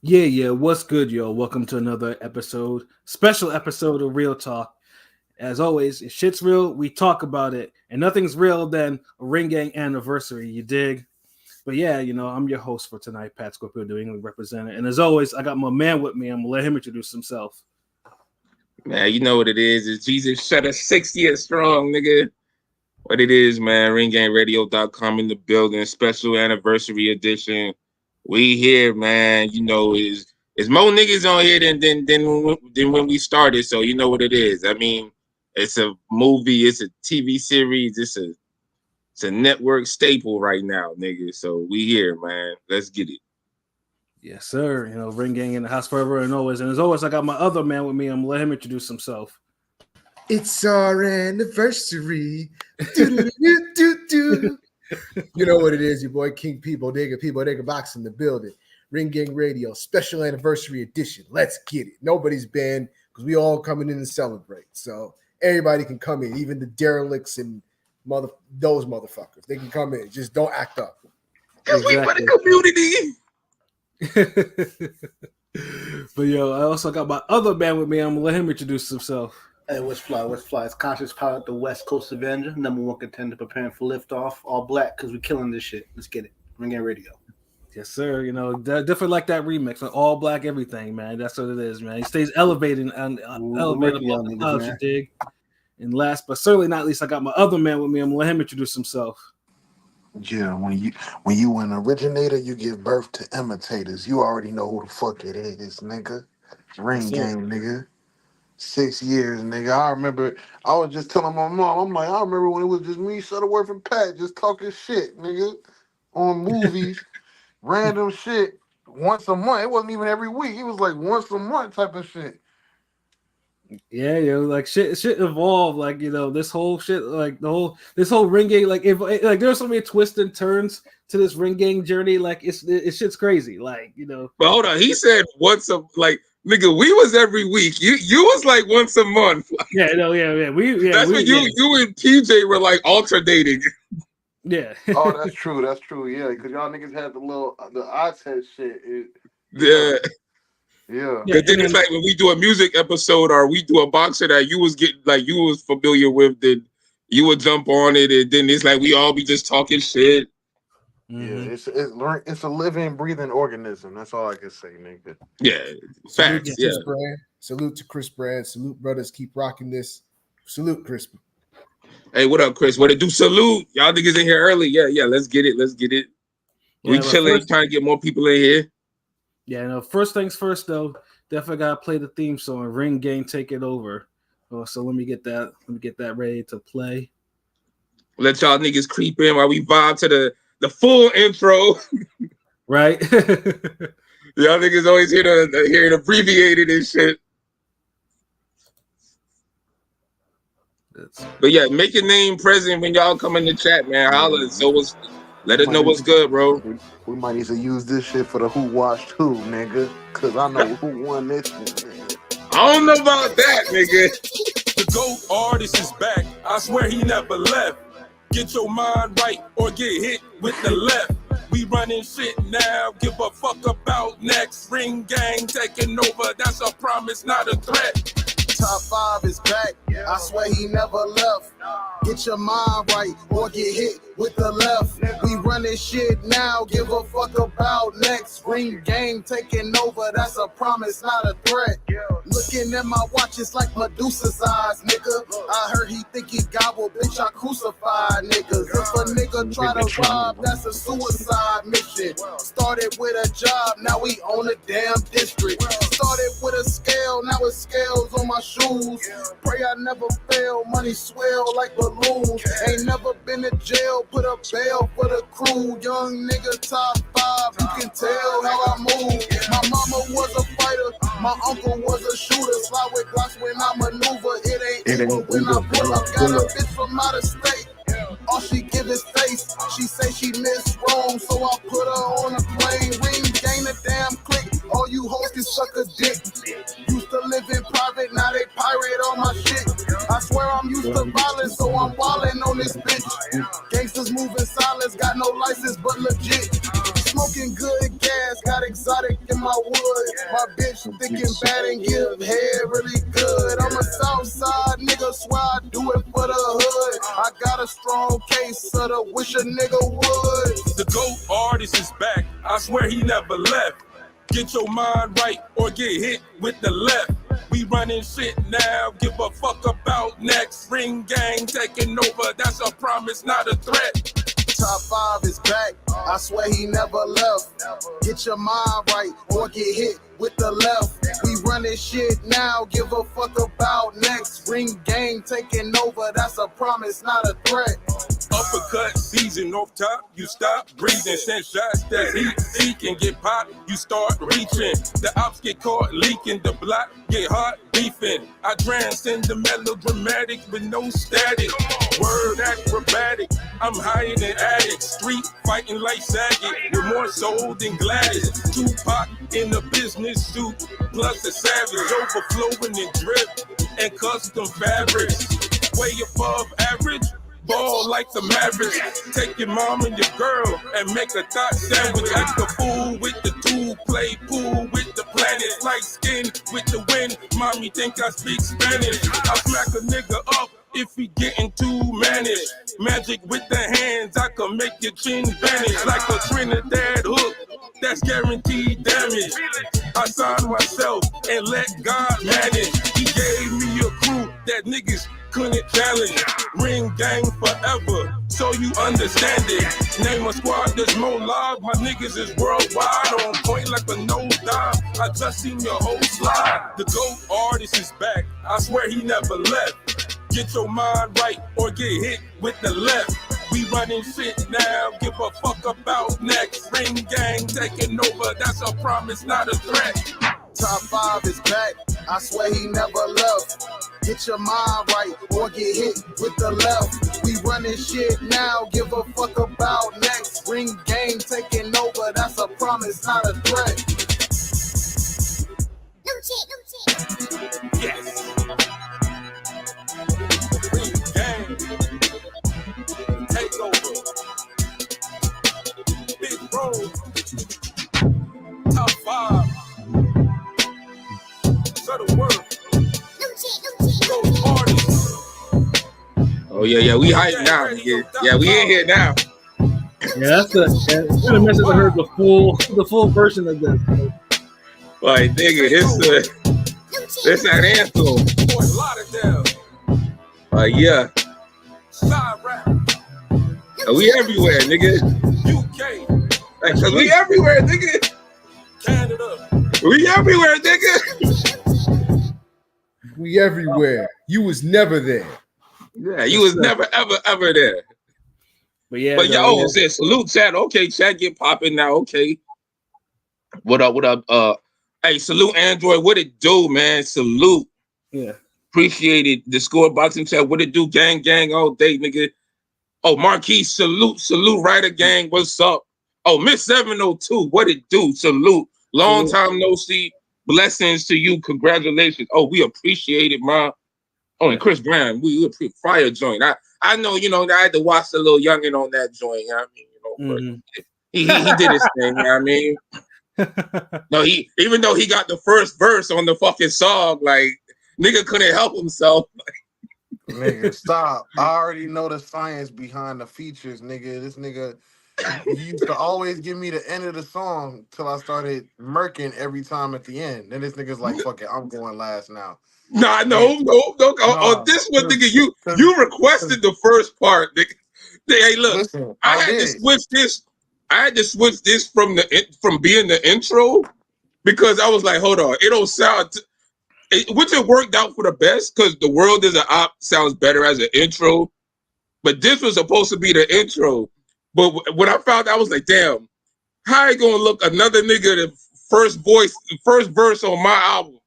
Yeah, what's good, yo? Welcome to another episode, special episode of Real Talk. As always, if shit's real, we talk about it, and nothing's real than a Ring Gang anniversary, you dig? But yeah, I'm your host for tonight, Pat Scorpio, New England representative. And as always, I got my man with me. I'm gonna let him introduce himself. Man, you know what it is. It's Jesus Shutter 60th strong, nigga. What it is, man. RingGangRadio.com in the building. Special anniversary edition. We here, man. Is more niggas on here than when we started. So you know what it is. I mean, it's a movie, it's a TV series, it's a network staple right now, nigga. So we here, man. Let's get it. Yes, sir. Ring Gang in the house forever and always. And as always, I got my other man with me. I'm gonna let him introduce himself. It's our anniversary. You know what it is, your boy King P. Bodega Box in the building. Ring Gang Radio, special anniversary edition. Let's get it. Nobody's banned because we all coming in to celebrate. So everybody can come in, even the derelicts and those motherfuckers. They can come in. Just don't act up. Because we for the community. But yo, I also got my other man with me. I'm gonna let him introduce himself. Hey, what's fly? It's Conscious Pilot, the West Coast Avenger, #1 contender, preparing for liftoff. All black because we're killing this shit. Let's get it. Ring Gang Radio. Yes, sir. Definitely like that remix, like all black everything, man. That's what it is, man. He stays elevating and elevated above the clouds, you dig. And last but certainly not least, I got my other man with me. I'm gonna let him introduce himself. Yeah, when you an originator, you give birth to imitators. You already know who the fuck it is, nigga. Ring Gang, nigga. 6 years, nigga. I remember I was just telling my mom, I'm like, I remember when it was just me, Shuttleworth, and Pat just talking shit, nigga, on movies, random shit, once a month. It wasn't even every week. It was like once a month type of shit. Yeah, like shit evolved. Like this whole shit, like this whole Ring Gang, like if like there's so many twists and turns to this Ring Gang journey. Like it's shit's crazy. Like But hold on, he said once a nigga, we was every week. You was like once a month. Yeah. That's when you and PJ were like alternating. Yeah. Oh, that's true. That's true. Yeah, because y'all niggas had the eye test shit. Yeah. But then it's like when we do a music episode or we do a boxer that you was getting like you was familiar with, then you would jump on it, and then it's like we all be just talking shit. Mm-hmm. Yeah, it's a living, breathing organism. That's all I can say, nigga. Yeah, facts. Salute to Chris Brand. Salute, brothers. Keep rocking this. Salute, Chris. Hey, what up, Chris? What it do? Salute. Y'all niggas in here early. Yeah. Let's get it. We chilling, trying to get more people in here. Yeah, first things first, though. Definitely gotta play the theme song. Ring Gang, take it over. So let me get that ready to play. Let y'all niggas creep in while we vibe to the full intro. Right. Y'all niggas always hear it abbreviated and shit. But yeah, make your name present when y'all come in the chat, man. Holla. Let us know what's good, bro. We might need to use this shit for the Who Watched Who, nigga. Cause I know who won this one, nigga. I don't know about that, nigga. The GOAT artist is back. I swear he never left. Get your mind right or get hit with the left. We running shit now, give a fuck about next. Ring Gang taking over, that's a promise, not a threat. Top 5 is back, I swear he never left. Get your mind right or get hit with the left. We running shit now, give a fuck about next. Ring Gang taking over, that's a promise, not a threat. Looking at my watch, it's like Medusa's eyes, nigga. I heard he think he gobble, bitch, I crucified niggas. If a nigga try to rob, that's a suicide mission. Started with a job, now we own a damn district. Started with a scale, now it's scales on my shoes. Pray I never fail, money swell like balloons. Ain't never been to jail, put a bail for the crew. Young nigga top 5, you can tell how I move. My mama was a fighter, my uncle was a shooter. Slide with Glocks when I maneuver, it ain't even when I pull up. Got a bitch from out of state, all she give is face. She say she miss Rome, so I put her on a plane. Ring Gang a damn click, all you hoes can suck a dick. Used to live in private, now they pirate all my shit. I swear I'm used to violence, so I'm wildin' on this bitch. Gangsters moving silence, got no license but legit. Smoking good gas, got excited. exotic in my wood. My bitch thinking bad and give head really good. I'm a Southside nigga, swear I do it for the hood. I got a strong case of the wish a nigga would. The GOAT artist is back, I swear he never left. Get your mind right or get hit with the left. We running shit now, give a fuck about next. Ring gang taking over, that's a promise, not a threat. Top 5 is back, I swear he never left. Get your mind right or get hit with the left. We running shit now, give a fuck about next. Ring gang taking over, that's a promise, not a threat. Uppercut season off top, you stop breathing. Send shots that heat seeking, get popped, you start reaching. The ops get caught leaking, the block get hot beefing. I transcend the melodramatic with no static. Word acrobatic, I'm higher than addicts. Street fighting like Saget, with more soul than Gladys. Tupac in a business suit, plus a savage, overflowing in drip and custom fabrics. Way above average. Ball like the Mavericks. Take your mom and your girl and make a thought sandwich. Act a fool with the tool, play pool with the planets. Light skin with the wind. Mommy think I speak Spanish. I smack a nigga up if he getting too managed. Magic with the hands, I can make your chin vanish like a Trinidad hook. That's guaranteed damage. I signed myself and let God manage. He gave me a crew that niggas couldn't challenge. Ring gang forever, so you understand it. Name a squad that's more live. My niggas is worldwide, on point like a nosedive. I just seen your whole slide. The GOAT artist is back, I swear he never left. Get your mind right or get hit with the left. We running shit now, give a fuck about next. Ring gang taking over, that's a promise, not a threat. Top 5 is back, I swear he never left. Get your mind right or get hit with the left. We running shit now, give a fuck about next. Ring gang taking over, that's a promise, not a threat. Yes. Ring gang. Take over. Big bro. Top 5. So the word. Go artists. Oh yeah, we hype now. Yeah, we in here now. Yeah, that's the kind of message I heard the full version of this. Like nigga, this that anthem. Yeah. We everywhere, nigga. UK. Like, cause we everywhere, nigga. Canada. We everywhere, nigga. We everywhere. You was never there. Yeah, you was never ever there. But yeah, But yo, it said salute chat. Okay, chat get popping now. Okay. What up? Hey, salute Android. What it do, man? Salute. Yeah. Appreciate it. The score boxing chat. What it do? Gang all day, nigga. Oh, Marquis, salute, Ryder Gang. What's up? Oh, Miss 702. What it do? Salute. Long time no see. Blessings to you. Congratulations. Oh, we appreciate it, man. Oh, and Chris Brown, we fire joint. I know, I had to watch the little youngin on that joint. You know what I mean? But he did his thing. You know what I mean? No, even though he got the first verse on the fucking song, like nigga couldn't help himself. Nigga, stop. I already know the science behind the features, nigga. This nigga used to always give me the end of the song till I started murking every time at the end. Then this nigga's like, fuck it, I'm going last now. Nah, no. On this one, nigga, you requested the first part, nigga. Hey, look, listen, I had to switch this from being the intro because I was like, hold on, it don't sound. Which it worked out for the best because The World Is an Op sounds better as an intro, but this was supposed to be the intro. But when I found out, I was like, damn, how you gonna look another nigga the first verse on my album?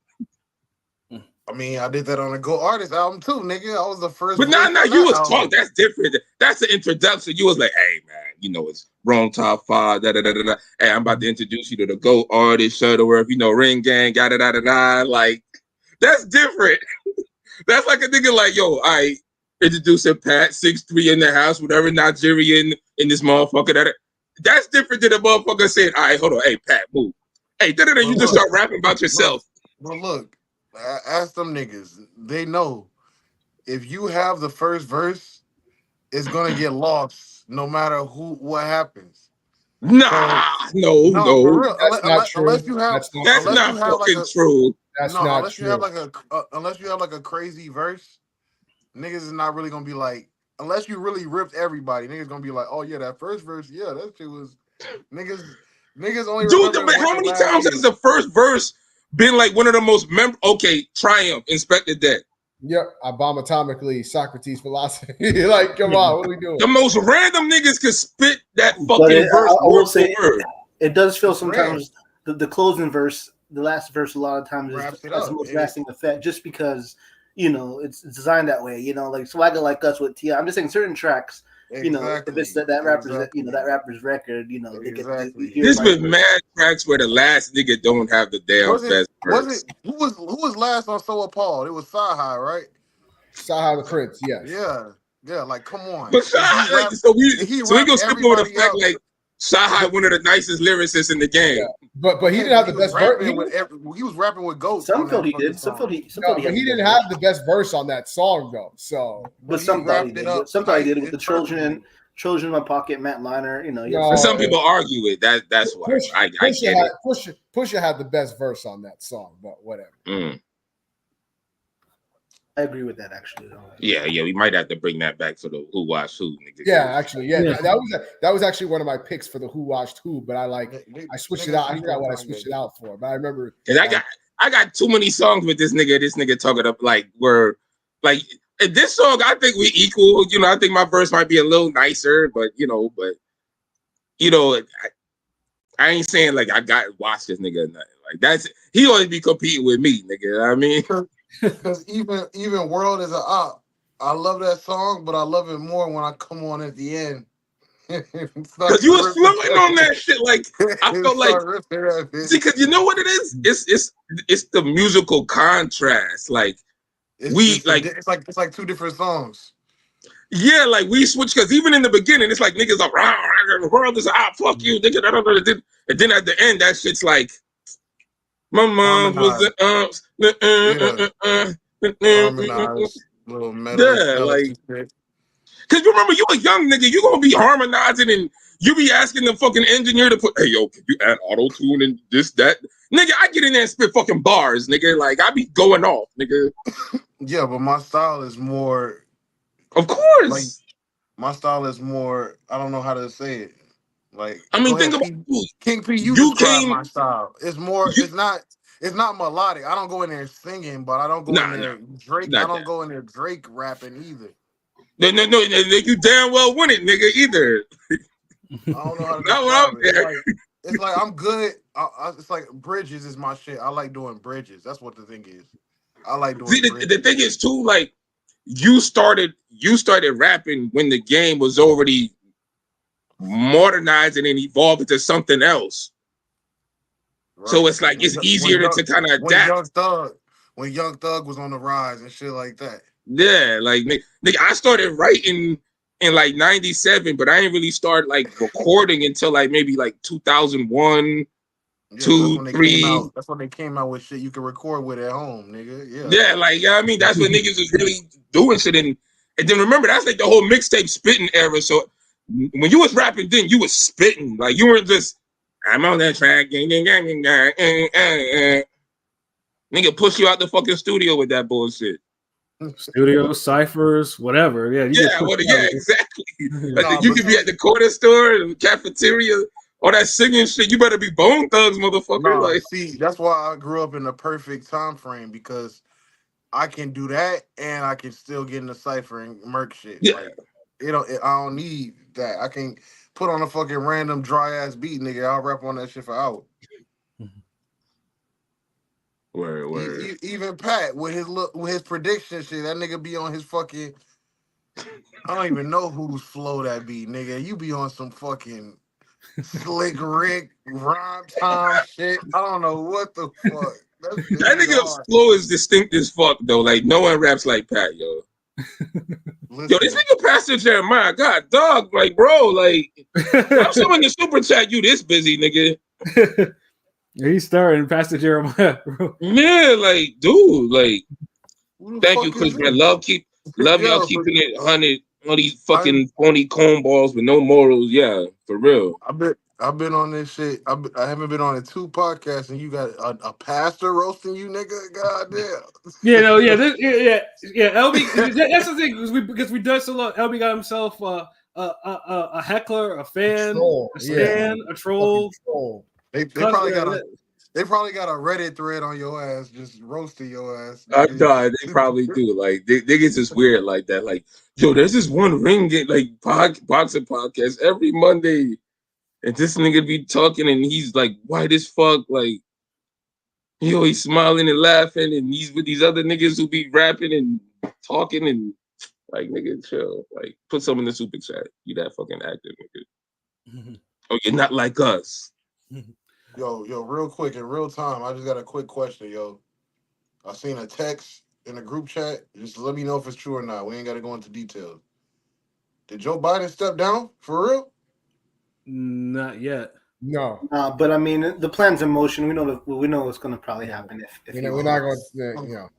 I mean, I did that on a Go Artist album too, nigga. I was the first. But now you was talking. That's different. That's the introduction. You was like, hey man, it's wrong top 5. Hey, I'm about to introduce you to the Go Artist, Shutterworth, Ring Gang, like that's different. That's like a nigga like, yo, I introducing Pat 6'3" in the house, whatever Nigerian in this motherfucker. That's different than a motherfucker saying, all right, hold on, hey Pat, move. Hey, you just start rapping about yourself. Look, ask them niggas. They know if you have the first verse, it's gonna get lost no matter what happens. Nah, no, No, for real. That's not true. Unless you have, that's unless not you have like fucking true. That's no, not unless true. you have like unless you have like a crazy verse, niggas is not really gonna be like, unless you really ripped everybody, niggas gonna be like, oh yeah, that first verse, yeah, that shit was niggas only Dude, remember but what how the many last times shit. has the first verse been like one of the most Okay, Triumph, Inspector Deck. Yep, I bomb atomically, Socrates philosophy. Like, come on, what are we doing? The most random niggas could spit that But fucking verse I will word say, for word. it does feel It's sometimes the closing verse, the last verse, a lot of times Wraps it has the up. most lasting effect, just because it's designed that way. Like Swagger Like Us with T.I. I'm just saying certain tracks. Exactly. If it's that rapper's that rapper's record, they Exactly. hear This it with right. mad tracks where the last nigga don't have the damn Was best verse. it who was last on So Appalled? It was Sahai, right? Saha the Prince, yes. Yeah, like come on. But so we rapped gonna skip over the everybody fact out. like Sahai one of the nicest lyricists in the game. Yeah. But he didn't have the best verse. He was rapping with goats. Some on felt that he did. Some fucking felt song. he. But he didn't have the best verse on that song though. So, But he some thought he wrapped did. it up Some thought he did tight with the and perfectly. Trojan in my pocket, Matt Liner. No, But some people argue it. That's why I get it. Pusha had the best verse on that song, but whatever. I agree with that actually. Though. Yeah, we might have to bring that back for the Who Watched Who, nigga. Yeah, actually, that was actually one of my picks for the Who Watched Who, but I switched it out. I forgot what I switched it out for, but I remember. Cause I got too many songs with this nigga. This nigga talking up like this song. I think we equal. I think my verse might be a little nicer, but I ain't saying like I got watch this nigga or nothing. Like he always be competing with me, nigga. You know what I mean, because even World is a op. I love that song, but I love it more when I come on at the end. Because you was flowing on that shit. Like I felt like, see, because you know what it is? It's the musical contrast. Like it's like two different songs. Yeah, like we switch because even in the beginning, it's like niggas like the world is out, fuck you, nigga. And then at the end, that shit's like my mom was harmonized little melody. Cause you remember you a young nigga, you gonna be harmonizing and you be asking the fucking engineer to put, hey yo, can you add auto tune and this that, nigga? I get in there and spit fucking bars, nigga. Like I be going off, nigga. Yeah, but my style is more. Of course. Like, my style is more. I don't know how to say it. Like, I mean, think about King P. You describe my style. It's more. It's not melodic. I don't go in there singing, but I don't go in there Drake. I don't go in there Drake rapping either. No, you damn well win it, nigga. Either. I don't know how to describe it. It's like I'm good. It's like bridges is my shit. I like doing bridges. That's what the thing is. I like doing. See, the thing is too, like you started rapping when the game was already modernizing and evolving to something else. Right. So it's like it's easier to kind of adapt. When Young Thug was on the rise and shit like that. Yeah, like nigga, I started writing in like 97, but I didn't really start like recording until like maybe like 2001, 2, 3. That's when they came out with shit you can record with at home, nigga. Yeah, like I mean that's when niggas was really doing shit, and then remember that's like the whole mixtape spitting era. So when you was rapping, then you was spitting, like you weren't just I'm on that track, nigga push you out the fucking studio with that bullshit. Studio ciphers, whatever. Yeah, exactly. Like you could be at the corner store, the cafeteria, all that singing shit. You better be Bone Thugs, motherfucker. See, that's why I grew up in the perfect time frame because I can do that and I can still get in the cipher and murk shit. Yeah, like, I don't need that. I can put on a fucking random dry ass beat, nigga. I'll rap on that shit for hours. Word. Even Pat with his prediction shit, that nigga be on his fucking. I don't even know whose flow that be, nigga. You be on some fucking Slick Rick rhyme time shit. I don't know what the fuck. That nigga's flow is distinct as fuck though. Like no one raps like Pat, yo. Yo, this nigga Pastor Jeremiah, God, dog, like bro, like I'm showing the super chat. You this busy, nigga. He's starting Pastor Jeremiah, bro. Yeah, like, dude, like, Who the thank you, fuck Chris is Brown. this? Love y'all Yo, keeping it 100 on these I fucking phony cone balls with no morals. Yeah, for real. I've been on this shit. I haven't been on it 2 podcasts, and you got a pastor roasting you, nigga. Yeah, no, yeah, Goddamn. yeah. LB, that's the thing because we done so long. LB got himself a heckler, a fan, Troll, a yeah. stan, a Fucking troll. troll. They probably got a Reddit thread on your ass, just roasting your ass, I nigga. know they probably do. Like, niggas is weird like that. Like, yo, there's this one ring game, like, boxing podcast every Monday. And this nigga be talking and he's like white as fuck, like yo, he's smiling and laughing, and he's with these other niggas who be rapping and talking and like nigga chill. Like put some in the super chat. You that fucking active nigga. Oh, you're not like us. Yo, real quick in real time. I just got a quick question, yo. I seen a text in the group chat. Just let me know if it's true or not. We ain't got to go into details. Did Joe Biden step down for real? Not yet. No, But I mean, the plan's in motion. We know what's going to probably happen if you know we're not going to. You know,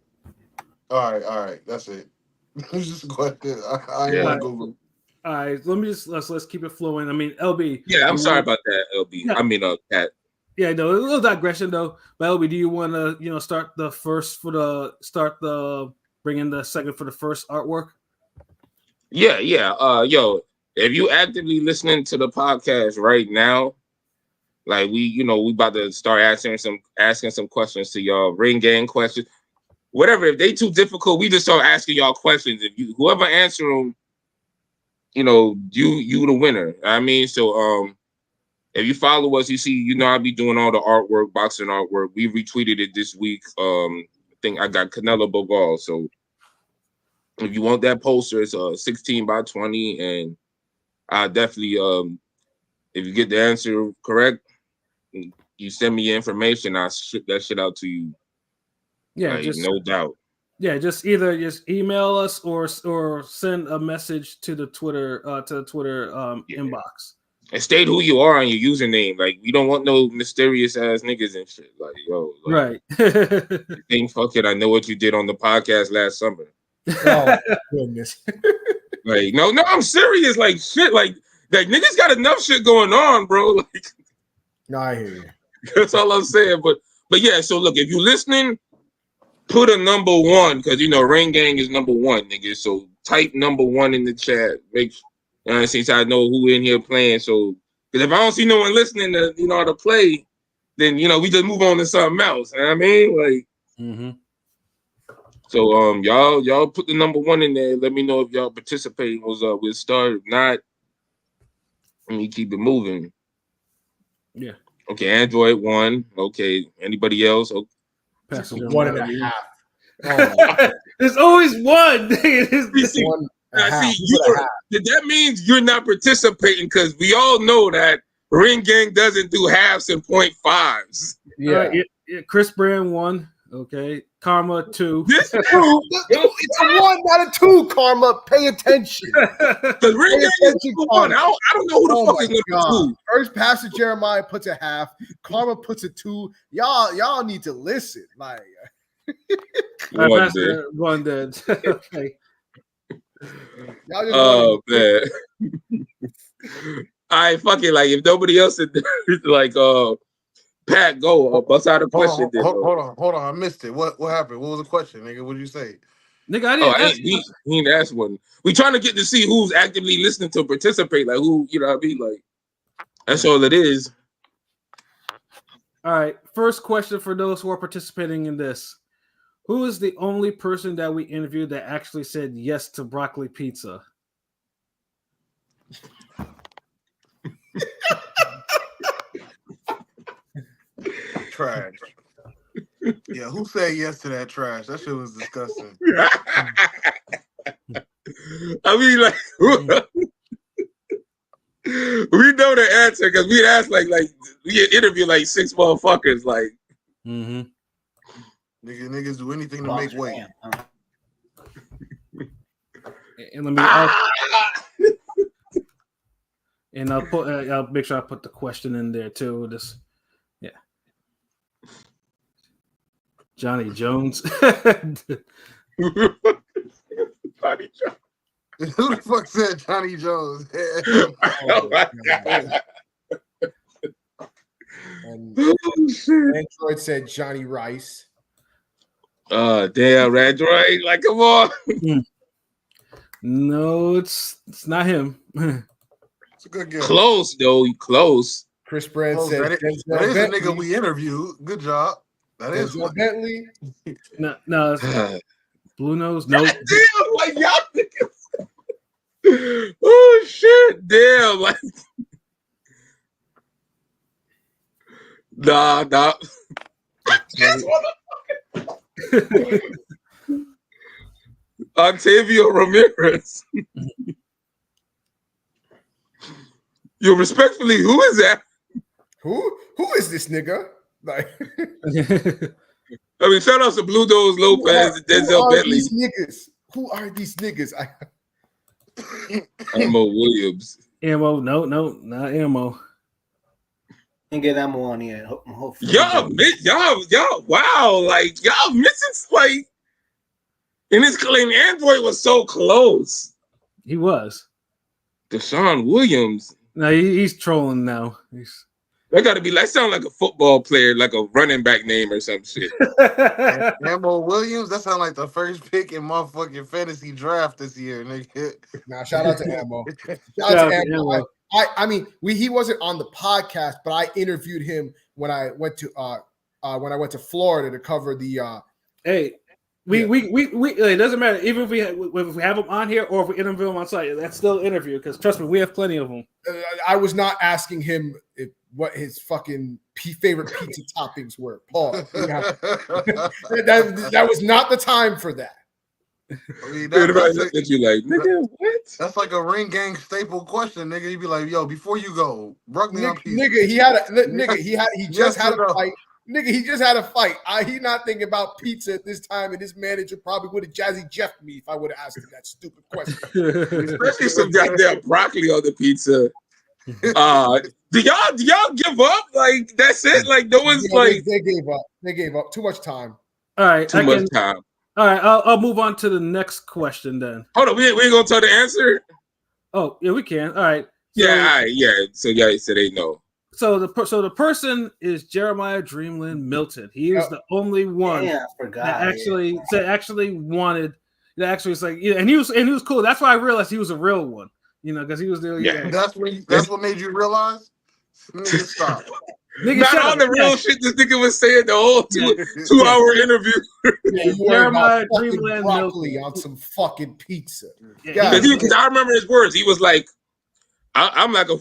All right. That's it. It's just a question. I ain't Yeah. gonna Google. All right, let's keep it flowing. I mean, LB. Yeah, I'm sorry about that, LB. Yeah. I mean, Cat. Yeah, no, a little digression though. But LB, do you want to start bringing the second for the first artwork? Yeah. Yo, if you actively listening to the podcast right now, like we about to start asking some questions to y'all, ring game questions. Whatever, if they too difficult, we just start asking y'all questions. If you whoever answer them, you the winner. I mean, so if you follow us, you see, I'll be doing all the artwork, boxing artwork. We retweeted it this week. I think I got Canelo Bogal. So if you want that poster, it's 16 by 20, and I definitely if you get the answer correct, you send me your information, I'll ship that shit out to you. Yeah, like, no doubt. Yeah, just either email us or send a message to the Twitter inbox. And state who you are on your username. Like, we don't want no mysterious ass niggas and shit. Like, yo, right. Think fuck it. I know what you did on the podcast last summer. oh goodness. Like, no, I'm serious. Like, shit. Like niggas got enough shit going on, bro. Like, No, I hear you. that's all I'm saying. But yeah. So look, if you listening, put a number 1 because Rain Gang is number 1, nigga. So type number 1 in the chat. Make since I know who in here playing. So because if I don't see no one listening to to play, then we just move on to something else. You know what I mean? Like, so y'all put the number 1 in there. Let me know if y'all participating. We'll start. If not, let me keep it moving. Yeah. Okay, Android 1. Okay, anybody else? Okay. Pass it 1.5. Oh. There's always one. That means you're not participating because we all know that Ring Gang doesn't do halves and 0.5s. Yeah. Chris Brand 1. Okay. Karma 2. This It's a 1, not a 2, Karma. Pay attention. The Ring Gang is number 1. I don't know who the fuck is number 2. First, Pastor Jeremiah puts a half. Karma puts a 2. Y'all need to listen. Like, One dead. Okay. Y'all just oh man. I fucking like if nobody else is like Pat, go bust out a question. Hold on. I missed it. What happened? What was the question, nigga? What did you say? Nigga, I didn't ask. He didn't ask one. We trying to get to see who's actively listening to participate. Like who, what I mean? Like that's all it is. All right. First question for those who are participating in this. Who is the only person that we interviewed that actually said yes to broccoli pizza? Trash. Yeah, who said yes to that trash? That shit was disgusting. I mean, like, we know the answer because we asked like we interviewed like 6 motherfuckers. Like, niggas do anything to make weight. And let me. And I'll make sure I put the question in there too. Johnny Jones. Johnny Jones. Who the fuck said Johnny Jones? Oh my God. And Oh, shit. Android said Johnny Rice. Damn, Android. Like, come on. No, it's not him. It's a good guess. Close, though. Close. Chris Brand Oh, said that is Denzel a Bentley. nigga we interviewed. Good job. That is Denzel Bentley. No, it's Blue Nose. Nope. Damn, like y'all niggas. Oh shit, damn, like nah. This motherfucker. Octavio Ramirez. Yo, respectfully, who is that? Who is this nigga? Like, I mean, shout out to Blue Nose Lopez and Denzel Bentley. Who are these niggas? Ammo Williams. Ammo. No, not ammo. And get ammo on yet. Hopefully. Y'all, wow, like y'all missing like, and this claim Android was so close. He was. Deshaun Williams. No, he's trolling now. That gotta be like sound like a football player, like a running back name or some shit. Ammo Williams, that sound like the first pick in motherfucking fantasy draft this year, nigga. Now, shout out to Ammo. Shout out to Ammo. I mean, he wasn't on the podcast, but I interviewed him when I went to Florida to cover the. Hey, we it doesn't matter even if we have him on here or if we interview him on site. That's still an interview because trust me, we have plenty of them. I was not asking him what his fucking favorite pizza toppings were. Pause. that was not the time for that. I mean, nigga, that's like a ring gang staple question, nigga. You'd be like, "Yo, before you go, rug me on pizza." Nigga, he just had a fight. Nigga, he just had a fight. He not thinking about pizza at this time, and his manager probably would have Jazzy Jeff me if I would have asked him that stupid question. Especially some goddamn broccoli on the pizza. Do y'all give up? Like that's it? Like no one's like they gave up. They gave up. Too much time. All right, too much time. All right, I'll move on to the next question then. Hold on, we ain't gonna tell the answer. Oh yeah, we can. All right. So, yeah, all right, yeah. So yeah, so they know. So the person is Jeremiah Dreamland Milton. He is the only one that actually wanted. That actually was like, yeah, and he was cool. That's why I realized he was a real one. You know, because he was there. Yeah, that's what made you realize. Nigga, stop. Nigga, not all the real shit this nigga was saying the whole 2 hour interview. Yeah, you Jeremiah Dreamland broccoli Milton on some fucking pizza. Because I remember his words. He was like, I'm like a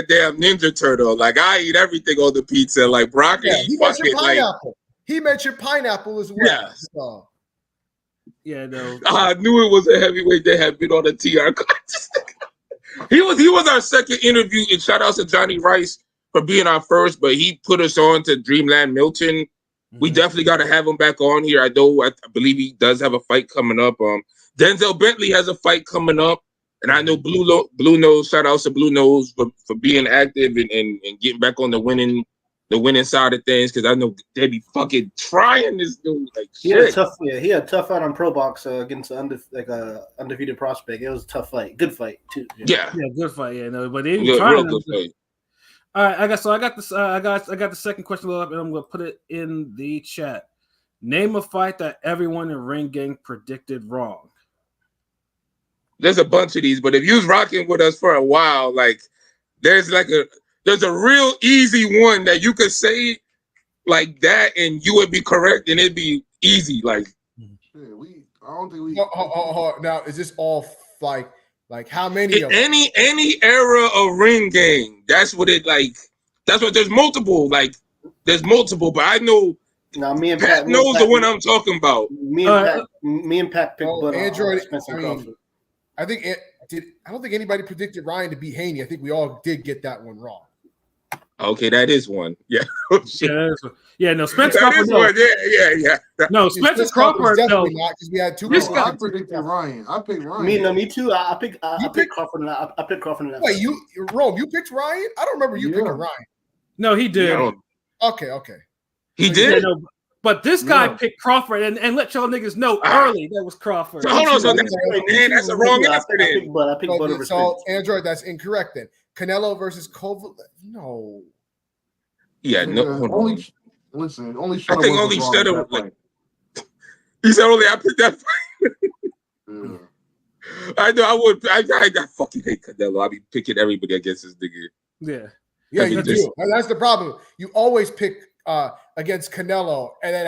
damn Ninja Turtle. Like I eat everything on the pizza, like broccoli. Yeah, he mentioned pineapple. He mentioned pineapple as well. Yeah. So. Yeah, no. I knew it was a heavyweight that had been on the TR class. He was our second interview, and shout out to Johnny Rice for being our first, but he put us on to Dreamland Milton. Mm-hmm. We definitely got to have him back on here. I believe he does have a fight coming up. Denzel Bentley has a fight coming up, and I know Blue Nose. Shout out to Blue Nose for being active and getting back on the winning side of things, because I know they be fucking trying this dude like shit. He had a tough fight on Pro Box against a undefeated prospect. It was a tough fight, good fight too. Yeah, good fight. Yeah, no, but they real good fight. All right, I got this. I got the second question up, and I'm gonna put it in the chat. Name a fight that everyone in Ring Gang predicted wrong. There's a bunch of these, but if you was rocking with us for a while, like there's a real easy one that you could say like that, and you would be correct, and it'd be easy. Like, I don't think we. Now, is this all like how many? Any era of Ring Gang. That's what it like. That's what there's multiple. Like, there's multiple, but I know. Now, me and Pat knows the one I'm talking about. Me and Pat picked Android. I don't think anybody predicted Ryan to beat Haney. I think we all did get that one wrong. Okay, that is one. Yeah. No, Spencer Crawford. Yeah. No, Spencer Crawford. Definitely not, because we had two. I predicted Ryan. I picked Ryan. Me too. I picked Crawford. I picked Crawford. In that Wait, Rome, you picked Ryan? I don't remember you picking Ryan. No, he did. Okay. He did. But this guy picked Crawford and let y'all niggas know early that was Crawford. So hold on, so that's a wrong answer then. I picked Butter versus So Android, that's incorrect then. Canelo versus Kovalev. No. Yeah, no. Only I Shutterworth think only was wrong Shutter. with that fight. He said only I picked that fight. Yeah. I know I would. I fucking hate Canelo. I be picking everybody against this nigga. Yeah. Yeah, you do. And that's the problem. You always pick against Canelo, and then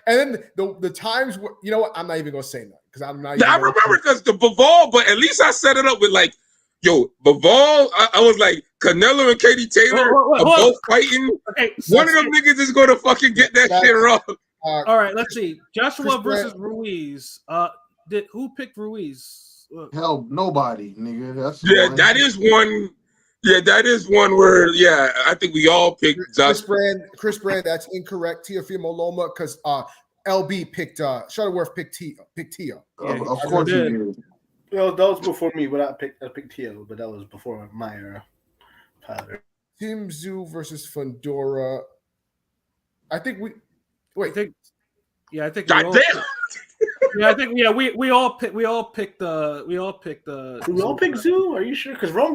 and then the times where, you know what? I'm not even gonna say nothing because I'm not. I remember because the Bivol, but at least I set it up with like, yo, Bivol. I was like Canelo and Katie Taylor are both fighting. Okay, one of them niggas is gonna fucking get that shit wrong. All right, let's see. Joshua versus Ruiz. Who picked Ruiz? Hell, nobody, nigga. That is one. Yeah, that is one where, I think we all picked Chris Brand, that's incorrect. Teofimo Loma, because LB picked Shutterworth picked Tio. Of course he did. Well, that was before me, but I picked Tio, but that was before my era. Tim Zhu versus Fundora. I think we wait. I think we all picked Zoo. Are you sure? Because Rome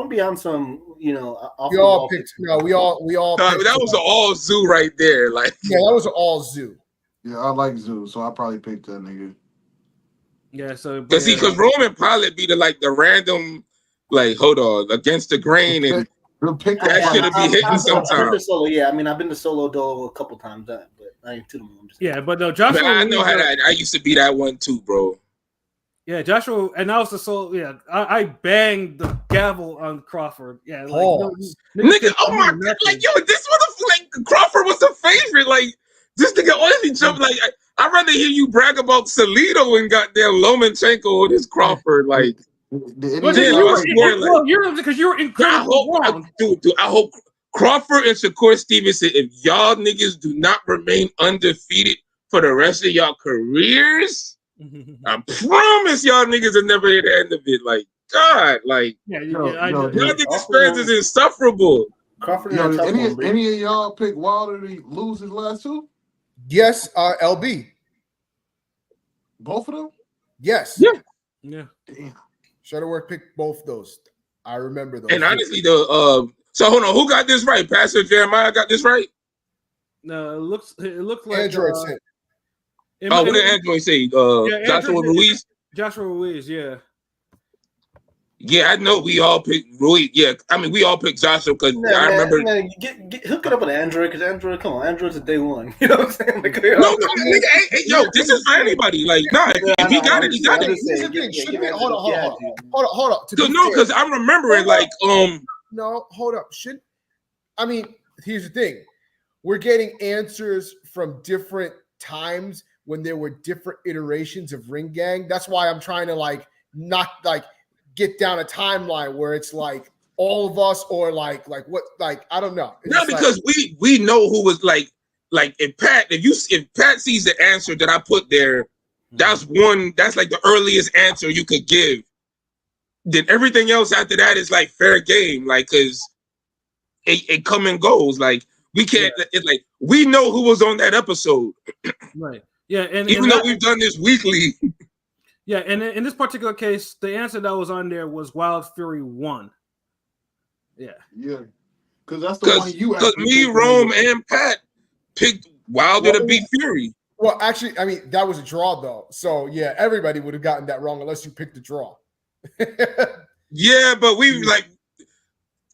be on some, we all picked. No, we all. That was an all Zoo right there. Like, yeah, that was an all Zoo. Yeah, I like Zoo, so I probably picked that nigga. Yeah, so because Roman Pilot be the random, like, hold on, against the grain, and that should be hitting sometimes. Yeah, I mean, I've been to Solo Dolo a couple times, but I ain't to them. Yeah, but no, Joshua. I know how that. I used to be that one too, bro. Yeah, Joshua, and that was the solo. Yeah, I banged the gavel on Crawford. Yeah, like, nigga, oh my god, like, yo, this motherfucker, like, Crawford was the favorite. Like, this nigga always jump. Like, I'd rather hear you brag about Salido and goddamn Lomachenko or this Crawford. Like, you're because you're incredible. I hope Crawford and Shakur Stevenson, if y'all niggas do not remain undefeated for the rest of y'all careers, I promise y'all niggas will never hit the end of it. Like, God, like, y'all niggas fans is insufferable. Crawford, any of y'all pick Wilder to lose his last two? Yes, LB. Both of them? Yes. Yeah. Damn. Shutterworth picked both those. I remember those. And honestly, so hold on, who got this right? Pastor Jeremiah got this right? No, it looks like Android said. What did Android say? Joshua Ruiz? Joshua Ruiz, yeah. Yeah, I know we all picked Ruiz. Yeah, I mean, we all picked Joshua because I remember. Man, hook it up with Android, because Android, come on, Android's a day one. You know what I'm saying? Like, Yo, this is for anybody. Like, if he got it, he got it. Hold on. No, because I'm remembering, No, hold up. Here's the thing. We're getting answers from different times when there were different iterations of Ring Gang. That's why I'm trying to not get down a timeline where it's like all of us or like what, I don't know. It's because we know who was like if Pat sees the answer that I put there, that's like the earliest answer you could give. Then everything else after that is like fair game, like, because it come and goes. Like, we can't. It's like we know who was on that episode, right? Yeah, and even though we've done this weekly. Yeah, and in this particular case, the answer that was on there was Wild Fury 1. Yeah, because that's the one you. Because me, Rome, and Pat picked Wilder to beat Fury. Well, actually, that was a draw though. So yeah, everybody would have gotten that wrong unless you picked the draw. Yeah, but we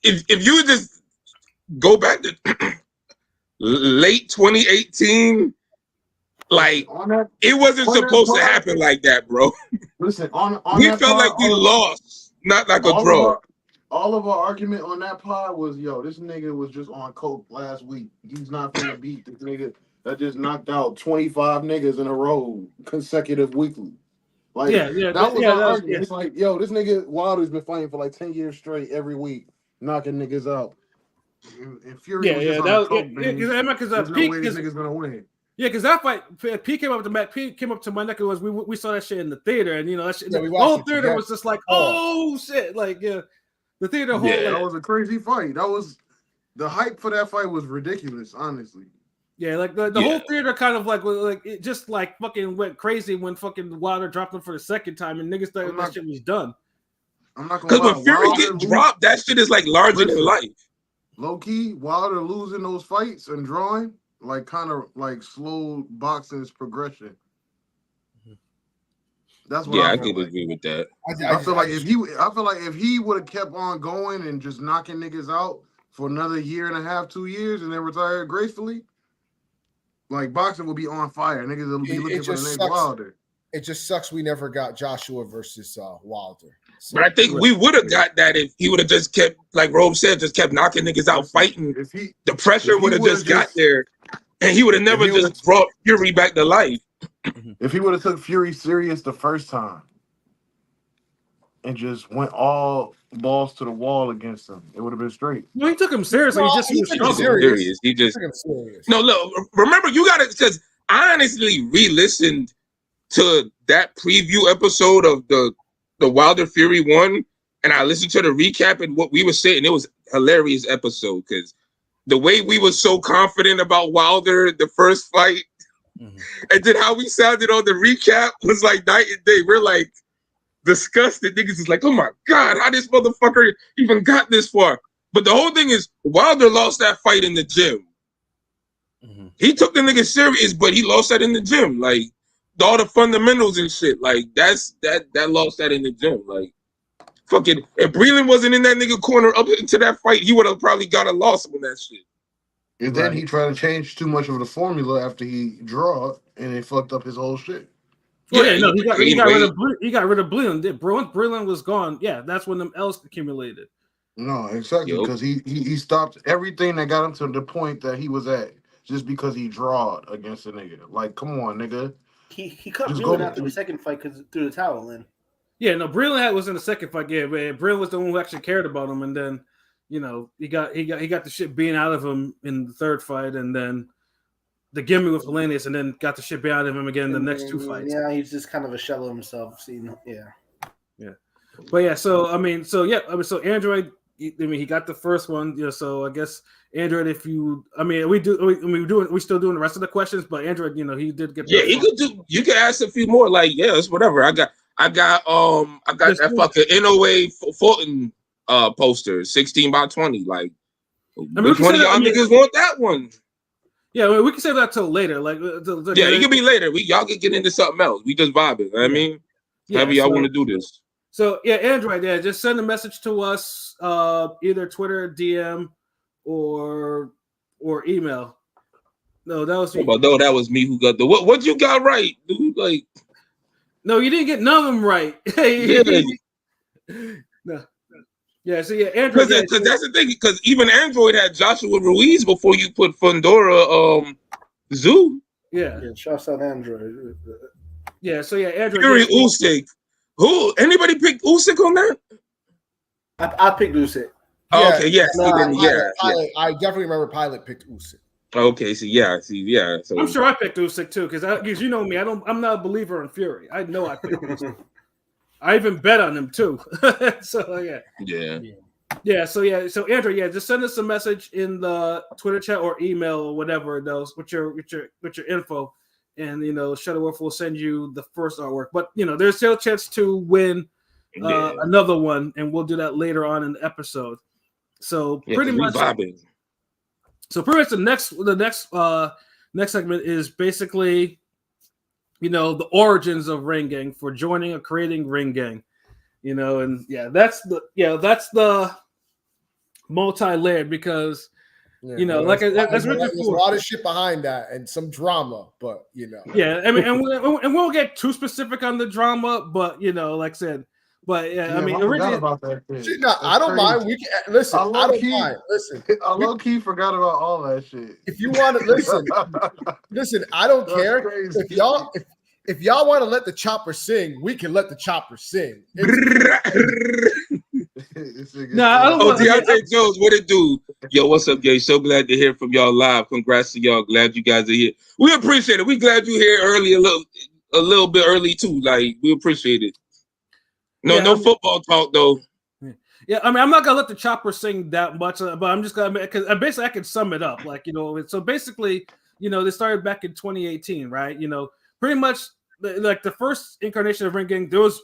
if you just go back to late 2018, like, it wasn't supposed to happen like that, bro. Listen, on we felt like we lost, not like a draw. All of our argument on that pod was, this nigga was just on coke last week. He's not gonna beat this nigga that just knocked out 25 niggas in a row consecutive weekly. Like, that was our argument. It's like, this nigga Wilder's been fighting for like 10 years straight every week, knocking niggas out. And Fury was just on coke, man. There's no way this nigga's gonna win. Yeah, because that fight, P came up to my neck. It was we saw that shit in the theater, and that shit, the whole theater was just like, oh shit, like the theater whole. That was a crazy fight. That was the hype for that fight was ridiculous, honestly. Yeah, like the whole theater kind of like it just like fucking went crazy when fucking Wilder dropped him for the second time, and niggas thought that shit was done. I'm not gonna Because lie. when Fury get dropped, that shit is like larger than life. Low key, Wilder losing those fights and drawing like kind of like slow boxing's progression. That's what I could agree with that. I feel like if he would have kept on going and just knocking niggas out for another year and a half, 2 years, and then retired gracefully, like boxing will be on fire. Niggas will be looking for the next Wilder. It just sucks we never got Joshua versus Wilder. So, but I think we would have got that if he would have just kept, like Rome said, just kept knocking niggas out, fighting. The pressure would have just got there, and he would have never just brought Fury back to life. If he would have took Fury serious the first time and just went all balls to the wall against him, it would have been straight. No, he took him seriously. He took him serious. He just no. Look, remember, you got to, because I honestly re-listened to that preview episode of the Wilder Fury one, and I listened to the recap and what we were saying. It was a hilarious episode because the way we were so confident about Wilder the first fight, and then how we sounded on the recap was like night and day. We're like disgusted. Niggas is like, oh my God, how this motherfucker even got this far? But the whole thing is Wilder lost that fight in the gym. He took the nigga serious, but he lost that in the gym. Like all the fundamentals and shit. Like that lost that in the gym. Like fucking if Breland wasn't in that nigga corner up into that fight, he would have probably got a loss on that shit. And then he tried to change too much of the formula after he draw, and it fucked up his whole shit. He got rid of Breland. Breland was gone. Yeah, that's when them L's accumulated. No, exactly, because he stopped everything that got him to the point that he was at just because he drawed against a nigga. Like, come on, nigga. He cut Breland after the second fight because threw the towel in. Yeah, no, Breland was in the second fight. Yeah, but Breland was the one who actually cared about him, and then he got the shit being out of him in the third fight, and then the gimmick with Hellenius, and then got the shit being out of him again in the next two fights. Yeah, he's just kind of a shell of himself. Yeah. But yeah, so Android. He got the first one. So I guess Android, if you, we still doing the rest of the questions, but Android, he did get. Yeah, he could do. You can ask a few more. Like, it's whatever. I got that fucking NOA Fulton poster, 16 by 20. Like, which one of y'all niggas want that one? Yeah, we can say that till later. Like, it can be later. Y'all can get into something else. We just vibing. I mean, however y'all want to do this. So Android, just send a message to us, either Twitter, DM, or email. No, that was me. No, that was me who got the what you got right, dude. Like, no, you didn't get none of them right. No. Yeah, so Android. Because that's the thing. Because even Android had Joshua Ruiz before you put Fundora Zoo. Yeah, shouts out Android. Yeah, so Android. Fury Usyk. Who? Anybody picked Usyk on that? I picked Usyk. Oh, okay, yes. I definitely remember Pilot picked Usyk. Okay, so I'm sure I picked Usyk too, because you know me, I'm not a believer in Fury. I know I picked Usyk. I even bet on him too. So So Andrew, just send us a message in the Twitter chat or email or whatever those with your info, and Shutterworth will send you the first artwork. But there's still a chance to win another one, and we'll do that later on in the episode. So pretty much the next segment is basically the origins of Ring Gang for joining or creating Ring Gang, and that's the multi-layered because there's a lot of shit behind that and some drama, but and we'll get too specific on the drama, but like I said, but originally about that shit. No, I don't mind. We can listen. I don't mind. Listen, I low key forgot about all that shit. If you want to listen, I don't care if y'all want to let the chopper sing. We can let the chopper sing. Deontay Jones, what it do? Yo, what's up, guys? So glad to hear from y'all live. Congrats to y'all. Glad you guys are here. We appreciate it. We glad you here early, a little bit early too. Like, we appreciate it. No football talk though. Yeah, I'm not gonna let the chopper sing that much, but I'm just gonna because basically I can sum it up. Like so basically, they started back in 2018, right? Pretty much like the first incarnation of Ring Gang, there was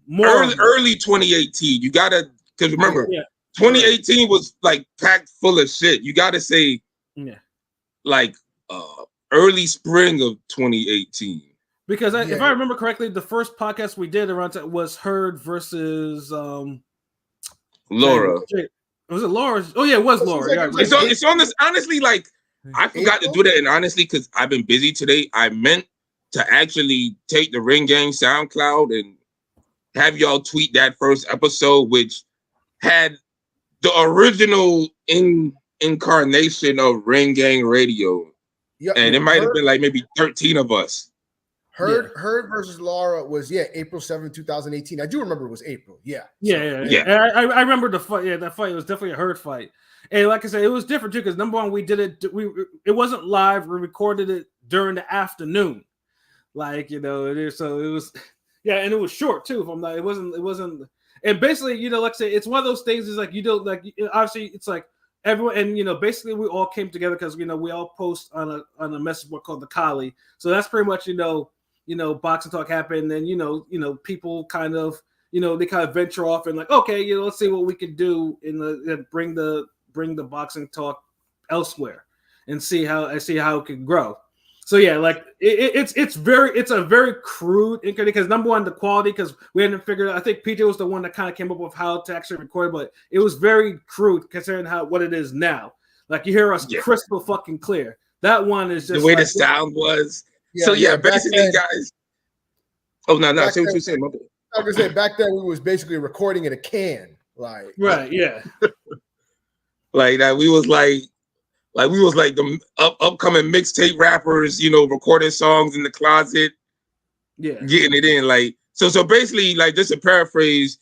more early 2018. You gotta, because remember, 2018 was like packed full of shit. You gotta say, like early spring of 2018. Because if I remember correctly, the first podcast we did around that was Heard versus Laura. Was it Laura? Oh yeah, it was Laura. It's on this. Honestly, like I forgot to do that, and honestly, because I've been busy today, I meant to actually take the Ring Gang SoundCloud and have y'all tweet that first episode, which had the original incarnation of Ring Gang Radio, and it might have been like maybe 13 of us. Heard versus Laura was April 7, 2018. I do remember it was April. Yeah. I remember the fight. Yeah, that fight was definitely a Heard fight. And like I said, it was different too because number one, we did it. It wasn't live. We recorded it during the afternoon, like so it was. Yeah, and it was short too. If I'm not, it wasn't. And basically, like I say, it's one of those things. Is like obviously it's like everyone, and basically we all came together because we all post on a message board called the Kali. So that's pretty much boxing talk happened, and people kind of they kind of venture off and like, okay, let's see what we can do bring the boxing talk elsewhere and see how it can grow. So yeah, like it's a very crude because number one, the quality, because we hadn't figured out. I think PJ was the one that kind of came up with how to actually record, but it was very crude considering what it is now. Like you hear us crystal fucking clear. That one is just the way the sound was. So basically, then, guys. Oh no! Say what you saying. I was gonna say back then we was basically recording in a can, like right, yeah. Like that, we was like the upcoming mixtape rappers, recording songs in the closet, getting it in. Like so basically, like just to paraphrase,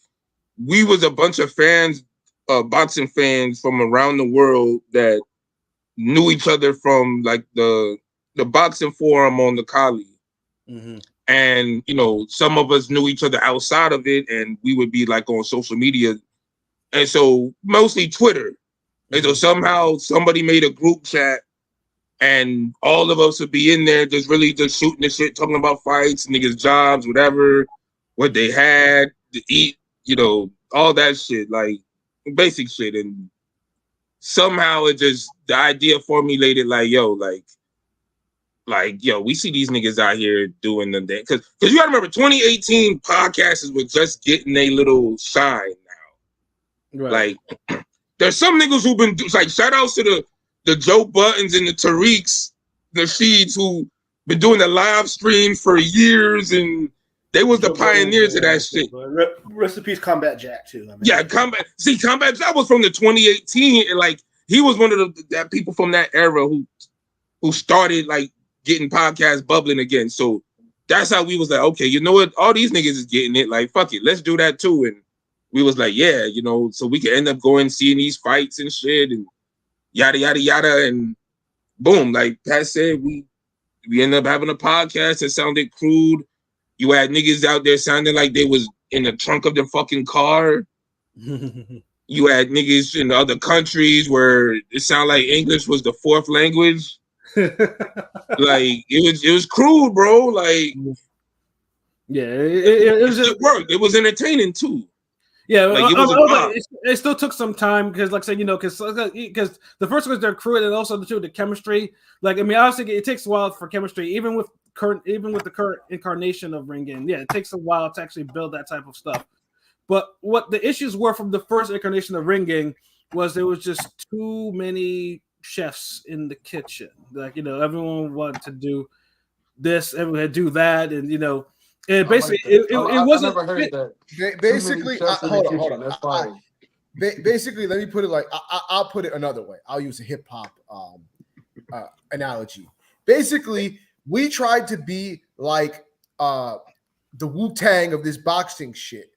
we was a bunch of fans, boxing fans from around the world that knew each other from like the boxing forum on the Kali. Mm-hmm. And some of us knew each other outside of it, and we would be like on social media, and so mostly Twitter. And so somehow somebody made a group chat, and all of us would be in there just shooting the shit, talking about fights, niggas' jobs, whatever, what they had to eat, all that shit, like basic shit. And somehow the idea formulated like, yo, we see these niggas out here doing the thing. Because you gotta remember, 2018 podcasts were just getting a little shine now. Right. Like, there's some niggas who've been, like, shout outs to the Joe Buttons and the Tariqs, the Sheeds, who been doing the live streams for years, and they was the pioneers of that shit. Rest in peace, Combat Jack, too. Combat Jack was from the 2018, and, like, he was one of that people from that era who started, like, getting podcasts bubbling again. So that's how we was like, okay, you know what? All these niggas is getting it. Like, fuck it, let's do that too. And we was like, yeah, so we could end up going seeing these fights and shit and yada yada yada. And boom, like Pat said, we ended up having a podcast that sounded crude. You had niggas out there sounding like they was in the trunk of their fucking car. You had niggas in other countries where it sounded like English was the fourth language. Like it was crude, bro. Like it was just, it worked. It was entertaining too. Yeah, like it still took some time because, like I said, because the first was their crew and also the chemistry. Like, I mean, obviously, it takes a while for chemistry, even with the current incarnation of Ring Gang. Yeah, it takes a while to actually build that type of stuff. But what the issues were from the first incarnation of Ring Gang was there was just too many chefs in the kitchen. Like, everyone wanted to do this, everyone had to do that, and and basically, it wasn't. I never heard that. Basically, hold on. That's fine. Basically, let me put it like I'll put it another way. I'll use a hip hop analogy. Basically, we tried to be like the Wu-Tang of this boxing shit.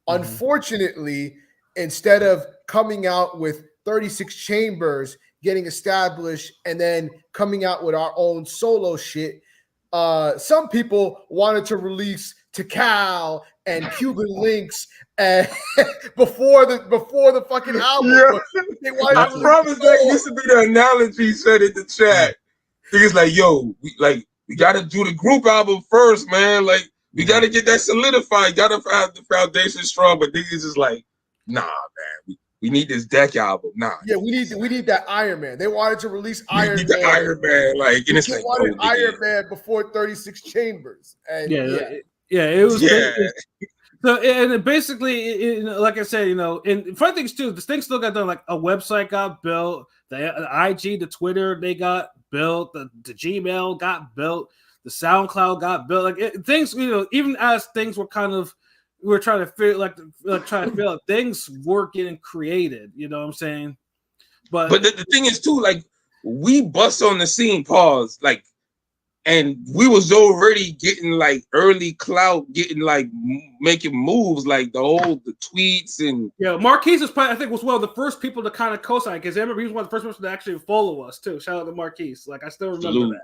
Mm-hmm. Unfortunately, instead of coming out with 36 chambers, getting established, and then coming out with our own solo shit. Some people wanted to release Tikal and Cuban Links and before the fucking album. Yeah. I promise that used to be the analogy said in the chat. Niggas like, yo, we gotta do the group album first, man. Like, we gotta get that solidified. Gotta have the foundation strong. But niggas is like, nah, man. We need this deck album. Nah. Yeah, we need that Iron Man. They wanted to release We Iron need Man. the Iron Man. Like, and it's They like, wanted no, nigga. Iron Man before 36 Chambers. And it was. Yeah. So and basically, like I said, and fun things too. This thing still got done. Like a website got built, the IG, the Twitter, they got built, the Gmail got built, the SoundCloud got built. Like things, even as things were kind of, we were trying to figure, trying to figure out, things were getting created. You know what I'm saying? But the thing is too, like, we bust on the scene, pause, like. And we was already getting like early clout, getting like making moves, like the tweets and Marquise is probably, I think, was one of the first people to kind of co-sign, because I remember he was one of the first person to actually follow us too. Shout out to Marquise, like I still remember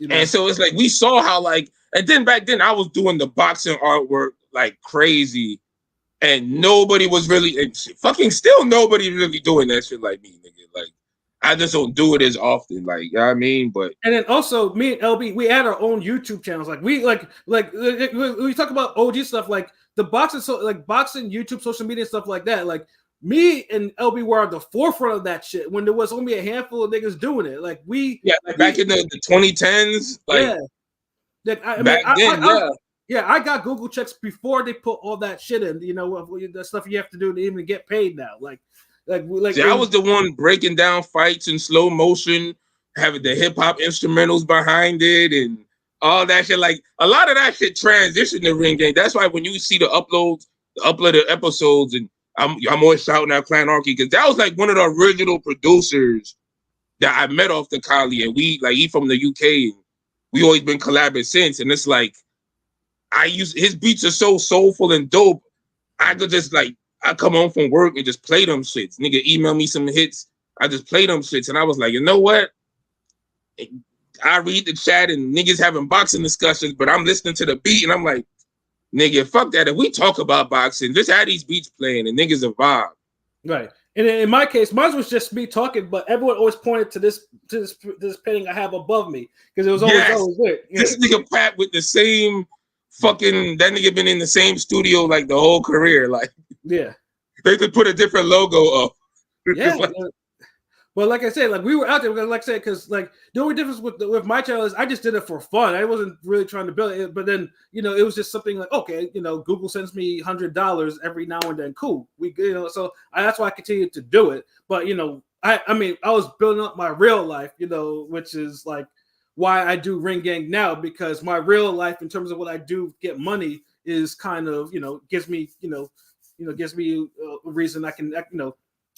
that. And so it's like we saw how and then back then I was doing the boxing artwork like crazy, and nobody was really still nobody really doing that shit like me, nigga. Like, I just don't do it as often, like, you know what I mean? But and then also me and LB, we had our own YouTube channels. Like we we talk about OG stuff, like the boxing, boxing, YouTube, social media, stuff like that. Like me and LB were at the forefront of that shit when there was only a handful of niggas doing it. Like back in the 2010s, I got Google checks before they put all that shit in. The stuff you have to do to even get paid now. See, I was the one breaking down fights in slow motion, having the hip hop instrumentals behind it, and all that shit. Like, a lot of that shit transitioned to Ring Gang. That's why when you see the uploaded episodes, and I'm always shouting out Clan Arky, because that was like one of the original producers that I met off the Kali, and he from the UK, and we always been collabing since. And it's like, his beats are so soulful and dope. I could just I come home from work and just play them shits. Nigga email me some hits. I just play them shits. And I was like, you know what? I read the chat and niggas having boxing discussions, but I'm listening to the beat and I'm like, nigga, fuck that. If we talk about boxing, just have these beats playing and niggas are vibe. Right. And in my case, mine was just me talking, but everyone always pointed to this painting I have above me, because it was always there. This nigga Pat with the same fucking, that nigga been in the same studio like the whole career. Like, yeah, they could put a different logo up. Yeah. Well, like I said, like we were out there, like I said, because like the only difference with my channel is I just did it for fun. I wasn't really trying to build it, but then it was just something like, okay, Google sends me $100 every now and then. Cool, so that's why I continued to do it. But I mean, I was building up my real life, which is like why I do Ring Gang now, because my real life in terms of what I do get money is kind of gives me a reason I can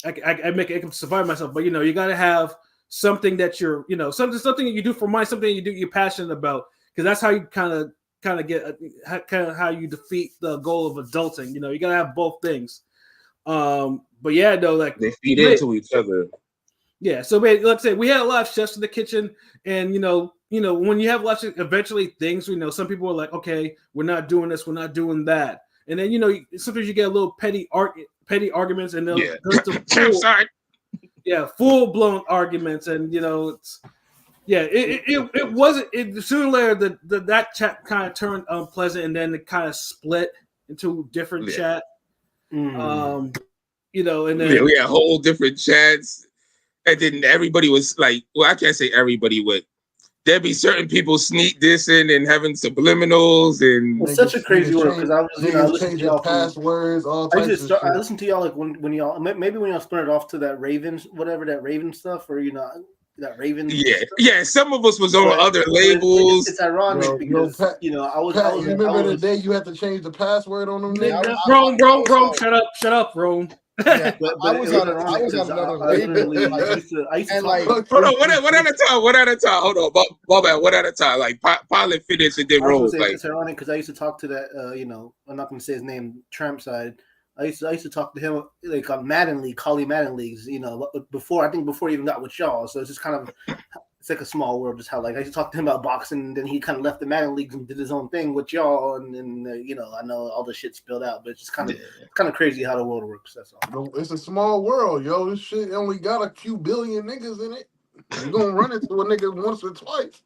I make it survive myself. But you got to have something that you're something that you do for money, something you're passionate about, because that's how you kind of get how you defeat the goal of adulting. You got to have both things. But yeah, no, like they feed into each other. Yeah, so like I said, we had a lot of chefs in the kitchen, and when you have lots of eventually things, some people are like, okay, we're not doing this, we're not doing that, and then sometimes you get a little petty arguments, and full blown arguments, and it wasn't. Sooner or later, that chat kind of turned unpleasant, and then it kind of split into different chat. And then we had whole different chats. And then everybody was like, well, I can't say everybody would. There'd be certain people sneak dissing and having subliminals, and it's such a crazy world, because I was I listened to y'all passwords, all types of shit. I listened to y'all like when y'all maybe when y'all started off to that Raven stuff, or that Raven. Yeah. Some of us was on other labels. It's ironic because Pat, I was. You remember the day you had to change the password on them niggas? Rome, shut up, Rome. Yeah, but I was on another label. Hold on, one at a time. Hold on, my bad. One at a time. Like pilot finish and then roll. It's ironic because I used to talk to that. I'm not going to say his name. Tramp side. I used to talk to him like on Madden League, Collie Madden leagues. Before he even got with y'all. So it's just kind of. It's like a small world, just how I used to talk to him about boxing, and then he kind of left the Madden leagues and did his own thing with y'all, and I know all the shit spilled out, but it's just kind of crazy how the world works. That's all. It's a small world, yo. This shit only got a few billion niggas in it. You gonna run into a nigga once or twice.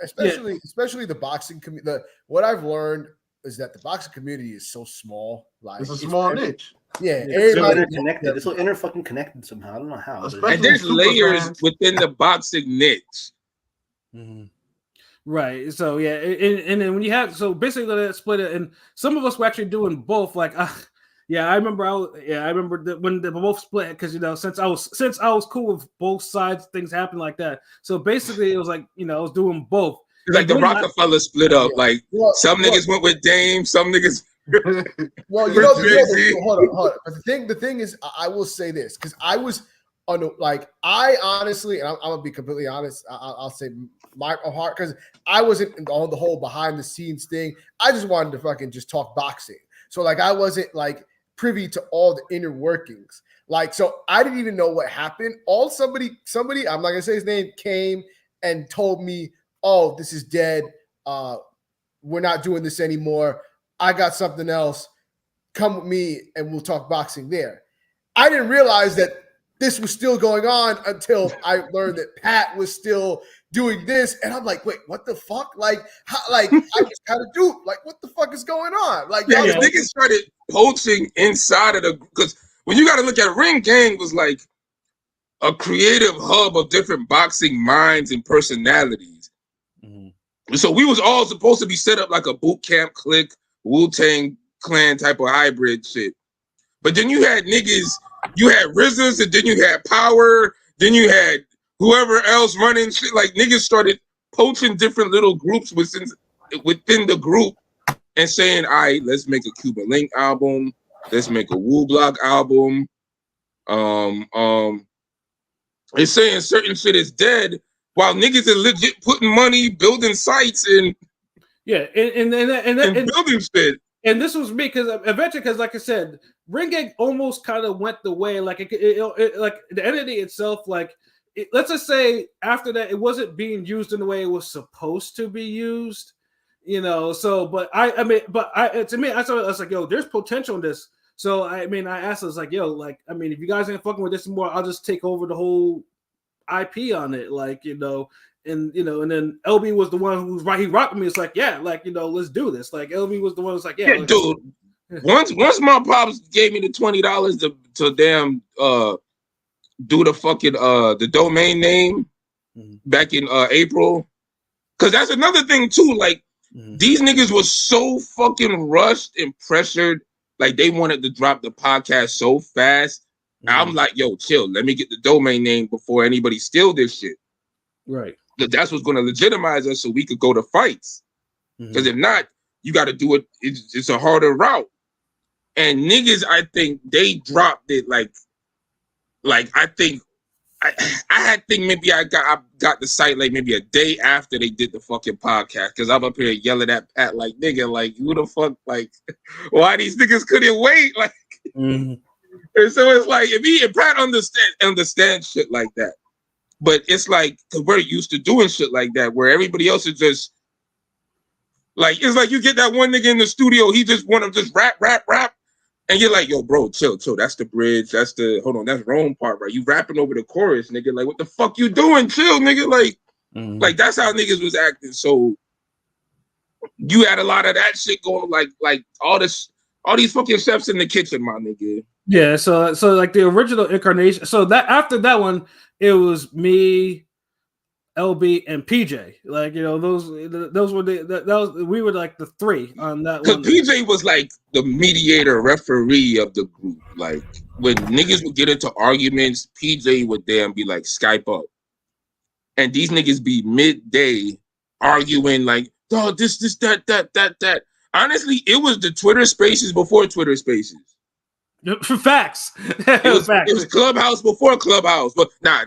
Especially the boxing community. What I've learned is that the boxing community is so small. Like it's a small niche. Yeah, it's so everybody interconnected. It's so fucking connected somehow. I don't know how. Especially And there's super layers fans. within the boxing niche. Mm-hmm. Right. So yeah, and then when you have basically that split it, and some of us were actually doing both. Like, yeah, I remember. I remember that when they both split because since I was cool with both sides, things happened like that. So basically, it was like I was doing both. It's like the Rockefeller split up. Yeah. Like some niggas went with Dame, some niggas. Well, hold on. But the thing is, I will say this because I was I honestly, and I'm gonna be completely honest. I'll say my heart because I wasn't on the whole behind the scenes thing. I just wanted to fucking just talk boxing. So like I wasn't like privy to all the inner workings. Like so, I didn't even know what happened. All somebody, I'm not gonna say his name, came and told me, "Oh, this is dead. We're not doing this anymore. I got something else. Come with me and we'll talk boxing there." I didn't realize that this was still going on until I learned that Pat was still doing this. And I'm like, wait, what the fuck? Like, I was kind of dude, like, what the fuck is going on? Like, yeah, niggas started poaching inside of because when you got to look at Ring Gang was like a creative hub of different boxing minds and personalities. Mm-hmm. So we was all supposed to be set up like a boot camp clique, Wu-Tang Clan type of hybrid shit. But then you had niggas, you had RZAs, and then you had Power, then you had whoever else running shit. Like niggas started poaching different little groups within the group and saying, all right, let's make a Cuban Link album, let's make a Wu Block album. It's saying certain shit is dead while niggas are legit putting money, building sites and and building shit. And this was me because eventually, because like I said, Ring Gang almost kind of went the way, like like the entity itself, like let's just say after that, it wasn't being used in the way it was supposed to be used, So, but I mean, to me, I was like, yo, there's potential in this. So I mean, I asked us like, yo, like, I mean, if you guys ain't fucking with this more, I'll just take over the whole IP on it, like, and and then LB was the one who's right. He rocked me. It's like, yeah, like let's do this. Like LB was the one who's like, yeah, dude. Once my pops gave me the $20 to damn do the fucking the domain name back in April, because that's another thing too. Like these niggas was so fucking rushed and pressured. Like they wanted to drop the podcast so fast. I'm like, yo, chill. Let me get the domain name before anybody steal this shit. Right. Because that's what's going to legitimize us so we could go to fights. Because if not, you got to do it. It's a harder route. And niggas, I think they dropped it like I think maybe I got the site like maybe a day after they did the fucking podcast. Because I'm up here yelling at Pat like, nigga, like who the fuck, like why these niggas couldn't wait? Like, and so it's like if Pat understand shit like that. But it's like, because we're used to doing shit like that, where everybody else is just like, it's like you get that one nigga in the studio, he just want to just rap. And you're like, yo, bro, chill. That's the bridge. That's Rome part, right? You rapping over the chorus, nigga. Like, what the fuck you doing? Chill, nigga. Like that's how niggas was acting. So you had a lot of that shit going, like all these fucking chefs in the kitchen, my nigga. Yeah, so like the original incarnation. So that after that one, it was me, LB, and PJ. Like those were we were like the three on that one. Because PJ was like the mediator, referee of the group. Like when niggas would get into arguments, PJ would damn be like Skype up, and these niggas be midday arguing like, oh, this, that. Honestly, it was the Twitter Spaces before Twitter Spaces. Facts. It was Clubhouse before Clubhouse, but I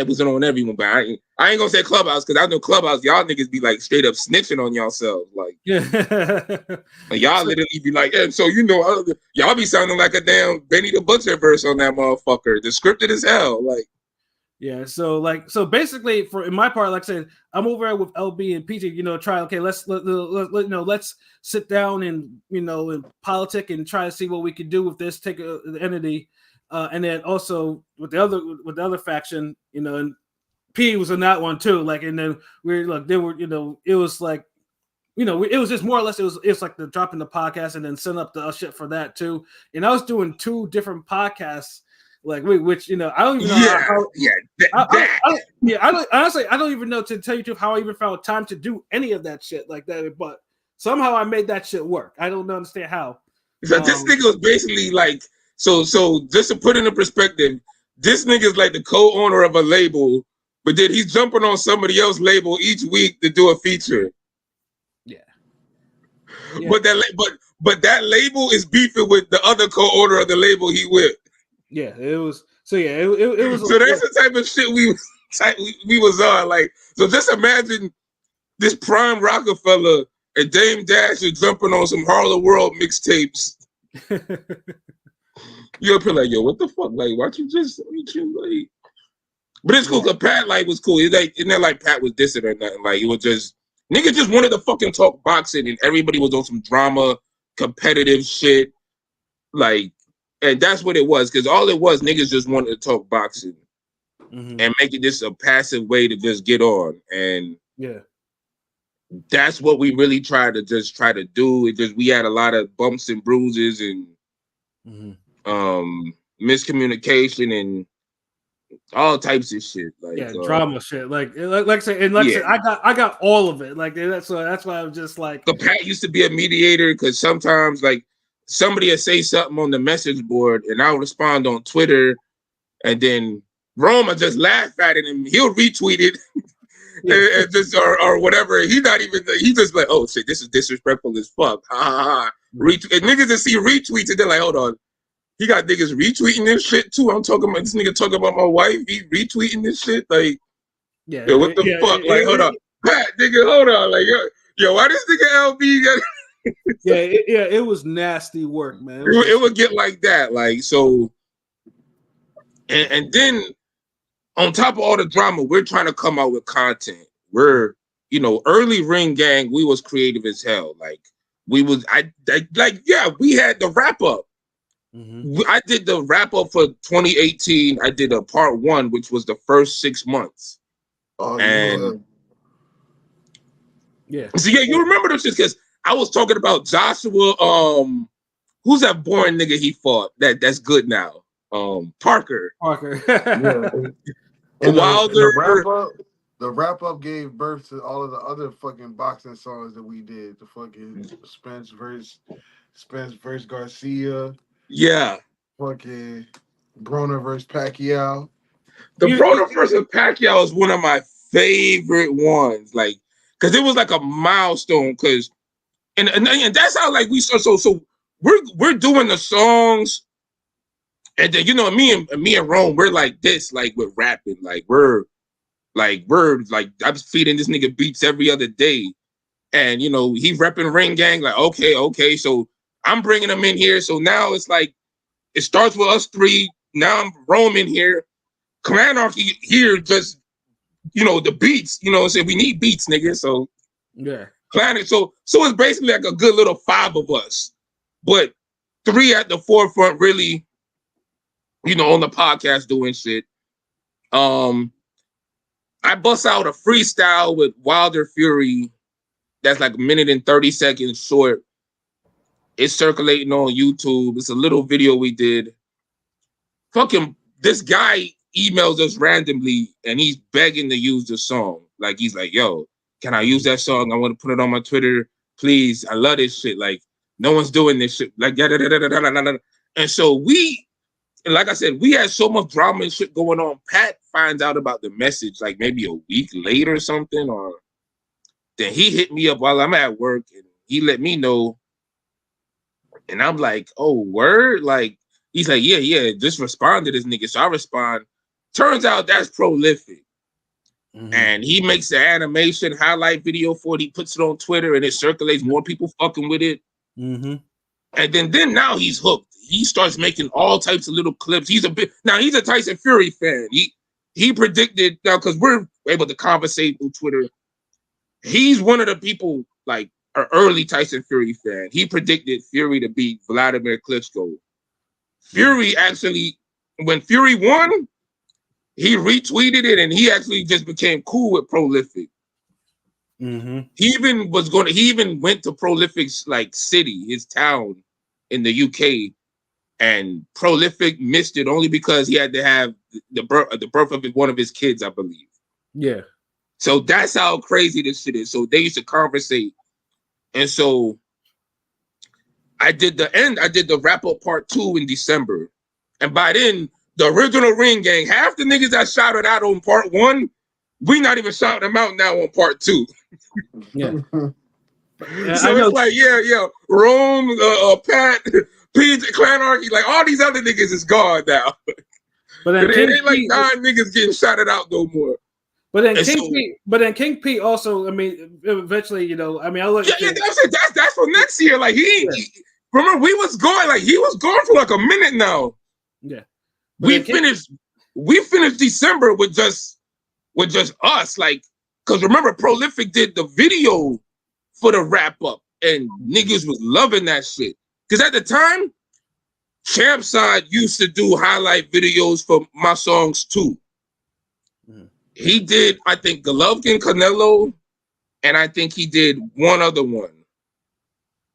wasn't on everyone, but I ain't gonna say Clubhouse because I know Clubhouse, y'all niggas be like straight up snitching on yourselves, like like y'all literally be like, yeah, so y'all be sounding like a damn Benny the Butcher verse on that motherfucker, the scripted as hell, like. Yeah, so basically, in my part, like I said, I'm over there with LB and PJ. Try. Okay, let's sit down and and politic and try to see what we can do with this. Take the entity. and then also with the other faction, you know, and P was in that one too. Like, and then we like they were, you know, it was like, you know, it was just more or less it's like the dropping the podcast and then send up the shit for that too. And I was doing 2 different podcasts, like which you know I don't even know how I don't honestly I don't even know, to tell you the truth, how I even found time to do any of that shit like that. But somehow I made that shit work. I don't understand how. So this nigga was basically like, so just to put into perspective, this nigga is like the co-owner of a label, but then he's jumping on somebody else's label each week to do a feature. Yeah. But that label is beefing with the other co-owner of the label he with. Yeah, it was. So yeah, it was. So that's the type of shit we was on. Like, so just imagine this prime Rockefeller and Dame Dash are jumping on some Harlem World mixtapes. You'll be like, yo, what the fuck? Like, why don't you just like? But it's cool because Pat like was cool. It's not like Pat was dissing or nothing. Like, it was just nigga just wanted to fucking talk boxing, and everybody was on some drama, competitive shit. Like, and that's what it was, because all it was, niggas just wanted to talk boxing and make it just a passive way to just get on. And that's what we really tried to do. It just, we had a lot of bumps and bruises and miscommunication and all types of shit. Like drama shit. Like I said, and like I said, I got all of it. Like that's why I'm just like. So Pat used to be a mediator, because sometimes like somebody would say something on the message board and I'll respond on Twitter, and then Roma just laugh at it and he'll retweet it. And just or whatever. He's just like, oh shit, this is disrespectful as fuck. Ha ha ha. And niggas just see retweets and they're like, hold on. He got niggas retweeting this shit too. I'm talking about this nigga talking about my wife. He retweeting this shit. Like, yo, what the fuck? Like, hold on. Pat, nigga, hold on. Like, yo, why this nigga LB got it was nasty work, man. It would get like that. Like, so and then on top of all the drama, we're trying to come out with content. We're, you know, early Ring Gang, we was creative as hell. Like, we was, we had the wrap up. I did the wrap up for 2018. I did a part 1, which was the first 6 months. Oh, and yeah. So yeah, you remember this just because I was talking about Joshua. Who's that boring nigga he fought? That's good now. Parker. And Wilder. The wrap up gave birth to all of the other fucking boxing songs that we did. The fucking Spence versus Garcia. Yeah. Fucking Broner versus Pacquiao. The Broner versus Pacquiao is one of my favorite ones. Like, because it was like a milestone. Because and that's how like we so we're doing the songs. And then, you know, me and Rome, we're like this, like with rapping, like we're like I'm feeding this nigga beats every other day, and you know he repping Ring Gang, like okay, so I'm bringing him in here, so now it's like it starts with us 3. Now I'm Rome in here, Anarchy here, just you know the beats, you know, so we need beats, nigga, so Planet, so it's basically like a good little 5 of us, but 3 at the forefront, really. You know, on the podcast doing shit. I bust out a freestyle with Wilder Fury that's like 1 minute and 30 seconds short. It's circulating on YouTube. It's a little video we did. Fucking this guy emails us randomly and he's begging to use the song. Like, he's like, yo, can I use that song? I want to put it on my Twitter. Please. I love this shit. Like, no one's doing this shit. Like, and so like I said, we had so much drama and shit going on. Pat finds out about the message like maybe a week later or something, or then he hit me up while I'm at work and he let me know. And I'm like, oh, word? Like, he's like, yeah, just respond to this nigga. So I respond. Turns out that's Prolific. And he makes the animation highlight video for it. He puts it on Twitter and it circulates. More people fucking with it. And then now he's hooked. He starts making all types of little clips. He's a Tyson Fury fan. He predicted, now because we're able to conversate through Twitter. He's one of the people, like an early Tyson Fury fan. He predicted Fury to beat Vladimir Klitschko. Fury actually when Fury won, he retweeted it and he actually just became cool with Prolific. Mm-hmm. He even went to Prolific's like city, his town in the UK, and Prolific missed it only because he had to have the birth of one of his kids, I believe. Yeah. So that's how crazy this shit is. So they used to conversate. And so I did the wrap up part 2 in December. And by then, the original Ring Gang, half the niggas that shouted out on part 1, we not even shouting them out now on part 2. Yeah. Yeah, So I know. it's like, yeah, Rome, Pat, PJ, Clanarchy, like all these other niggas is gone now. But then It King ain't like P, 9 niggas getting shouted out no more. but then And King so- P, but then King P also. I mean, eventually, you know. I mean, I look. Yeah, that's for next year. Like he remember we was going like he was gone for like a minute now. Yeah. But We then finished December with just us, like, because remember Prolific did the video for the wrap up and niggas was loving that shit. Because at the time, Champside used to do highlight videos for my songs too. Mhm. He did, I think, Golovkin, Canelo, and I think he did one other one.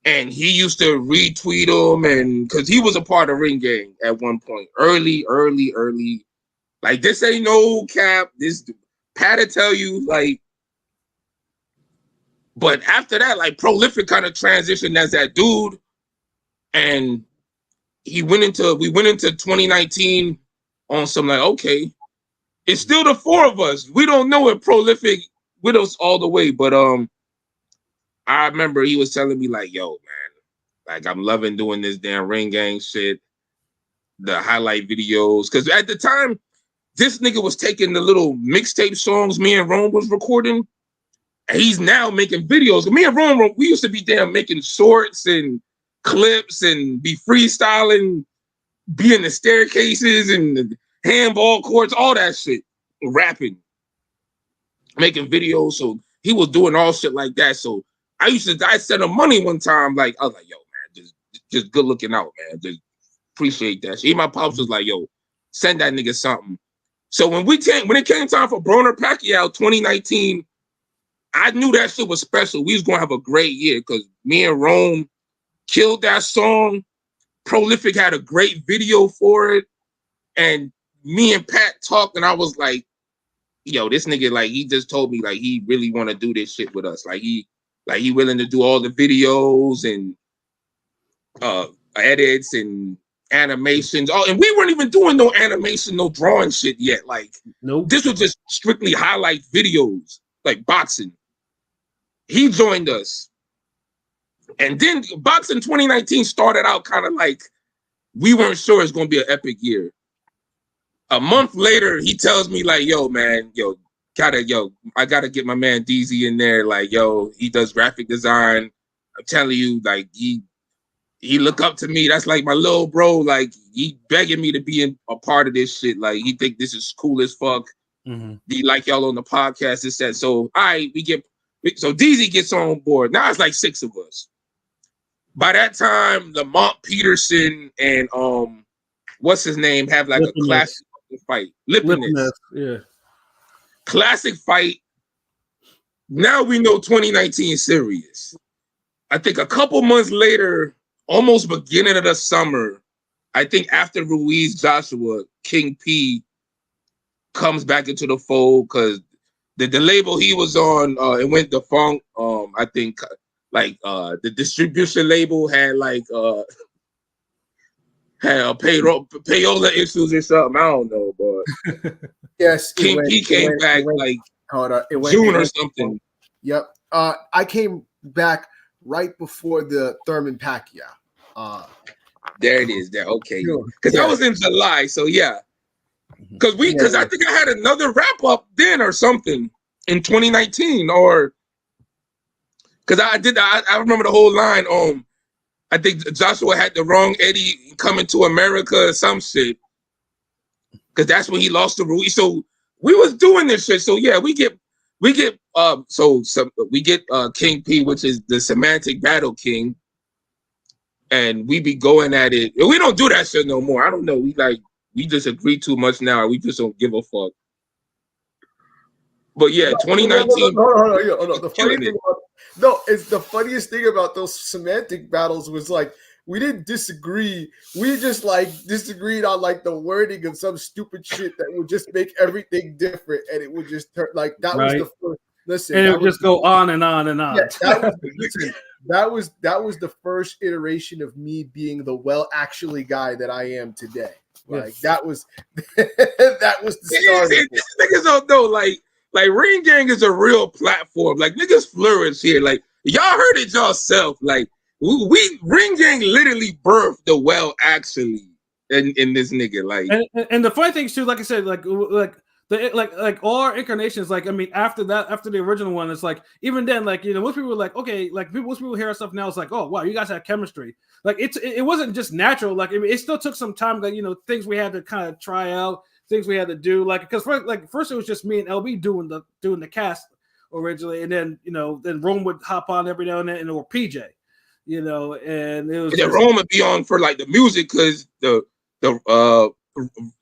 And he used to retweet them, and because he was a part of Ring Gang at one point, early. Like, this ain't no cap. This Pat to tell you, like. But after that, like, Prolific kind of transitioned as that dude, and we went into 2019 on some like, okay, it's still the 4 of us. We don't know if Prolific with us all the way, but I remember he was telling me like, yo, man, like I'm loving doing this damn Ring Gang shit, the highlight videos, because at the time, this nigga was taking the little mixtape songs me and Rome was recording, and he's now making videos. Me and Rome, we used to be damn making shorts and clips and be freestyling, be in the staircases and the handball courts, all that shit, rapping, making videos. So he was doing all shit like that. So I sent him money one time. Like, I was like, yo, man, just good looking out, man. Just appreciate that shit. My pops was like, yo, send that nigga something. So when it came time for Broner Pacquiao 2019, I knew that shit was special. We was gonna have a great year because me and Rome killed that song. Prolific had a great video for it. And me and Pat talked, and I was like, yo, this nigga, like, he just told me, like, he really want to do this shit with us. Like he willing to do all the videos and edits and animations. Oh, and we weren't even doing no animation, no drawing shit yet. Like, Nope. this was just strictly highlight videos, like boxing. He joined us. And then boxing 2019 started out kind of like, we weren't sure it's going to be an epic year. A month later, he tells me like, yo, man, I gotta get my man DZ in there. Like, yo, he does graphic design. I'm telling you, like, he look up to me. That's like my little bro. Like, he begging me to be a part of this shit. Like, he think this is cool as fuck. Mm-hmm. He like y'all on the podcast. It said so. All right, so DZ gets on board. Now it's like 6 of us. By that time, Lamont Peterson and what's his name have like a classic fight. Lipiness. Yeah. Classic fight. Now we know 2019 serious. I think a couple months later, almost beginning of the summer, I think after Ruiz Joshua, King P comes back into the fold because the label he was on, it went defunct. I think like the distribution label had like had payola issues or something. I don't know, but Yes, King P came back like June or something. Yep. I came back right before the Thurman Pacquiao. There it is. There, okay. Sure. Because Yeah. that was in July, so yeah. Because I think I had another wrap up then or something in 2019, or because I remember the whole line. I think Joshua had the wrong Eddie Coming to America or some shit. Because that's when he lost to Ruiz. So we was doing this shit. So yeah, we get King P, which is the semantic battle king, and we be going at it. We don't do that shit no more. I don't know. we just agree too much now. We just don't give a fuck. But yeah, 2019. No. The funny killing thing it. about it's the funniest thing about those semantic battles was like we didn't disagree. We just like disagreed on like the wording of some stupid shit that would just make everything different, and it would just turn like that was Right. the first. Listen, And it that would was just go on and on and on. yeah, that was listen. That was the first iteration of me being the well actually guy that I am today. Like that was that was the start. Niggas don't know like Ring Gang is a real platform. Like niggas flourish here. Like y'all heard it yourself. Like we Ring Gang literally birthed the well actually in this nigga. Like and the funny thing too, like I said, like all our incarnations, like I mean, after the original one, it's like even then, like most people were like, okay, like most people hear our stuff now, it's like, oh wow, you guys have chemistry. Like it wasn't just natural. Like I mean, it still took some time. Like things we had to kind of try out, things we had to do. Like because first it was just me and LB doing the cast originally, and then then Rome would hop on every now and then, or PJ, and it was. And then Rome would be on for like the music because the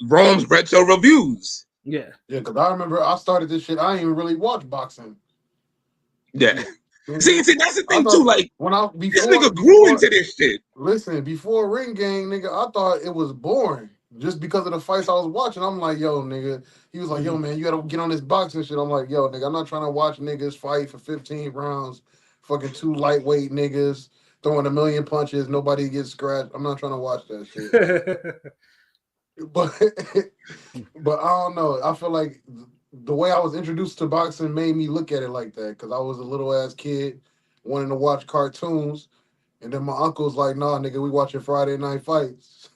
Rome's retro reviews. Yeah, because I remember I started this shit. I didn't even really watch boxing. Yeah. See, that's the thing too. Like this nigga grew into this shit. Listen, before Ring Gang, nigga, I thought it was boring just because of the fights I was watching. I'm like, yo, nigga. He was like, yo, man, you gotta get on this boxing shit. I'm like, yo, nigga, I'm not trying to watch niggas fight for 15 rounds. Fucking two lightweight niggas throwing a million punches. Nobody gets scratched. I'm not trying to watch that shit. But I don't know. I feel like the way I was introduced to boxing made me look at it like that because I was a little ass kid wanting to watch cartoons, and then my uncle's like, "Nah, nigga, we watching Friday Night Fights,"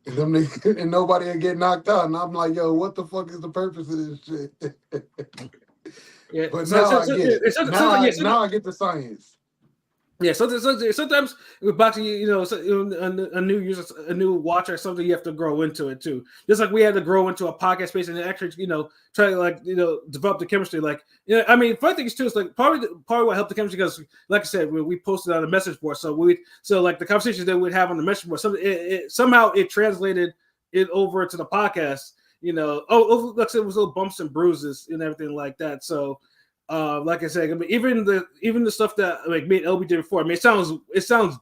and nobody would get knocked out, and I'm like, "Yo, what the fuck is the purpose of this shit?" Yeah, but now I get it. Now I get the science. Yeah, sometimes with boxing, a new user, a new watcher, or something, you have to grow into it too. Just like we had to grow into a podcast space and actually, try to develop the chemistry. Like, I mean, funny thing is too is like part of what helped the chemistry because, like I said, we posted on a message board, so like the conversations that we'd have on the message board, somehow it translated it over to the podcast. Like I said, it was little bumps and bruises and everything like that. So. Like I said, I mean, even the stuff that like me and LB did before. I mean, it sounds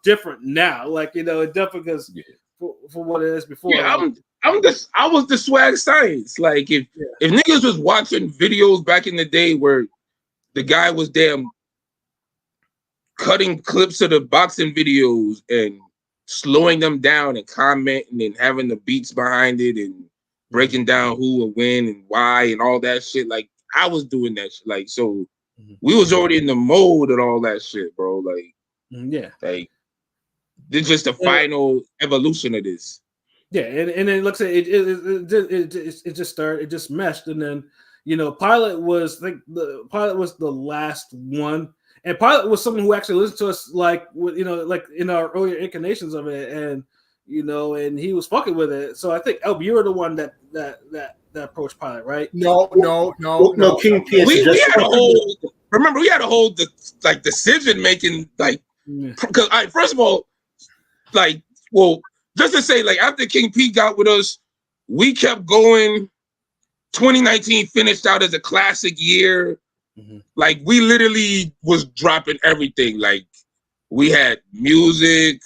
different now. like it definitely because for what it is before. Yeah, I was the swag science. Like if niggas was watching videos back in the day where the guy was damn cutting clips of the boxing videos and slowing them down and commenting and having the beats behind it and breaking down who will win and why and all that shit. Like I was doing that shit. Like so we was already in the mode and all that shit, bro. Like like this just the final evolution of this. Yeah, and then looks like it just started, it just meshed, and then Pilot was the last one, and Pilot was someone who actually listened to us like like in our earlier incarnations of it, and and he was fucking with it. So I think LB, you were the one that approached Pilot, right? No. King P. We had a whole. Remember, we had a whole decision making because first of all, just to say, like after King P got with us, we kept going. 2019 finished out as a classic year. Like we literally was dropping everything. Like we had music,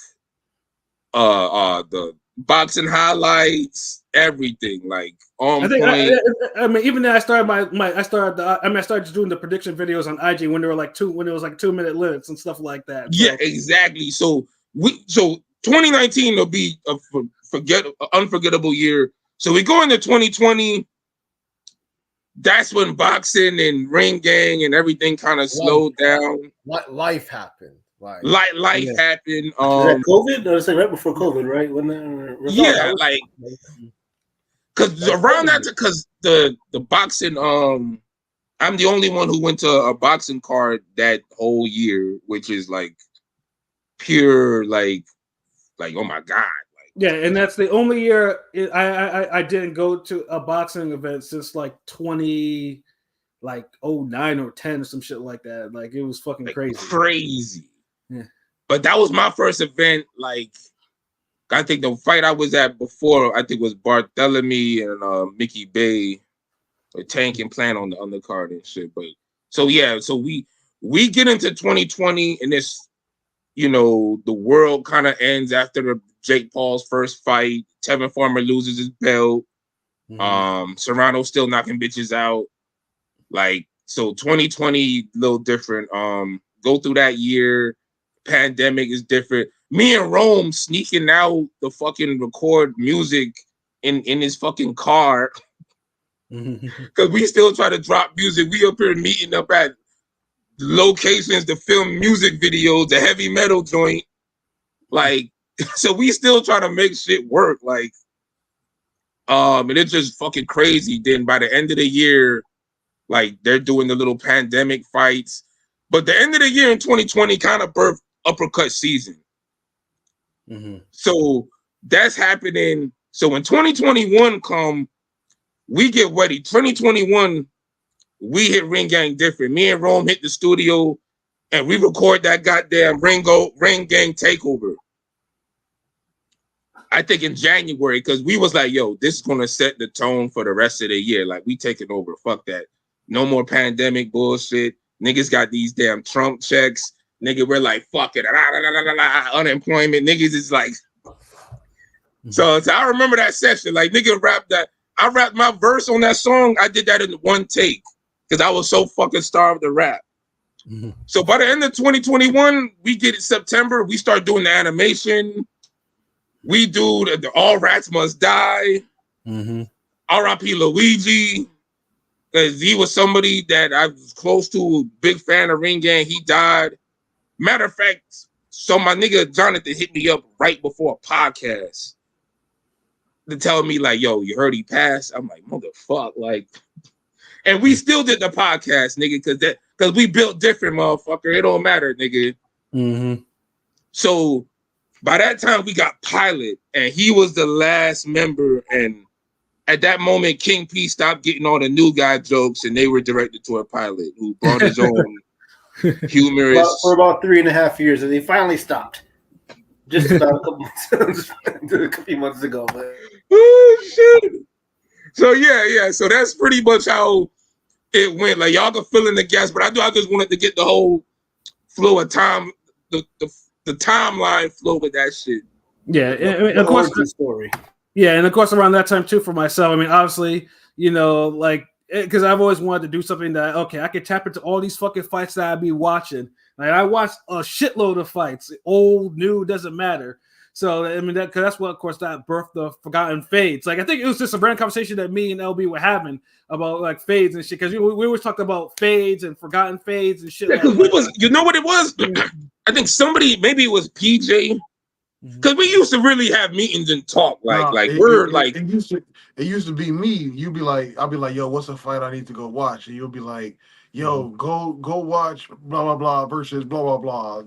the boxing highlights, everything like on point. I mean, even then I started I started doing the prediction videos on IG when there was like 2 minute limits and stuff like that. So. Yeah, exactly. So 2019 will be an unforgettable year. So we go into 2020. That's when boxing and Ring Gang and everything kind of slowed down. Life happened. Life happened. COVID? No, it's like right before COVID, right? Because around that, because the boxing, I'm the only one who went to a boxing card that whole year, which is like pure, like oh my god. Yeah, and that's the only year I didn't go to a boxing event since like 2009 or 10 or some shit like that. Like it was fucking crazy. Crazy. Yeah. But that was my first event, like I think the fight I was at before, I think was Bartholomew and Mickey Bay, or Tank and Plan on the undercard and shit. But so we get into 2020 and this, the world kind of ends after the Jake Paul's first fight. Tevin Farmer loses his belt. Serrano still knocking bitches out. Like, so 2020 a little different. Go through that year. Pandemic is different. Me and Rome sneaking out the fucking record music in his fucking car. Because we still try to drop music. We up here meeting up at locations to film music videos, the heavy metal joint. Like, so we still try to make shit work. Like, and it's just fucking crazy. Then by the end of the year, like, they're doing the little pandemic fights. But the end of the year in 2020 kind of birthed uppercut season. So that's happening. So when 2021 come, we get ready. 2021, we hit Ring Gang different. Me and Rome hit the studio and we record that goddamn Ring Gang Takeover. I think in January, because we was like, yo, this is going to set the tone for the rest of the year. Like, we taking over. Fuck that. No more pandemic bullshit. Niggas got these damn Trump checks. Nigga, we're like, fuck it. Unemployment. Niggas is like. So I remember that session. Like, nigga rapped that. I rapped my verse on that song. I did that in one take because I was so fucking starved to rap. So by the end of 2021, we get it September. We start doing the animation. We do the All Rats Must Die. R.I.P. Luigi. Because he was somebody that I was close to, big fan of Ring Gang. He died. Matter of fact, so my nigga Jonathan hit me up right before a podcast to tell me, like, yo, you heard he passed? I'm like, motherfuck, like, and we still did the podcast, nigga, because we built different, motherfucker. It don't matter, nigga. So by that time, we got Pilot, and he was the last member, and at that moment, King P stopped getting all the new guy jokes, and they were directed toward Pilot, who brought his own humorous. For about 3.5 years, and they finally stopped. Just about a few months ago. But. Oh shit! So yeah. So that's pretty much how it went. Like, y'all can fill in the gaps, but I just wanted to get the whole flow of time, the timeline flow with that shit. Yeah, and of course the story. Yeah, and of course around that time too for myself. I mean, obviously, like, because I've always wanted to do something that, okay, I could tap into all these fucking fights that I'd be watching. Like, I watched a shitload of fights, old, new, doesn't matter. So I mean, that's what, of course, that birthed the Forgotten Fades. Like, I think it was just a brand conversation that me and LB were having about like fades and shit, because we always talked about fades and Forgotten Fades and shit. Yeah, because you know what it was? I think somebody, maybe it was PJ. Because we used to really have meetings and talk. It used to be me. You'd be like, I'll be like, yo, what's a fight I need to go watch? And you'll be like, yo, go watch blah blah blah versus blah blah blah. Or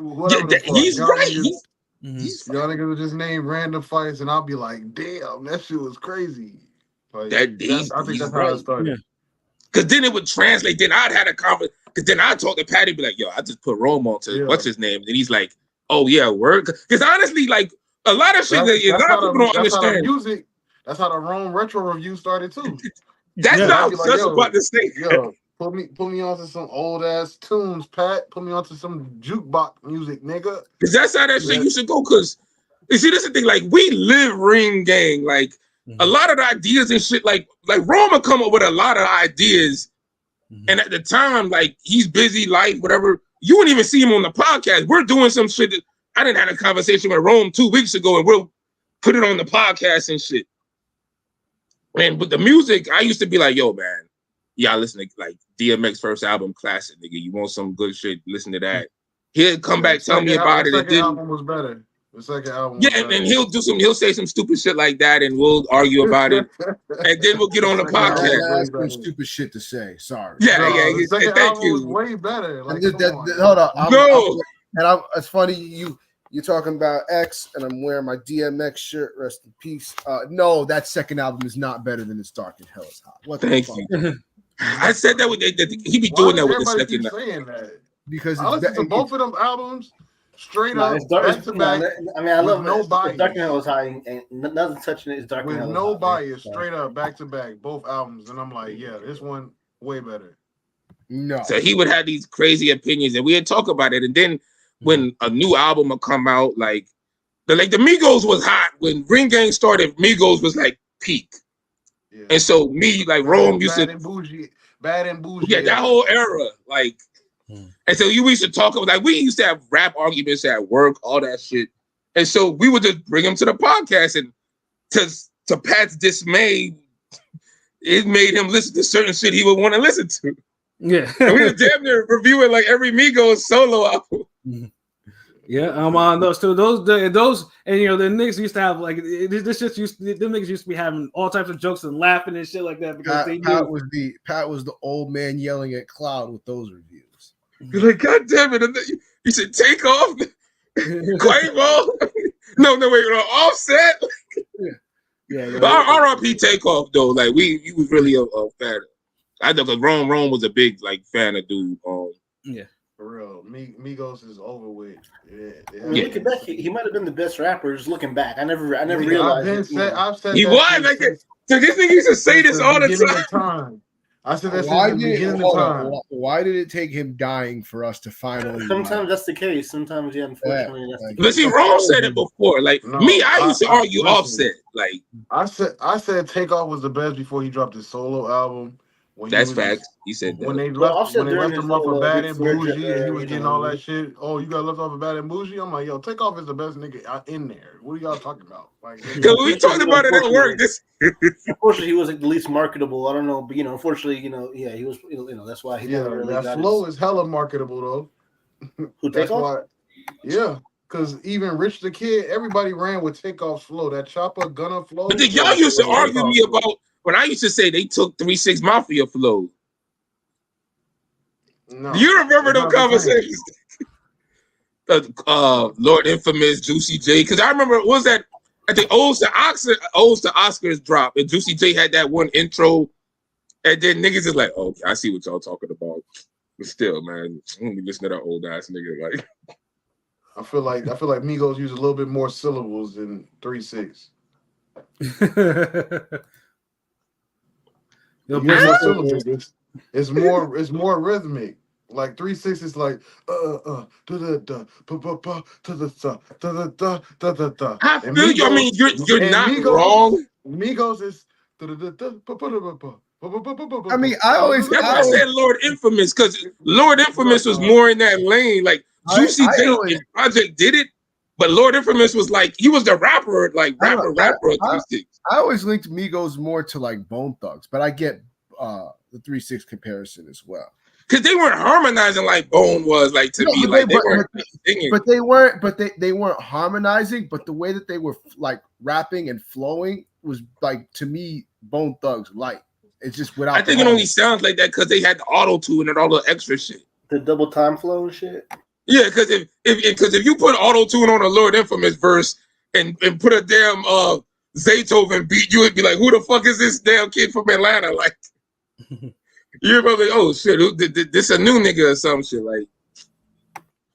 whatever. Yeah, he's right. Y'all niggas would just name random fights, and I'll be like, damn, that shit was crazy. Like, I think that's how it started. Because then it would translate. Then I'd had a conversation. Because then I'd talk to Patty, be like, yo, I just put Rome on to what's his name? And he's like, oh yeah, word. Because honestly, like, a lot of shit that a lot of people don't understand. That's how the Rome retro review started too. That's what I was just about to say. Yo, put me onto some old ass tunes, Pat. Put me onto some jukebox music, nigga. Because that's how that shit used to go. Because you see, this is the thing. Like, we live Ring Gang. Like, a lot of the ideas and shit. Like Roma come up with a lot of ideas, and at the time, like, he's busy, life, whatever. You wouldn't even see him on the podcast. We're doing some shit that I didn't have a conversation with Rome 2 weeks ago, and we'll put it on the podcast and shit. And with the music, I used to be like, yo, man, y'all listen to like DMX first album, classic, nigga. You want some good shit, listen to that. He'll come back, tell me about it. The second album was better. The second album was better. And he'll say some stupid shit like that, and we'll argue about it. And then we'll get on the podcast. That's some stupid shit to say. Sorry. The second album was way better. Like, hold on. No. It's funny you're talking about X, and I'm wearing my DMX shirt. Rest in peace. No, that second album is not better than It's Dark and Hell is Hot. Thank you. I said that he be doing that with the second. Saying that? Because I listened to both of them albums, straight Nah, up, it's dark. back to Nah, back, I mean, I with love no it. Dark and bias. Hell is high, and nothing touching it is Dark and With Hell is no high. bias, So, straight up, back to back, both albums, and I'm like, yeah, this one way better. No. So he would have these crazy opinions, and we'd talk about it. And then when a new album would come out, like the Migos was hot when Ring Gang started. Migos was like peak, Yeah. and so me like Rome used bad to and bougie, bad and bougie. yeah that era. whole era like, and so you used to talk about like we used to have rap arguments at work, all that shit, and so we would just bring him to the podcast, and to Pat's dismay, it made him listen to certain shit he would want to listen to. Yeah. And we were damn near reviewing like every Migos solo album. Yeah, on those too. Those, and you know, the niggas used to have like this shit used. Them niggas used to be having all types of jokes and laughing and shit like that because they knew. Pat was the old man yelling at Cloud with those reviews. You're like, God damn it! You should take off. Quavo. no, wait, Offset. Yeah. But R.I.P. Takeoff though. Like he was really a fan. I know because Rome was a big like fan of dude. Yeah. For real, Migos is over with. I mean, looking back, he might have been the best rapper. Just looking back, I never realized. I've said he that was like so. This nigga used to say this all the time. I said that since the beginning of time. Why did it take him dying for us to finally? Sometimes that's the case. Sometimes, yeah, unfortunately, that's the case. But see, Rome said it before. Like I used to argue Offset. Like I said Takeoff was the best before he dropped his solo album. That's facts. He said that. When they left him off of Bad and Bougie and he was getting all that shit. Oh, you got left off of Bad and Bougie? I'm like, yo, Takeoff is the best nigga in there. What are y'all talking about? Like, because we talked about it at work. Unfortunately, he wasn't the least marketable. I don't know, but unfortunately, yeah, he was. That's why he never really got flow is hella marketable though. Who Takeoff? Yeah. Because even Rich the Kid, everybody ran with Takeoff's flow. That chopper gunner flow. But then y'all used to argue me about when I used to say they took 3 6 Mafia flow. No, you remember them conversations? Lord Infamous, Juicy J. Because I remember, what was that? I think O's to Oscars drop, and Juicy J had that one intro, and then niggas is like, oh, okay, I see what y'all talking about. But still, man, I'm gonna be listening to that old ass nigga. Like, I feel like Migos use a little bit more syllables than 3 6. It's more rhythmic. Like 3 6 is like I feel you. I mean, you're not wrong. Migos is. I mean, I said Lord Infamous because Lord Infamous was more in that lane. Like Juicy J and Project did it, but Lord Infamous was like he was the rapper, like rapper. I always linked Migos more to like Bone Thugs, but I get the 3 6 comparison as well. Because they weren't harmonizing like Bone was, like to me, like they weren't singing. But they weren't harmonizing. But the way that they were like rapping and flowing was like to me Bone Thugs light. It's just without. I think it only sounds like that because they had the auto tune and all the extra shit. The double time flow and shit. Yeah, because if you put auto tune on a Lord Infamous verse and put a damn Zaytoven beat, you would be like, who the fuck is this damn kid from Atlanta? Like. You're probably oh shit, this a new nigga or some shit like.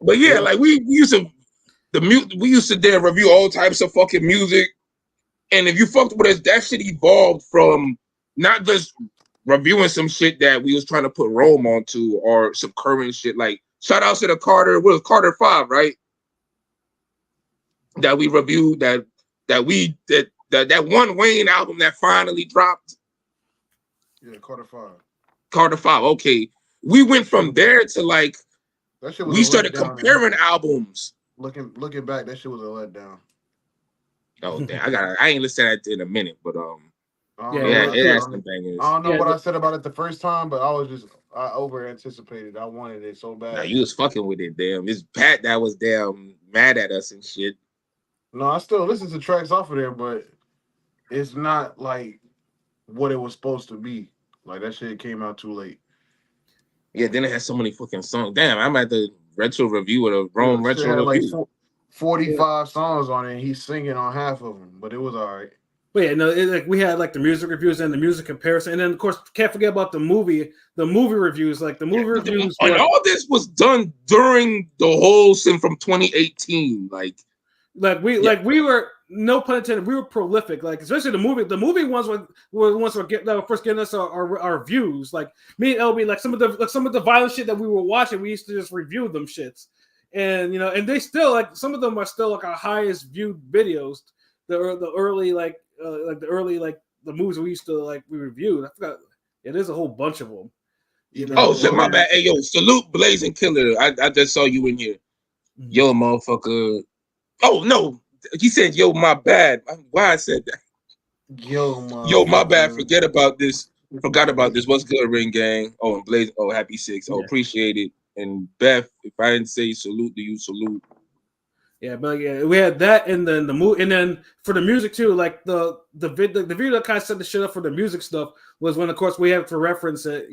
But yeah, like we used to there review all types of fucking music, and if you fucked with us, that shit evolved from not just reviewing some shit that we was trying to put Rome onto or some current shit. Like shout out to the Carter, what was Carter 5, right? That we reviewed that one Wayne album that finally dropped. Yeah, Carter 5. Carter 5. Okay, we went from there to like we started comparing albums. Looking back, that shit was a letdown. Oh damn, I ain't listened to that in a minute, but I don't know what I said about it the first time, but I over anticipated. I wanted it so bad. Nah, you was fucking with it, damn. It's Pat that was damn mad at us and shit. No, I still listen to tracks off of there, but it's not like what it was supposed to be. Like that shit came out too late. Yeah, then it had so many fucking songs. Damn, I'm at the retro review of the Rome retro review. Like 45 songs on it. And he's singing on half of them, but it was all right. But yeah, no, like we had like the music reviews and the music comparison, and then of course can't forget about the movie reviews. Like the movie reviews, and all this was done during the whole scene from 2018. Like we were, no pun intended, we were prolific. Like especially the movie ones were the ones that were first getting us our views. Like me and LB, like some of the violent shit that we were watching, we used to just review them shits, and and they still like some of them are still like our highest viewed videos. The early the movies we used to we reviewed. I forgot. Yeah, there's a whole bunch of them. Oh shit, my bad. Hey yo, salute Blazing Killer. I just saw you in here. Mm-hmm. Yo, motherfucker. Oh no, he said yo, my bad. Why I said that? Yo, my bad. Forgot about this. What's good, Ring Gang? Oh, and Blaze. Oh, happy 6. Oh, appreciate it. And Beth, if I didn't say salute to you, salute. Yeah, but yeah, we had that, and then the movie, and then for the music too. Like the video that kind of set the shit up for the music stuff was when, of course, we have for reference that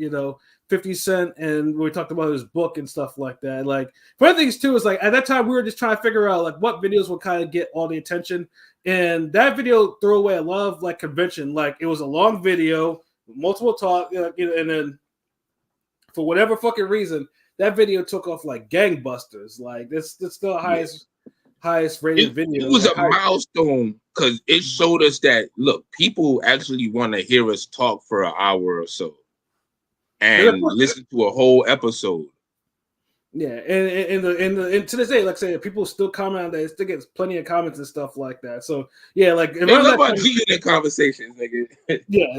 50 Cent, and we talked about his book and stuff like that. Like one of the things too is like at that time we were just trying to figure out like what videos would kind of get all the attention, and that video threw away a lot of like convention. Like it was a long video, multiple talk, and then for whatever fucking reason, that video took off like gangbusters. Like that's still the highest rated video. It was a milestone because it showed us that look, people actually want to hear us talk for an hour or so and listen to a whole episode. Yeah, and to this day, like I say, people still comment on that. It still gets plenty of comments and stuff like that. So yeah, like they love about G-Unit conversations, nigga. Yeah,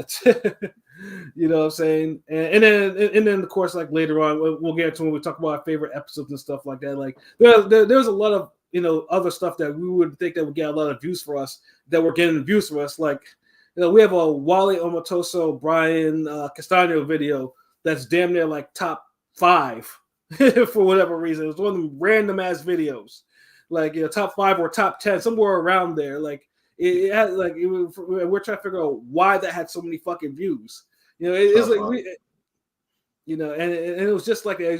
you know what I'm saying. And then of course, like later on, we'll get into when we talk about our favorite episodes and stuff like that. Like there's a lot of other stuff that we would think that would get a lot of views for us that were getting views for us. Like we have a Wally Omotoso, Brian Castano video that's damn near like top 5 for whatever reason. It was one of them random ass videos, like top 5 or top 10, somewhere around there. Like it had we're trying to figure out why that had so many fucking views. It's like and it was just like we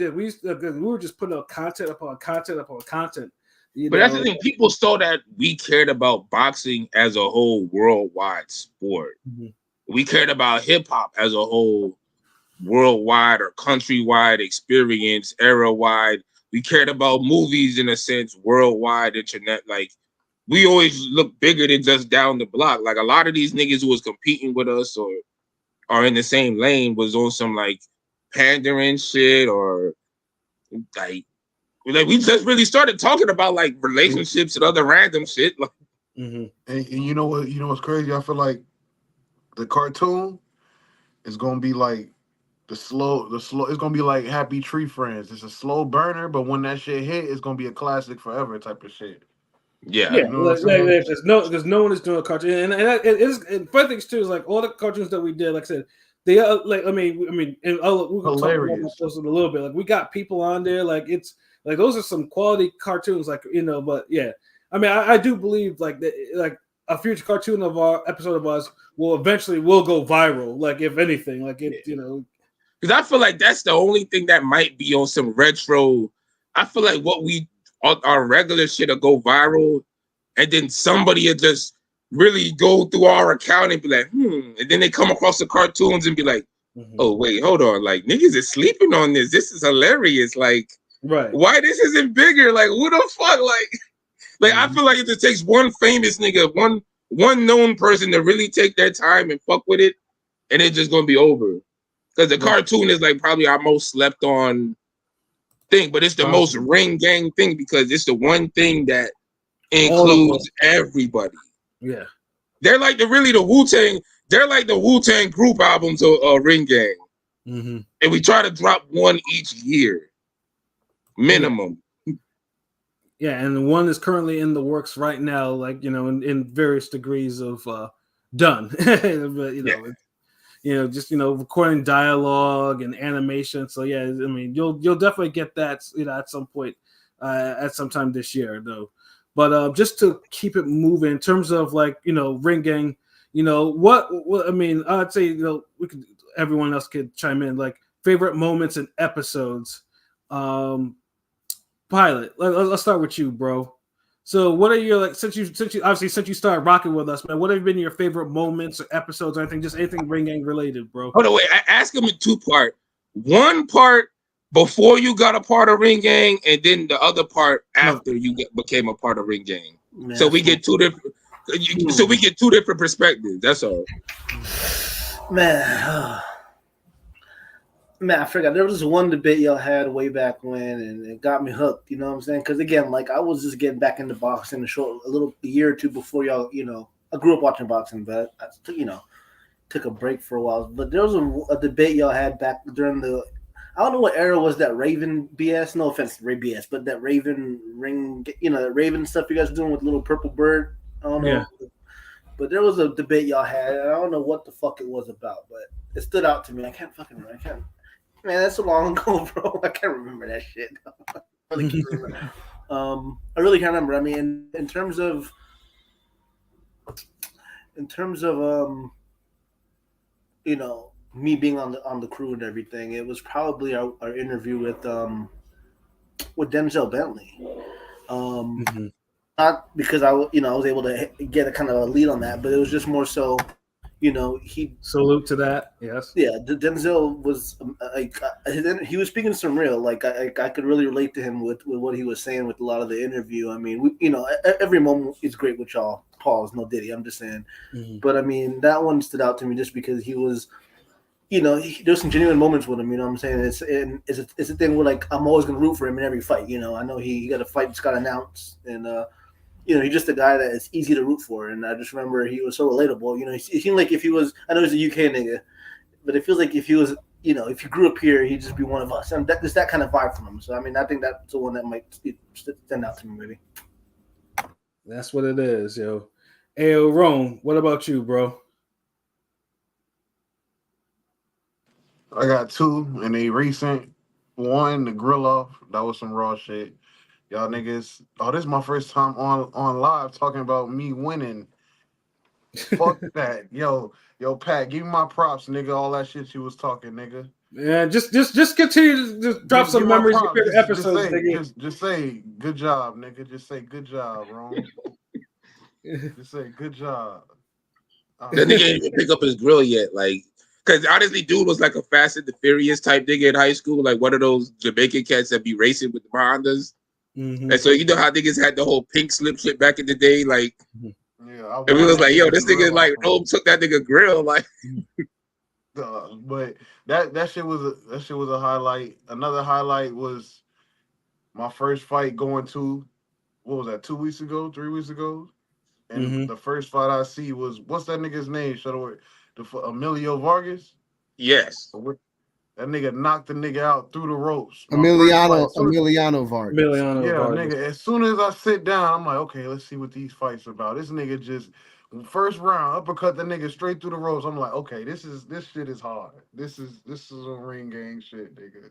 were just putting out content upon content upon content. But that's the thing. People saw that we cared about boxing as a whole worldwide sport. Mm-hmm. We cared about hip hop as a whole worldwide or countrywide experience, era wide. We cared about movies in a sense, worldwide, internet. Like we always look bigger than just down the block. Like a lot of these niggas who was competing with us or are in the same lane was on some like pandering shit or like we just really started talking about like relationships and other random shit. Like, and you know what's crazy? I feel like the cartoon is gonna be like the slow. It's gonna be like Happy Tree Friends. It's a slow burner, but when that shit hit, it's gonna be a classic forever type of shit. Yeah. You know there's no one is doing a cartoon, and it is. And funny things too is like all the cartoons that we did. Like I said, they are like I mean, and we'll talk about those in a little bit. Like we got people on there. Like it's. Like those are some quality cartoons, like but yeah, I mean, I do believe like that, like a future cartoon of our episode of us will eventually go viral. Like if anything, like it, because I feel like that's the only thing that might be on some retro. I feel like our regular shit will go viral, and then somebody will just really go through our account and be like, and then they come across the cartoons and be like, oh wait, hold on, like niggas is sleeping on this. This is hilarious, like. Right. Why this isn't bigger? Like, who the fuck? Like I feel like it just takes one famous nigga, one known person to really take their time and fuck with it, and it's just gonna be over. Because the cartoon is like probably our most slept on thing, but it's the most Ring Gang thing because it's the one thing that includes everybody. Yeah. They're like the Wu-Tang. They're like the Wu-Tang group albums of Ring Gang. Mm-hmm. And we try to drop one each year. Minimum. Yeah, and one is currently in the works right now, like in various degrees of done. But just recording dialogue and animation. So yeah, I mean you'll definitely get that at some point at some time this year though. But just to keep it moving in terms of like Ring Gang, what I mean, I'd say we could, everyone else could chime in, like favorite moments and episodes. Pilot, let's start with you, bro. So, what are your like since you obviously since you started rocking with us, man? What have been your favorite moments or episodes or anything? Just anything Ring Gang related, bro. Hold on, wait. I ask him in two part. One part before you got a part of Ring Gang, and then the other part after you became a part of Ring Gang. Man, So we get two different. So we get two different perspectives. That's all. Man, I forgot. There was this one debate y'all had way back when, and it got me hooked. You know what I'm saying? Because again, like I was just getting back into boxing a year or two before y'all. You know, I grew up watching boxing, but I took a break for a while. But there was a debate y'all had back during the. I don't know what era was that Raven BS. No offense to Ray BS, but that Raven ring. That Raven stuff you guys doing with Little Purple Bird. I don't know. Yeah. But there was a debate y'all had, and I don't know what the fuck it was about, but it stood out to me. I can't fucking remember. Man, that's so long ago, bro. I can't remember that shit. I really can't remember. I really can't remember. I mean, in terms of me being on the crew and everything, it was probably our interview with Denzel Bentley. Not because I was able to get a kind of a lead on that, but it was just more so, he salute to that. Yes. Yeah, Denzel was he was speaking some real. Like I could really relate to him with what he was saying with a lot of the interview. I mean, every moment is great with y'all. Pause, no Diddy. I'm just saying, but I mean that one stood out to me just because he was. There's some genuine moments with him. You know what I'm saying? It's a thing where like I'm always gonna root for him in every fight. I know he got a fight that's got announced, and he's just a guy that is easy to root for. And I just remember he was so relatable. It seemed like if he was, I know he's a UK nigga, but it feels like if he was, if he grew up here, he'd just be one of us. And there's that kind of vibe from him. So, I mean, I think that's the one that might stand out to me, maybe. That's what it is, yo. Hey, Rome, what about you, bro? I got two, and they recent. One, the grill off. That was some raw shit. Y'all niggas. Oh, this is my first time on live talking about me winning. Fuck that. Yo, Pat, give me my props, nigga. All that shit you was talking, nigga. Yeah, just continue to drop some memories of your favorite episodes, nigga. Just say good job, nigga. Just say good job, Ron. Just say good job. That nigga ain't even pick up his grill yet, like. Because honestly, dude was like a Fast and the Furious type nigga in high school, like one of those Jamaican cats that be racing with the Hondas. And so you know how niggas had the whole pink slip shit back in the day, like. Yeah, and we was like, yo, this nigga like Rome took that nigga grill, like. But that shit was a highlight. Another highlight was my first fight going to, what was that, 2 weeks ago, 3 weeks ago, and the first fight I see was, what's that nigga's name? Emilio Vargas? Yes. That nigga knocked the nigga out through the ropes. Emiliano Vargas. Emiliano Vargas. Nigga, as soon as I sit down, I'm like, okay, let's see what these fights are about. This nigga just, first round, uppercut the nigga straight through the ropes. I'm like, okay, this shit is hard. This is a ring gang shit, nigga.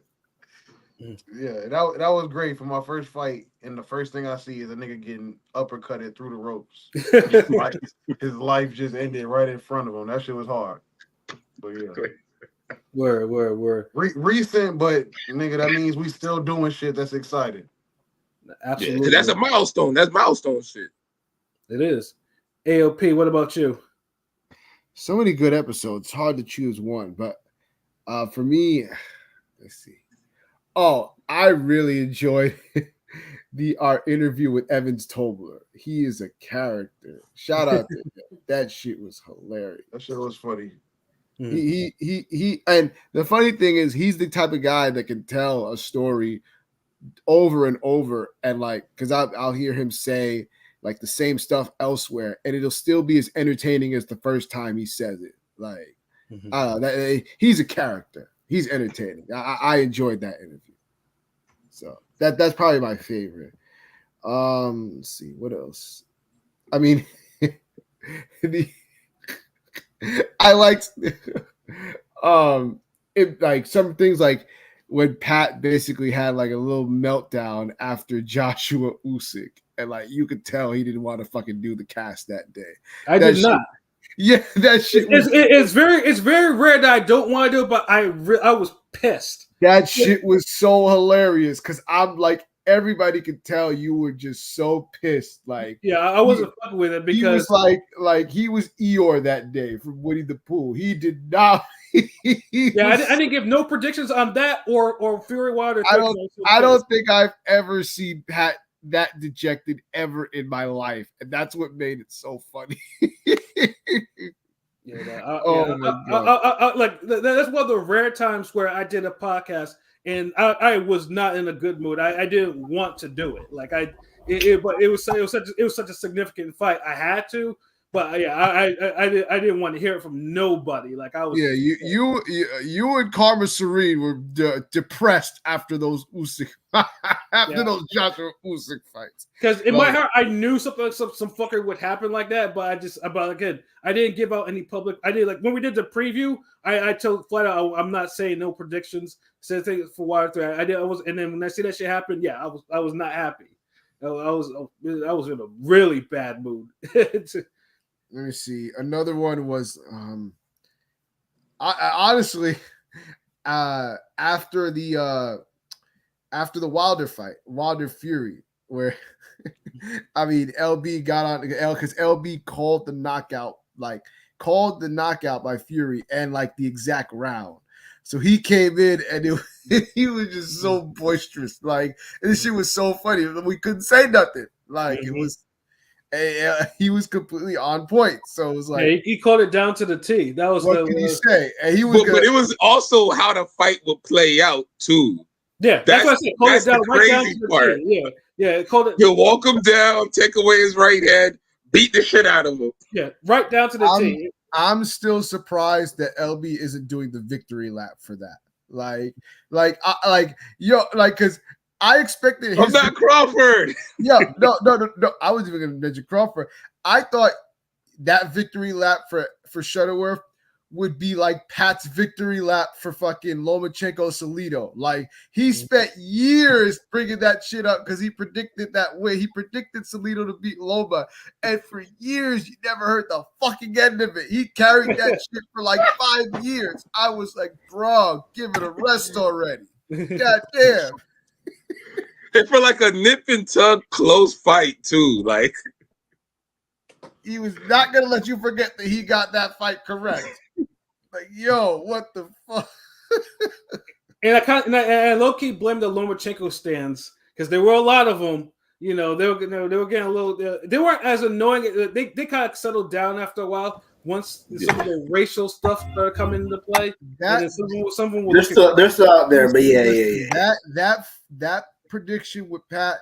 Yeah, that was great for my first fight, and the first thing I see is a nigga getting uppercutted through the ropes. His life just ended right in front of him. That shit was hard. But yeah. Word. Recent, but nigga, that means we still doing shit that's exciting. Absolutely. Yeah, that's a milestone. That's milestone shit. It is. AOP, what about you? So many good episodes. Hard to choose one, but for me, let's see. Oh, I really enjoyed our interview with Evans Tobler. He is a character. Shout out to him. That shit was hilarious. That shit was funny. He and the funny thing is he's the type of guy that can tell a story over and over, and like, because I'll hear him say like the same stuff elsewhere, and it'll still be as entertaining as the first time he says it. Like, he's a character. He's entertaining. I enjoyed that interview. So that's probably my favorite. Let's see what else. I mean, I liked it, like some things like when Pat basically had like a little meltdown after Joshua Usyk, and like you could tell he didn't want to fucking do the cast that day. I did not. Yeah, that shit. It's very rare that I don't want to do it, but I was pissed. That shit was so hilarious because I'm like everybody could tell you were just so pissed. Like, Yeah, I wasn't fucking with it he was because like he was Eeyore that day from Winnie the Pooh. He did not. I didn't give no predictions on that or Fury Wilder. I don't think I've ever seen Pat that dejected ever in my life, and that's what made it so funny. Like that's one of the rare times where I did a podcast and I was not in a good mood. I didn't want to do it. Like but it was such a significant fight. I had to, but yeah, I didn't want to hear it from nobody. Like I was. Yeah, you and Karma Serene were depressed after those Usyk those Joshua Usyk fights. Because in my heart, I knew some fucker would happen like that, but again, I didn't give out any public. I did like when we did the preview. I told flat out I'm not saying no predictions. Said things for Wilder 3. I was, and then when I see that shit happen, yeah, I was not happy. I was in a really bad mood. Let me see. Another one was I honestly after the Wilder fight, Wilder Fury, where I mean LB got on because LB called the knockout by Fury and like the exact round. So he came in and he was just so boisterous. Like, this shit was so funny. We couldn't say nothing. Like, it was. He was completely on point. So it was like he called it down to the T. That was what can he say? And he was, but it was also how the fight would play out too. Yeah, that's what I said. Call it down, right down to the part. T. Yeah. Called it. He'll walk him down, take away his right hand, beat the shit out of him. Yeah, right down to the T. I'm still surprised that LB isn't doing the victory lap for that. Because I expected his. I'm not Crawford. No. I wasn't even going to mention Crawford. I thought that victory lap for Shuttleworth would be like Pat's victory lap for fucking Lomachenko Salido. Like, he spent years bringing that shit up because he predicted that way. He predicted Salido to beat Loma, and for years you never heard the fucking end of it. He carried that shit for like 5 years. I was like, bro, give it a rest already. God damn. And for like a nip and tuck close fight too. Like, he was not gonna let you forget that he got that fight correct. Like, yo, what the fuck? And I low key blame the Lomachenko stands because there were a lot of them. You know, they were getting a little. They weren't as annoying. They kind of settled down after a while. Once some of the racial stuff started coming into play, some of them they're still out there, but yeah. That prediction with Pat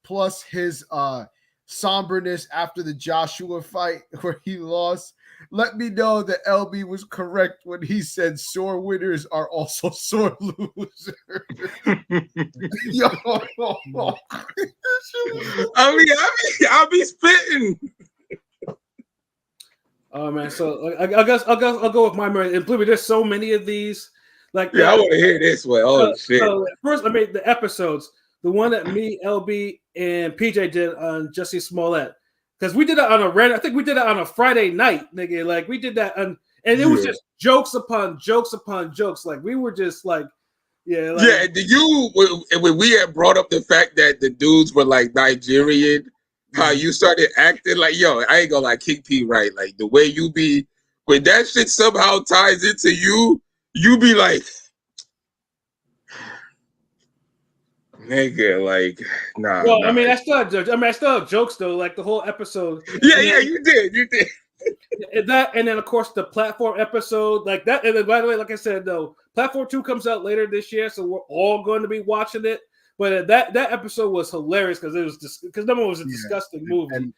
plus his somberness after the Joshua fight where he lost. Let me know that LB was correct when he said sore winners are also sore losers. Yo, I'll be spitting. Oh man, so I guess I'll go with my memory. And believe me, there's so many of these. Like, I want to hear this one. Oh shit! So first, I made the episodes. The one that me, LB, and PJ did on Jussie Smollett. Because we did it on I think we did it on a Friday night, nigga. Like, we did that, and it was just jokes upon jokes upon jokes. Like, we were just like, yeah. When we had brought up the fact that the dudes were like Nigerian, how you started acting like, yo, I ain't gonna like King P, right? Like, the way you be, when that shit somehow ties into you, you be like, nigga, like, nah. Well, nah. I mean, I still have jokes though. Like the whole episode. Yeah, you did. That, and then of course the platform episode, like that. And then, by the way, like I said, though, platform 2 comes out later this year, so we're all going to be watching it. But that episode was hilarious because it was because number one was a disgusting movie,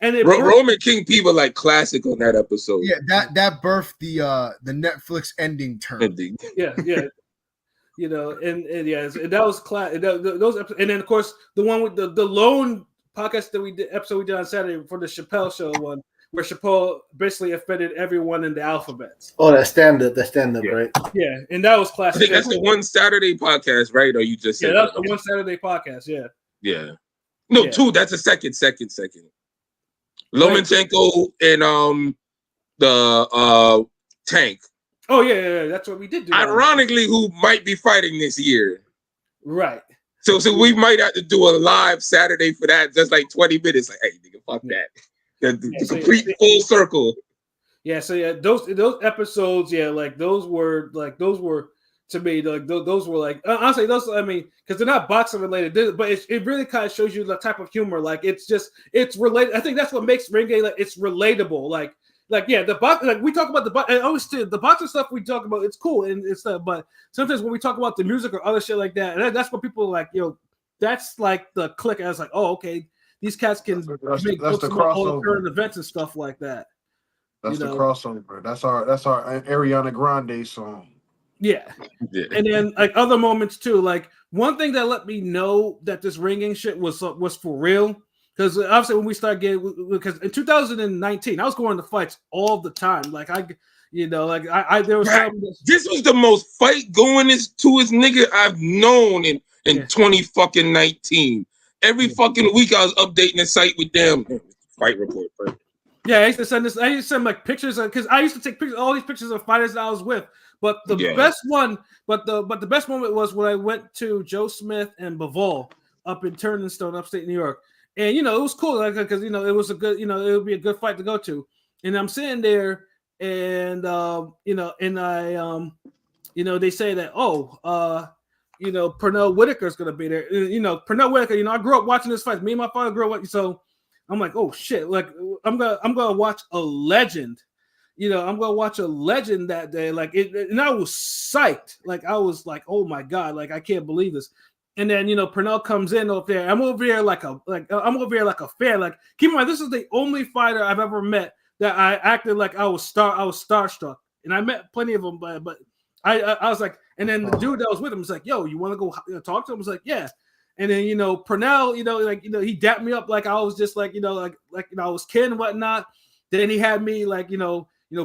and Roman King P were like classic on that episode. Yeah, that birthed the Netflix ending term. Yeah. You know, and that was class. Those episodes, and then of course the one with the lone podcast that we did on Saturday for the Chappelle show one, where Chappelle basically offended everyone in the alphabet. Oh, that stand up, right? Yeah, and that was classic. I think that's the one Saturday podcast, right? Or you just said that's the one Saturday podcast. Yeah. No, 2. That's a second. Lomachenko and the Tank. Oh yeah, that's what we did do. Ironically, who might be fighting this year. Right. So we might have to do a live Saturday for that, just like 20 minutes. Like, hey, nigga, fuck that. The complete full circle. Yeah, so yeah, those episodes, yeah, like those were to me like those were like honestly those I mean because they're not boxing related, but it really kind of shows you the type of humor. Like it's related. I think that's what makes Ring Gang like it's relatable. Like yeah, the box like we talk about the box. I always do the boxing stuff we talk about. It's cool and it's stuff, but sometimes when we talk about the music or other shit like that, and that's what people are like. That's like the click. I was like, oh okay, these cats can make that's the all current crossover. events and stuff like that. That's the crossover. That's our Ariana Grande song. Yeah. And then like other moments too. Like one thing that let me know that this ringing shit was for real. Because obviously when we started getting, because in 2019 I was going to fights all the time. Like there was some. This was the most fight going to his nigga I've known in 2019. Every fucking week I was updating the site with them fight report. Bro. Yeah, I used to send this. I used to send like pictures because I used to take pictures, all these pictures of fighters that I was with. But the best one, but the best moment was when I went to Joe Smith and Bivol up in Turningstone, upstate New York, and it was cool because it was a good, it would be a good fight to go to. And I'm sitting there, and they say that Pernell Whitaker's gonna be there. Pernell Whitaker. I grew up watching this fight. Me and my father grew up, so I'm like, oh shit! Like I'm gonna watch a legend. I'm gonna watch a legend that day. Like and I was psyched. Like I was like, oh my god! Like I can't believe this. And then Pernell comes in over there. I'm over here like a fan. Like keep in mind, this is the only fighter I've ever met that I acted like I was starstruck. And I met plenty of them, but I was like, and then the dude that was with him was like, yo, you want to go talk to him? I was like, yeah. And then Pernell, he dapped me up like I was just like I was kid and whatnot. Then he had me like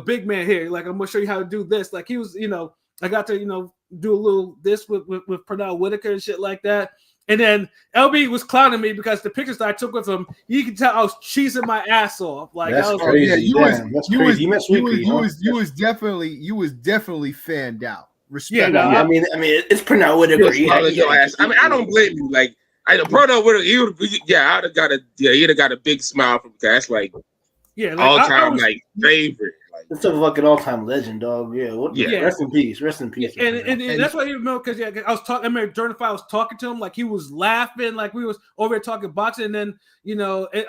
big man here, like I'm gonna show you how to do this. Like he was, I got to do a little this with Pernell Whitaker and shit like that. And then LB was clowning me because the pictures that I took with him, you can tell I was cheesing my ass off. Like that's I was crazy. That's crazy. You was definitely fanned out. Respect. Yeah, I mean, it's Pernell Whitaker. Your ass. I mean, I don't blame you. Like, Pernell Whitaker, I'd have got he'd have got a big smile from that's like, all time like favorite. Like, it's a fucking all time legend, dog. Yeah. Rest in peace. And that's why you know because I was talking. I remember during the fight, I was talking to him like he was laughing, like we was over here talking boxing. And then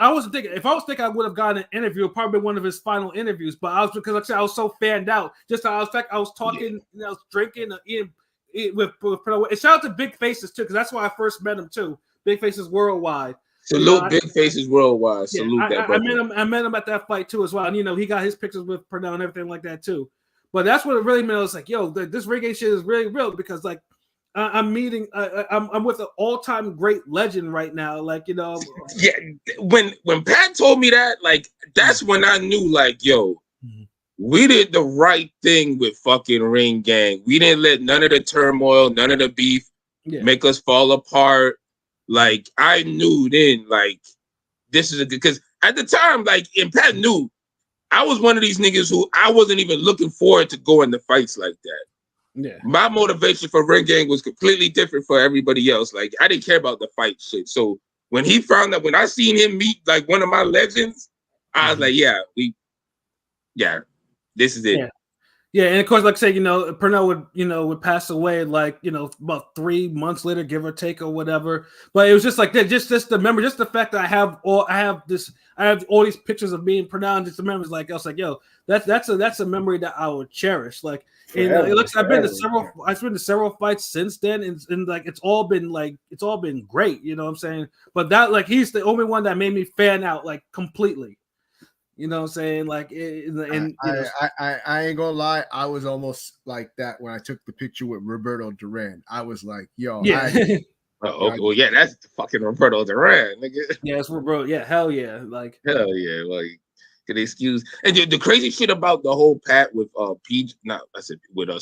I wasn't thinking. If I was thinking, I would have gotten an interview. It probably been one of his final interviews. But I was because like I said, I was so fanned out. Just I was talking, I was drinking, eating with and shout out to Big Faces too, because that's why I first met him too. Big Faces Worldwide. Salute Big Faces Worldwide. Salute that. I met him at that fight too as well. And he got his pictures with Pernell and everything like that too. But that's what it really meant. I was like, yo, this reggae shit is really real because like I'm meeting, I'm with an all-time great legend right now. Like yeah. When Pat told me that, like that's when I knew, like, yo, we did the right thing with fucking Ring Gang. We didn't let none of the turmoil, none of the beef make us fall apart. Like I knew then, like this is a good because at the time, like, and Pat knew I was one of these niggas who I wasn't even looking forward to going to fights like that. Yeah, my motivation for Ring Gang was completely different for everybody else. Like I didn't care about the fight shit. So when he found out, when I seen him meet like one of my legends, I was like, this is it. Yeah, and of course, like I say, Pernell would pass away like about 3 months later, give or take or whatever. But it was just like that, just the memory, just the fact that I have all these pictures of me and Pernell, and just the memories. Like I was like, yo, that's a memory that I would cherish. Like, and it looks, I've been to several fights since then, and like it's all been great. You know what I'm saying? But that like he's the only one that made me fan out like completely. You know what I'm saying? Like, I ain't gonna lie. I was almost like that when I took the picture with Roberto Duran. I was like, yo, yeah. Well, yeah, that's fucking Roberto Duran, nigga. Yeah, it's Roberto. Yeah, hell yeah. Like, hell yeah. Like, can excuse. And the crazy shit about the whole Pat with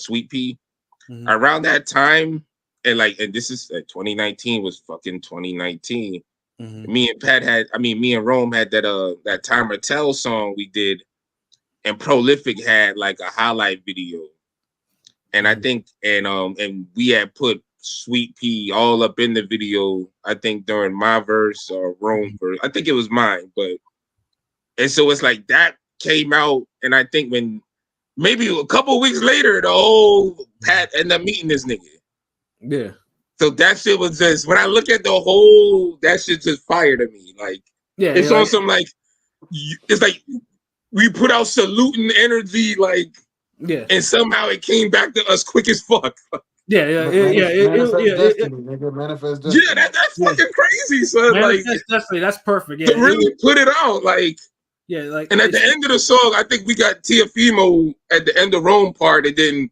Sweet Pea, around that time, and this is like 2019 was fucking 2019. Me and Rome had that Time or Tell song we did, and Prolific had like a highlight video, and I think and we had put Sweet Pea all up in the video. I think during my verse or Rome verse. I think it was mine, but and so it's like that came out, and I think when maybe a couple of weeks later, the whole Pat ended up meeting this nigga. Yeah. So that shit was just when I look at the whole, that shit just fire to me. Like it's on some like it's like we put out saluting energy, like and somehow it came back to us quick as fuck. Manifest destiny, nigga. Manifest destiny. Yeah, that's fucking crazy, son. Manifest like destiny, that's perfect. To really put it out, like. Yeah, like and at the end of the song, I think we got Tiafimo at the end of Rome part, and then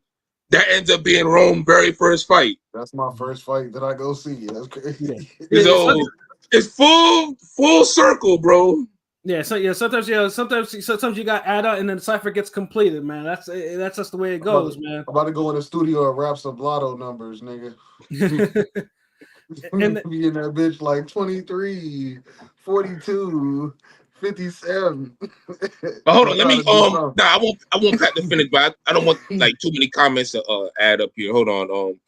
that ends up being Rome's very first fight. That's my first fight that I go see. That's crazy. So it's full circle, bro. Yeah, so sometimes you got add out and then the cipher gets completed, man. That's just the way it goes, man. I'm about to go in the studio and rap some lotto numbers, nigga. And be in that bitch like 23, 42. 57. Hold on, let me I won't Pat to finish, but I don't want like too many comments to add up here. Hold on.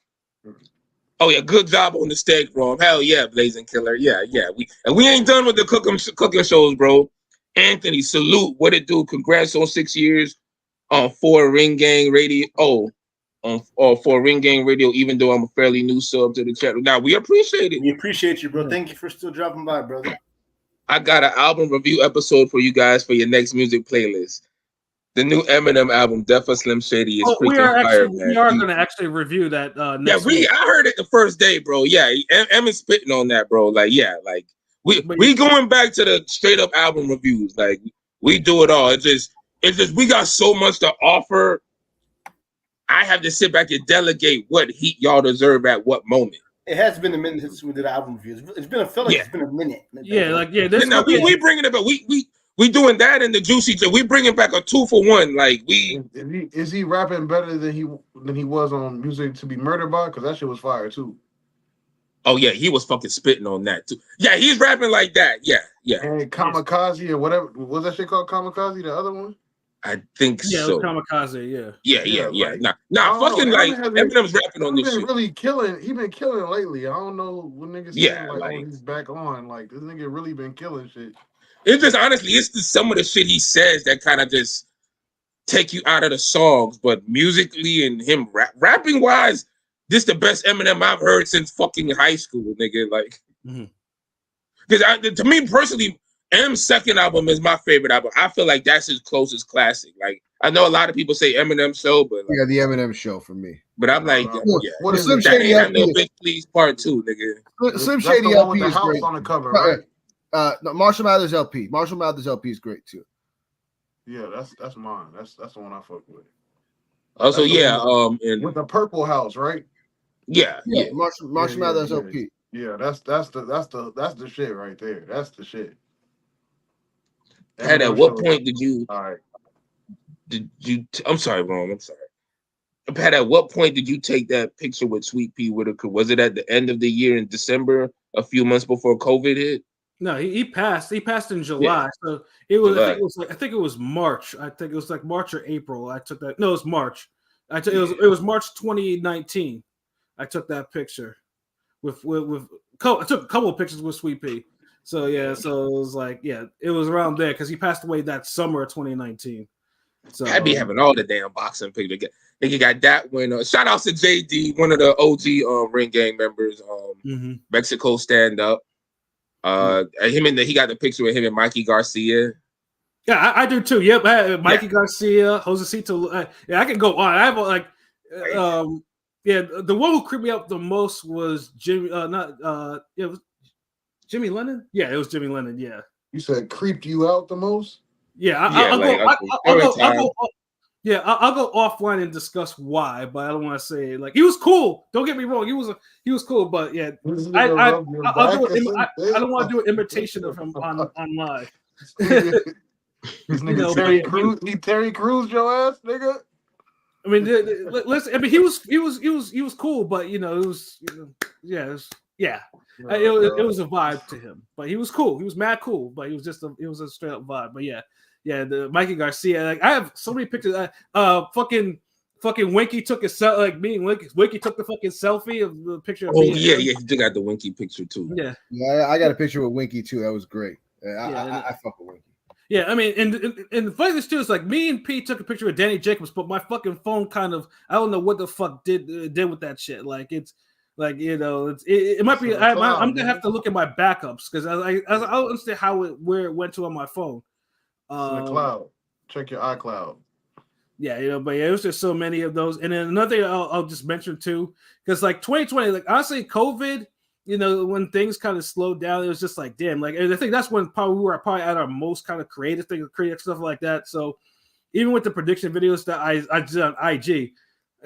Oh yeah, good job on the steak, bro. Hell yeah, Blazing Killer. Yeah. We ain't done with the cooking shows, bro. Anthony, salute. What it do? Congrats on 6 years for Ring Gang Radio. For Ring Gang Radio, even though I'm a fairly new sub to the chat. Now we appreciate it. We appreciate you, bro. Thank you for still dropping by, brother. I got an album review episode for you guys for your next music playlist. The new Eminem album, Death of Slim Shady, is freaking fire, man. We are going to actually review that next week. I heard it the first day, bro. Yeah, Eminem's spitting on that, bro. Like, yeah, like we going back to the straight up album reviews. Like, we do it all. It's just we got so much to offer. I have to sit back and delegate what heat y'all deserve at what moment. It has been a minute since we did album reviews. It's been it's been a minute. We bringing it, but we doing that in the Juicy. We bringing back a 2-for-1. Like is he rapping better than he was on Music to Be Murdered By? Because that shit was fire too. Oh yeah, he was fucking spitting on that too. Yeah, he's rapping like that. Yeah. And Kamikaze or whatever, what was that shit called? Kamikaze, the other one. I think so. Yeah, it was Kamikaze. Yeah. Nah, fucking like Eminem's rapping on this shit. Really killing. He been killing lately. I don't know when niggas saying he's back on. Like this nigga really been killing shit. It's just honestly, it's just some of the shit he says that kind of just take you out of the songs. But musically and him rapping wise, this the best Eminem I've heard since fucking high school, nigga. Like, because to me personally, M's second album is my favorite album. I feel like that's his closest classic. Like, I know a lot of people say Eminem Show, but like, the Eminem Show for me. But I'm like, what is Slim Shady LP? No Big Please Part 2, nigga. Slim Shady LP is great. On the cover, right? No, Marshall Mathers LP. Marshall Mathers LP is great too. Yeah, that's mine. That's the one I fuck with. Also, and with the purple house, right? Yeah. Marshall Mathers LP. Yeah, that's the shit right there. That's the shit. Pat, at what point did you? All right. Did you? I'm sorry, Ron. I'm sorry. Pat, at what point did you take that picture with Sweet Pea Whitaker? Was it at the end of the year in December, a few months before COVID hit? No, he passed. He passed in July. So it was. I think it was March. I think it was like March or April. I took that. No, it was March. It was March 2019. I took that picture with. I took a couple of pictures with Sweet Pea. So so it was like it was around there because he passed away that summer of 2019. So I'd be having all the damn boxing pictures. Nigga got that one. Shout out to JD, one of the OG Ring Gang members. Mexico stand up. He got the picture with him and Mikey Garcia. Yeah, I do too. Yep, Mikey Garcia, Josecito. I can go on. I have like, the one who creeped me up the most was Jimmy. It was Jimmy Lennon. Yeah, it was Jimmy Lennon. Yeah. You said creeped you out the most? Yeah, I'll go offline and discuss why, but I don't want to say like he was cool. Don't get me wrong, he was cool, but I don't want to do an imitation of him on live. This nigga Terry Crews your ass, nigga. I mean, listen. I mean, he was cool, but it was it was a vibe to him. But he was cool. He was mad cool, but it was a straight up vibe. But the Mikey Garcia. Like I have so many pictures. Fucking fucking Winky took a like me and Winky took the fucking selfie of the picture of Oh me and yeah, him. yeah, he got the Winky picture too. Yeah. Yeah, I got a picture with Winky too. That was great. Yeah, I fuck with Winky. Yeah, I mean, and the funniest too is like me and Pete took a picture of Danny Jacobs, but my fucking phone kind of I don't know what the fuck did with that shit. Like it's like it might be I'm gonna have to look at my backups because I don't understand where it went to on my phone. It's in the cloud. Check your iCloud. Yeah, but yeah, it was just so many of those. And then another thing I'll just mention too, because like 2020, like honestly, COVID, when things kind of slowed down, it was just like, damn, like, and I think that's when we were probably at our most kind of creative stuff like that. So even with the prediction videos that I did on IG,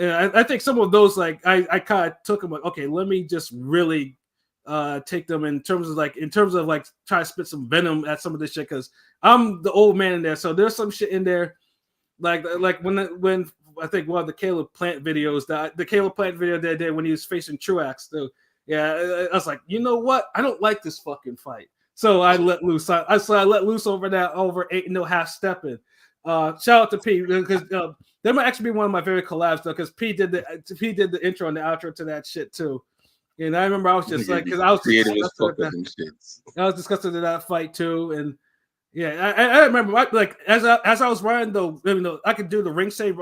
I think some of those, like, I kind of took them like, okay, let me just really take them in terms of like try to spit some venom at some of this shit because I'm the old man in there. So there's some shit in there. Like when I think one of the Caleb Plant videos, the Caleb Plant video that I did when he was facing Truax, though, yeah, I was like, you know what? I don't like this fucking fight, so I let loose. I let loose over 8.5 stepping. Shout out to P because that might actually be one of my favorite collabs though, because P did the intro and the outro to that shit too. And I remember I was just like, because I was disgusted at that fight too, and. Yeah, I remember as I was writing I could do the ring save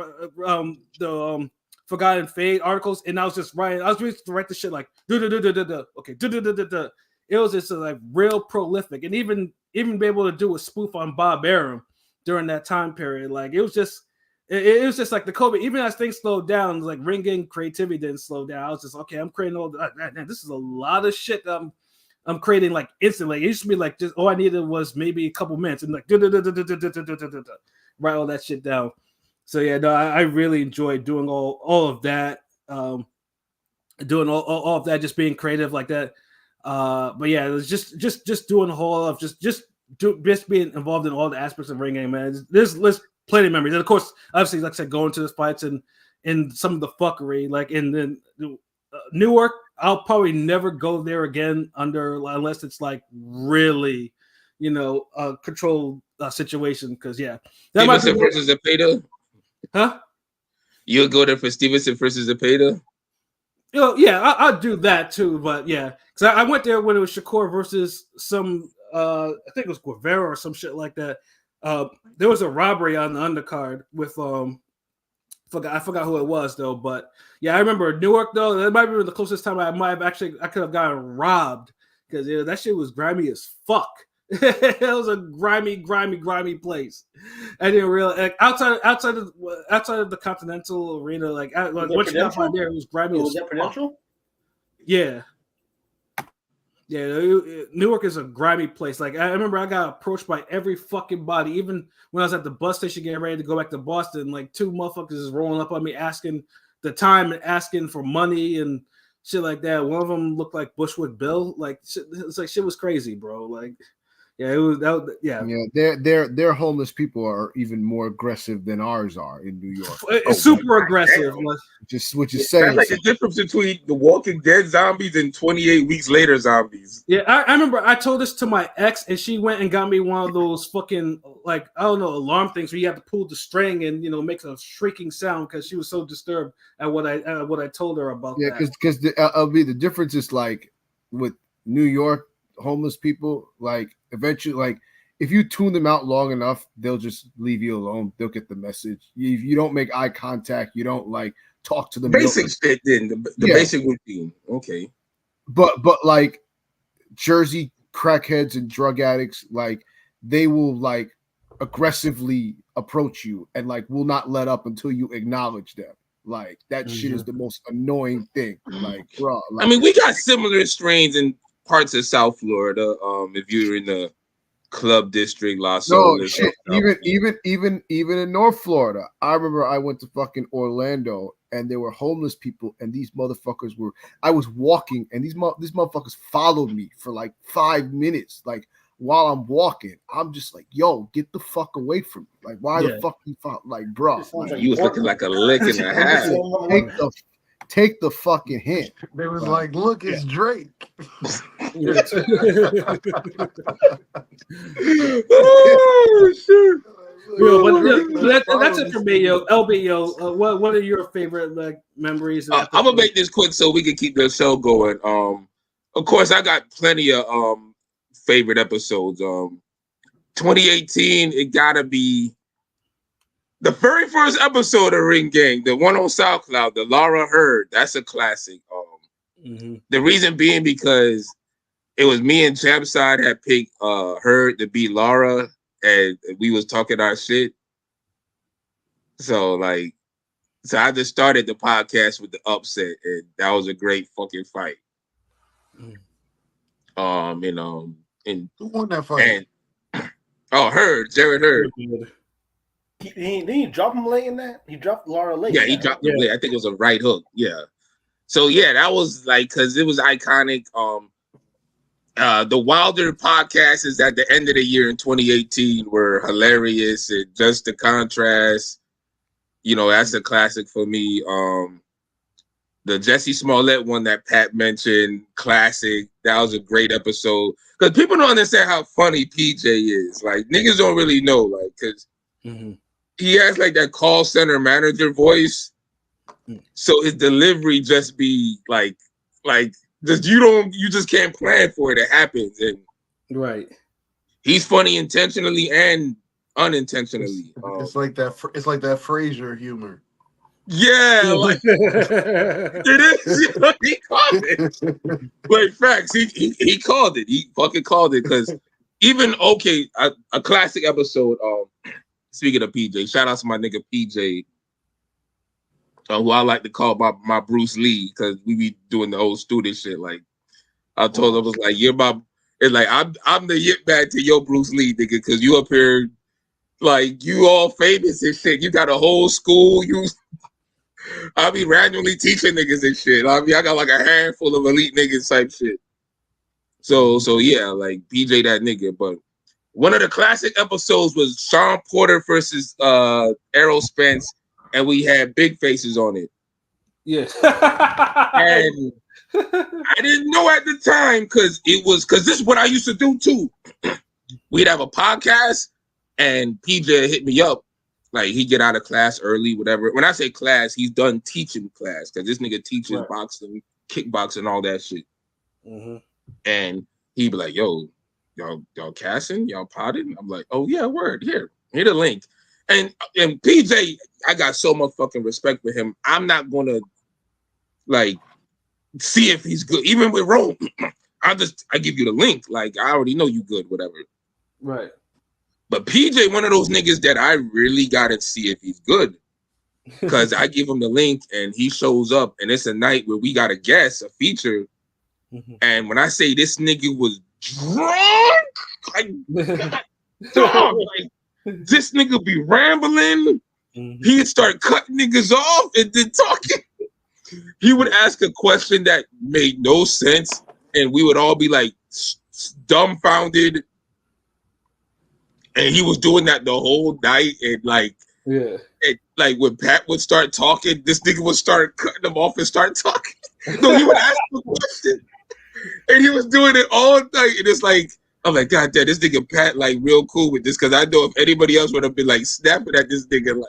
forgotten fade articles, and I was just writing. I was just to write the shit like okay, it was just like real prolific, and even be able to do a spoof on Bob Arum during that time period. Like it was just like the COVID. Even as things slowed down, like ring game creativity didn't slow down. I was just okay. I'm creating all man, this is a lot of shit. I'm creating like instantly. It used to be like just all I needed was maybe a couple minutes and like write all that shit down. So yeah, no, I really enjoyed doing all of that. Doing all of that, just being creative like that. But yeah, it was just doing a whole lot of just being involved in all the aspects of ring game, man. There's plenty of memories, and of course, obviously, like I said, going to the fights and some of the fuckery, like in the Newark. I'll probably never go there again unless it's like really, a controlled situation. Because Stevenson versus Zepeda. Huh? You'll go there for Stevenson versus Zepeda? Yeah, I'll do that too. But yeah, because I went there when it was Shakur versus some, I think it was Guevara or some shit like that. There was a robbery on the undercard with I forgot who it was though, but yeah, I remember Newark though. That might be the closest time I could have gotten robbed because that shit was grimy as fuck. It was a grimy place. I didn't realize like, outside of the Continental Arena, like once you got by there, it was grimy. Was that Prudential? Yeah. Yeah, Newark is a grimy place. Like I remember I got approached by every fucking body. Even when I was at the bus station getting ready to go back to Boston, like 2 motherfuckers is rolling up on me asking the time and asking for money and shit like that. One of them looked like Bushwick Bill. Like it's like shit was crazy, bro. Like yeah, it was that. Yeah, their homeless people are even more aggressive than ours are in New York. It's super aggressive. Which is saying that's like the difference between the Walking Dead zombies and 28 weeks later zombies. Yeah, I remember I told this to my ex, and she went and got me one of those fucking like I don't know alarm things where you have to pull the string and makes a shrieking sound because she was so disturbed at what I told her about. Yeah, because the difference is like with New York homeless people, like eventually, like if you tune them out long enough, they'll just leave you alone. They'll get the message. If you don't make eye contact, you don't like talk to them. Basic shit, then the basic routine. Okay, but like Jersey crackheads and drug addicts, like they will like aggressively approach you and like will not let up until you acknowledge them. Like that shit is the most annoying thing. Like, bro, like, I mean, we got similar strains in parts of South Florida. If you're in the Club District, Los Angeles. Even in North Florida. I remember I went to fucking Orlando and there were homeless people and these motherfuckers I was walking and these motherfuckers followed me for like 5 minutes. Like while I'm walking, I'm just like, yo, get the fuck away from me. Like, why the fuck you follow? Like, bro. Like, you was looking like a lick and a half. Take the fucking hint. They was like, look, it's Drake. Oh shit. Yo, but that's it for me, yo. LB, yo, what are your favorite like memories? I'm gonna make this quick so we can keep the show going. Of course, I got plenty of favorite episodes. 2018, it gotta be the very first episode of Ring Gang, the one on SoundCloud, the Laura Heard. That's a classic. The reason being because it was me and Champside had picked Heard to be Laura, and we was talking our shit. So I just started the podcast with the upset, and that was a great fucking fight. And who won that fight? Heard, Jared Heard. Didn't he drop him late in that? He dropped Laura late. Yeah, he dropped him late. I think it was a right hook. Yeah. So yeah, that was because it was iconic. The Wilder podcasts at the end of the year in 2018 were hilarious, and just the contrast. That's a classic for me. The Jesse Smollett one that Pat mentioned, classic. That was a great episode. Because people don't understand how funny PJ is. Like, niggas don't really know, because he has that call center manager voice. So his delivery just be you just can't plan for it. It happens. And right. He's funny intentionally and unintentionally. It's like that Frasier humor. Yeah, it is. He called it. Facts. He called it. He fucking called it because even a classic episode. Speaking of PJ, shout out to my nigga PJ, who I like to call my Bruce Lee because we be doing the old student shit. I told him, I was like, you're my. It's like I'm the yip bag to your Bruce Lee nigga because you up here you all famous and shit. You got a whole school. I'll be randomly teaching niggas and shit. I got a handful of elite niggas type shit. So yeah, PJ that nigga. But one of the classic episodes was Sean Porter versus Errol Spence, and we had big faces on it. Yeah. And I didn't know at the time because this is what I used to do too. We'd have a podcast and PJ hit me up. He get out of class early, whatever. When I say class, he's done teaching class because this nigga teaches boxing, kickboxing, all that shit. And he'd be like, yo, y'all casting? Y'all potting? I'm like, oh yeah, word. Here the link. And PJ, I got so much fucking respect for him. I'm not gonna see if he's good. Even with Rome, I give you the link. I already know you good, whatever. Right. But PJ, one of those niggas that I really gotta see if he's good. Because I give him the link and he shows up and it's a night where we got a guest, a feature. And when I say this nigga was drunk, this nigga be rambling. He'd start cutting niggas off and then talking. He would ask a question that made no sense. And we would all be dumbfounded. And he was doing that the whole night, and when Pat would start talking, this nigga would start cutting him off and start talking. So he would ask the question, and he was doing it all night. And it's I'm like, God damn, this nigga Pat real cool with this because I know if anybody else would have been snapping at this nigga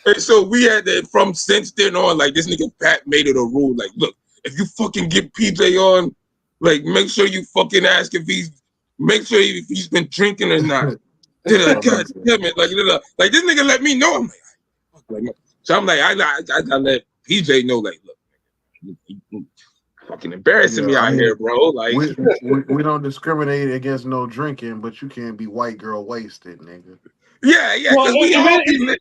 And so we had that from since then on. This nigga Pat made it a rule. Look, if you fucking get PJ on, make sure you fucking ask if he's been drinking or not. God damn it. This nigga let me know. I'm so I'm I let PJ know, look, you fucking embarrassing me out here, bro. We don't discriminate against no drinking, but you can't be white girl wasted, nigga. Yeah, because we all be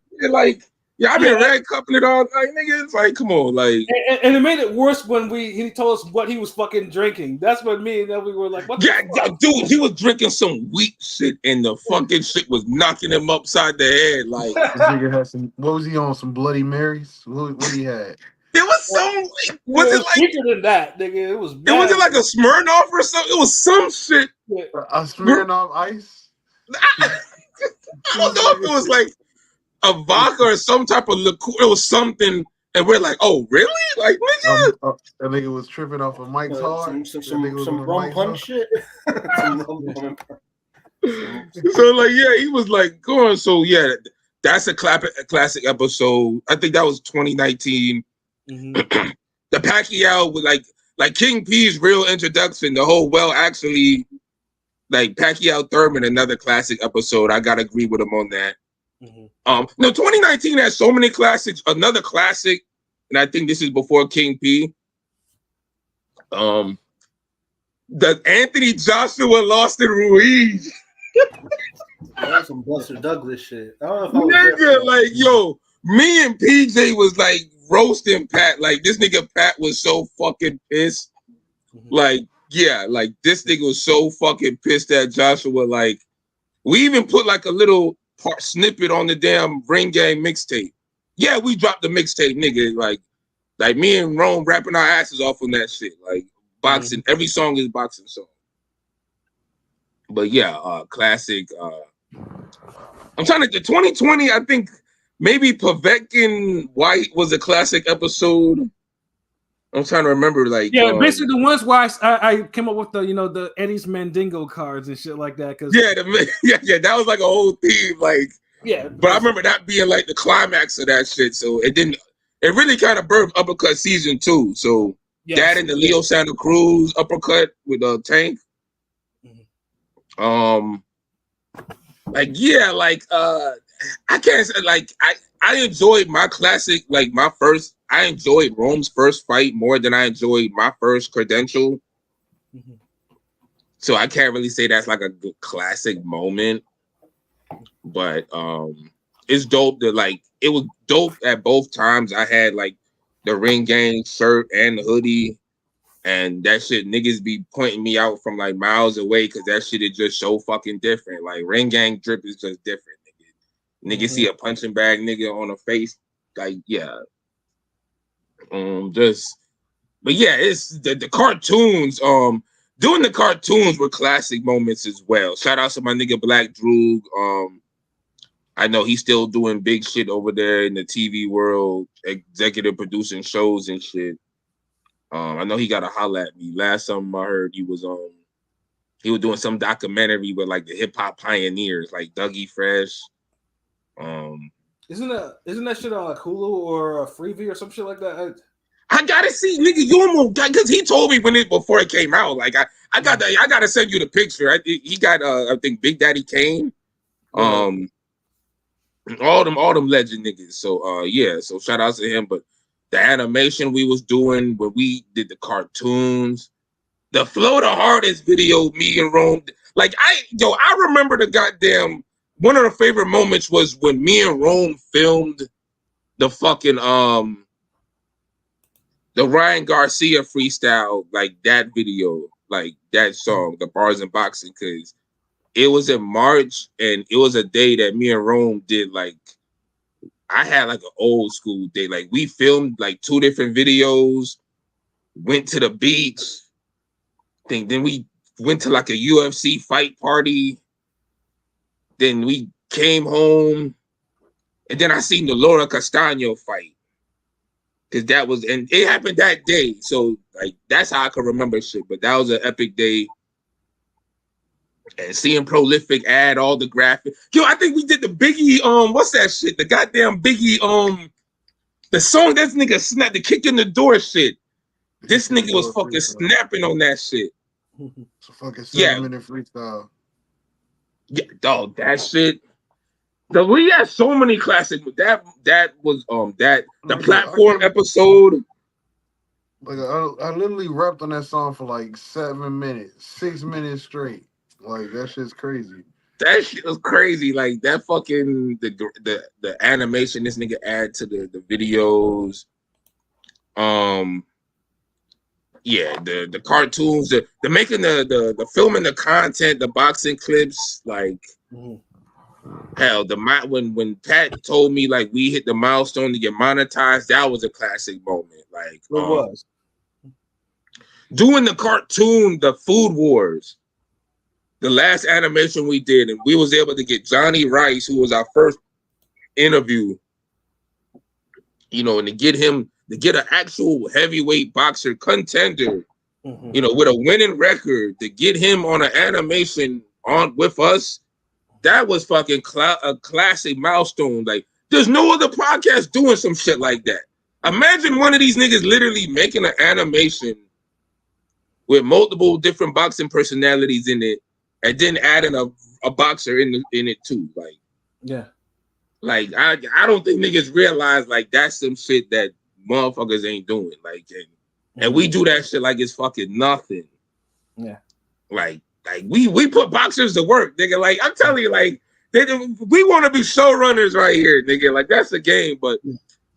I've been red cupping it all. Nigga, it's come on, and it made it worse when he told us what he was fucking drinking. That's what me and then we were like, what the fuck? Dude, he was drinking some weak shit, and the fucking shit was knocking him upside the head. This nigga had what was he on? Some Bloody Marys? What he had? It was some. Was it weaker than that, nigga? It was. Bad. It wasn't a Smirnoff or something. It was some shit. A Smirnoff Ice. I don't know if it was a vodka or some type of liqueur. It was something, and we're oh, really? Nigga. I think it was tripping off of Mike's Hard. Some rum punch shit. So like, yeah, he was like going. So yeah, that's a classic episode. I think that was 2019. Mm-hmm. The Pacquiao with like King P's real introduction. The whole actually like Pacquiao Thurman, another classic episode. I gotta agree with him on that. Mm-hmm. No, 2019 has so many classics. Another classic, and I think this is before King P. The Anthony Joshua lost in Ruiz. That was some Buster Douglas shit. I don't know if I was there for Nigga, that. like, yo, me and PJ was like roasting Pat. Like, this nigga Pat was so fucking pissed. Mm-hmm. Like, yeah, like this nigga was so fucking pissed at Joshua. Like, we even put like a little snippet on the damn Ring Gang mixtape. Yeah, we dropped the mixtape, nigga. Like me and Rome rapping our asses off on that shit. Like boxing, every song is boxing song. But yeah, classic. I'm trying to. 2020, I think maybe Povetkin White was a classic episode. I'm trying to remember, like, yeah, basically the ones where I came up with the the Eddie's Mandingo cards and shit like that. Cause yeah, yeah, that was like a whole theme, like, yeah. But I remember that being like the climax of that shit. So it really kind of birthed Uppercut season 2. So yes. That and the Leo Santa Cruz uppercut with Tank. Mm-hmm. Like, yeah, like I can't say, like, I enjoyed my classic, like I enjoyed Rome's first fight more than I enjoyed my first credential. Mm-hmm. So I can't really say that's like a good classic moment. But it's dope that, like, it was dope at both times. I had like the Ring Gang shirt and the hoodie, and that shit niggas be pointing me out from like miles away because that shit is just so fucking different. Like Ring Gang drip is just different, nigga. Nigga see a punching bag nigga on a face, like, yeah. But yeah, it's the cartoons. Doing the cartoons were classic moments as well. Shout out to my nigga Black Droog. I know he's still doing big shit over there in the TV world, executive producing shows and shit. I know he got to holla at me. Last time I heard he was doing some documentary with like the hip hop pioneers, like Dougie Fresh. Isn't that shit on like Hulu or Freevee or some shit like that? I gotta see, nigga, you because he told me before it came out. Like I gotta send you the picture. He got I think Big Daddy Kane. All them legend niggas. So yeah, so shout out to him. But the animation we was doing when we did the cartoons, the Flow the Hardest video, me and Rome, like I remember the goddamn one of the favorite moments was when me and Rome filmed the fucking the Ryan Garcia freestyle, like that video, like that song, the Bars and Boxing, because it was in March and it was a day that me and Rome did, like, I had like an old school day. Like we filmed like 2 different videos, went to the beach, then we went to like a UFC fight party. Then we came home and then I seen the Laura Castano fight. Cause and it happened that day. So like that's how I can remember shit. But that was an epic day. And seeing Prolific add all the graphics. Yo, I think we did the Biggie, what's that shit? The goddamn Biggie, the song that nigga snapped, the kick in the door shit. This nigga was fucking snapping on that shit. It's a fucking 7-minute freestyle. Yeah, dog, that shit. We had so many classics. That was the platform episode. Like I literally rapped on that song for like 7 minutes, 6 minutes straight. Like that shit's crazy. That shit was crazy. Like that fucking the animation this nigga add to the videos. Yeah, the cartoons, the making the filming the content, the boxing clips, like hell, when Pat told me like we hit the milestone to get monetized, that was a classic moment. Like it was doing the cartoon, the Food Wars. The last animation we did, and we was able to get Johnny Rice, who was our first interview, and to get an actual heavyweight boxer contender, with a winning record, to get him on an animation on with us, that was fucking a classic milestone. Like, there's no other podcast doing some shit like that. Imagine one of these niggas literally making an animation with multiple different boxing personalities in it, and then adding a boxer in it too. Like I don't think niggas realize like that's some shit that motherfuckers ain't doing. Like, and we do that shit like it's fucking nothing. Yeah. Like we put boxers to work, nigga. Like, I'm telling you, like we want to be showrunners right here, nigga. Like, that's the game, but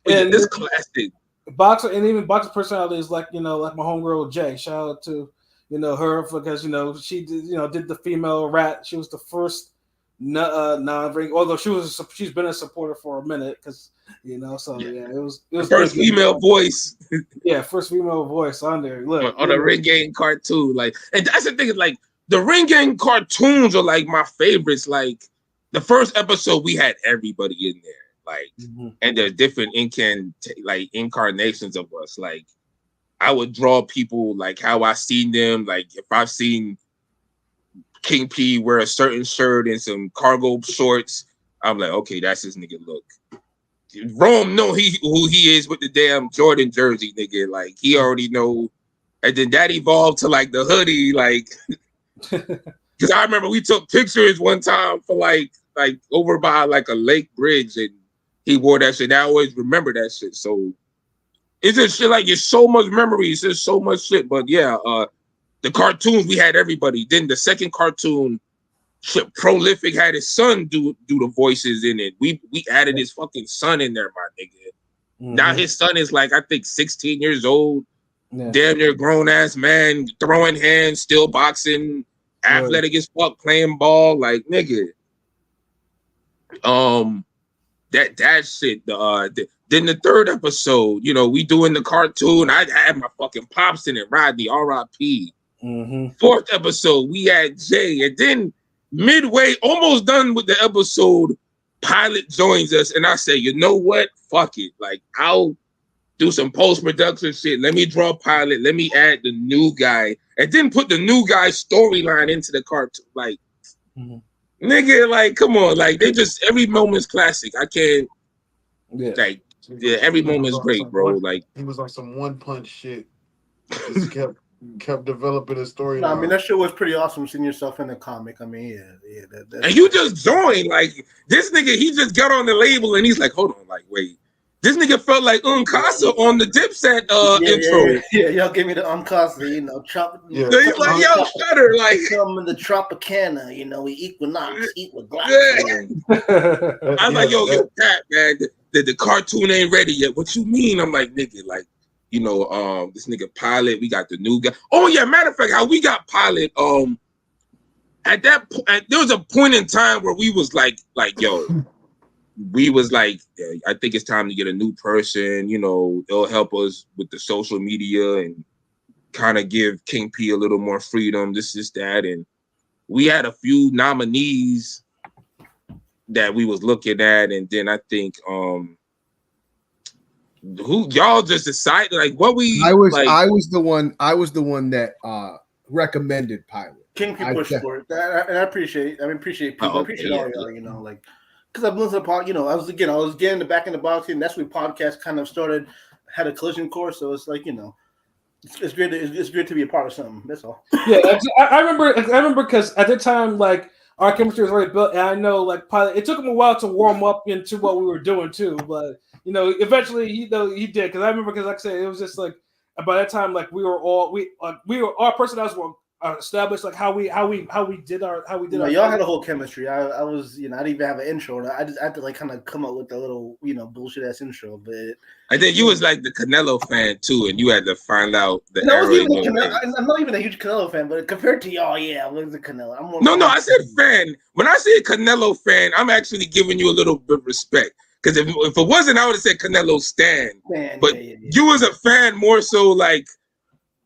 it's classic. Boxer and even boxer personalities like like my homegirl Jay. Shout out to her because she did the female rat. She was the first non-ring, although she's been a supporter for a minute because it was first female voice. Yeah, first female voice on there. Look on a Ring Gang cartoon, like, and that's the thing is like the Ring Gang cartoons are like my favorites. Like, the first episode we had everybody in there. Like, and there's different incarnations of us. Like, I would draw people like how I seen them. Like, if I've seen King P wear a certain shirt and some cargo shorts, I'm like, okay, that's his nigga look. Rome know who he is with the damn Jordan jersey, nigga. Like, he already know. And then that evolved to like the hoodie, like, because I remember we took pictures one time for like over by like a lake bridge, and he wore that shit. I always remember that shit. So it's just shit like it's so much memories. There's so much shit. But yeah, the cartoons we had everybody. Then the second cartoon, shit, Prolific had his son do the voices in it. We added his fucking son in there, my nigga. Now his son is like I think 16 years old, damn near grown ass man, throwing hands, still boxing, athletic as fuck, playing ball, like nigga. That shit. Then the third episode, we doing the cartoon. I had my fucking pops in it, Rodney, R.I.P. Fourth episode, we had Jay, and then midway, almost done with the episode, Pilot joins us, and I say, you know what? Fuck it. Like, I'll do some post-production shit. Let me draw Pilot. Let me add the new guy, and then put the new guy's storyline into the cartoon. Like, nigga, like, come on. Like, they just, every moment's classic. I can't, like, every moment's great, bro. Like, he was on some one punch shit. Just kept developing his story. No, I mean, that shit was pretty awesome seeing yourself in the comic. I mean, yeah. And you just joined. Like, this nigga, he just got on the label and he's like, hold on, like, wait. This nigga felt like Uncasa on the Dipset intro. Yeah, y'all give me the Uncasa, He's like, yo, Shutter, like. Come in the Tropicana, we Equinox, Equinox. Yeah. I'm like, yo, Pat, man, the cartoon ain't ready yet. What you mean? I'm like, nigga, like, this nigga Pilot, we got the new guy. Oh yeah, matter of fact, how we got Pilot, at that point, there was a point in time where we was like, yo, we was like, yeah, I think it's time to get a new person, they'll help us with the social media and kind of give King P a little more freedom, this, that, and we had a few nominees that we was looking at, and then I think, who y'all just decided like what we I was the one that recommended Pilot. King P pushed for it. And I appreciate people. I appreciate all y'all, like, because I've listened to I was getting back in the boxing, and that's when podcast kind of started, had a collision course. So it's like, it's great. It's great to be a part of something. That's all. Yeah, I remember because at the time, like, our chemistry was already built, and I know, like, Pilot, it took him a while to warm up into what we were doing too, but eventually he did. Because I remember, because like I said, it was just like by that time, like our personalities were established, like how we did our. Y'all had a whole chemistry. I was, I didn't even have an intro. I had to like kind of come up with a little, bullshit ass intro. But I think you was like the Canelo fan too, and you had to find out the I'm not even a huge Canelo fan, but compared to y'all, yeah, I was a Canelo. No, I said fan. When I say Canelo fan, I'm actually giving you a little bit of respect. Because if it wasn't, I would have said Canelo stan. But you was a fan more so like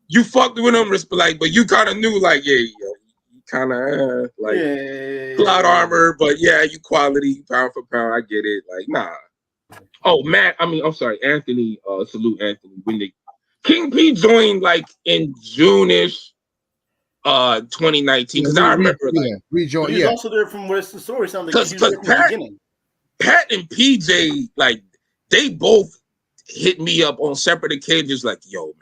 you fucked with him, but you kind of knew like, you kind of like plot armor, but you quality, pound for pound. I get it. Like, nah. Oh, I'm sorry, Anthony. Salute Anthony. When the King P joined like in June-ish, 2019 because I remember rejoin. He was Yeah, also there from what the story sounds like. because He was there from the beginning. Pat and PJ, like, they both hit me up on separate occasions, like, yo, man,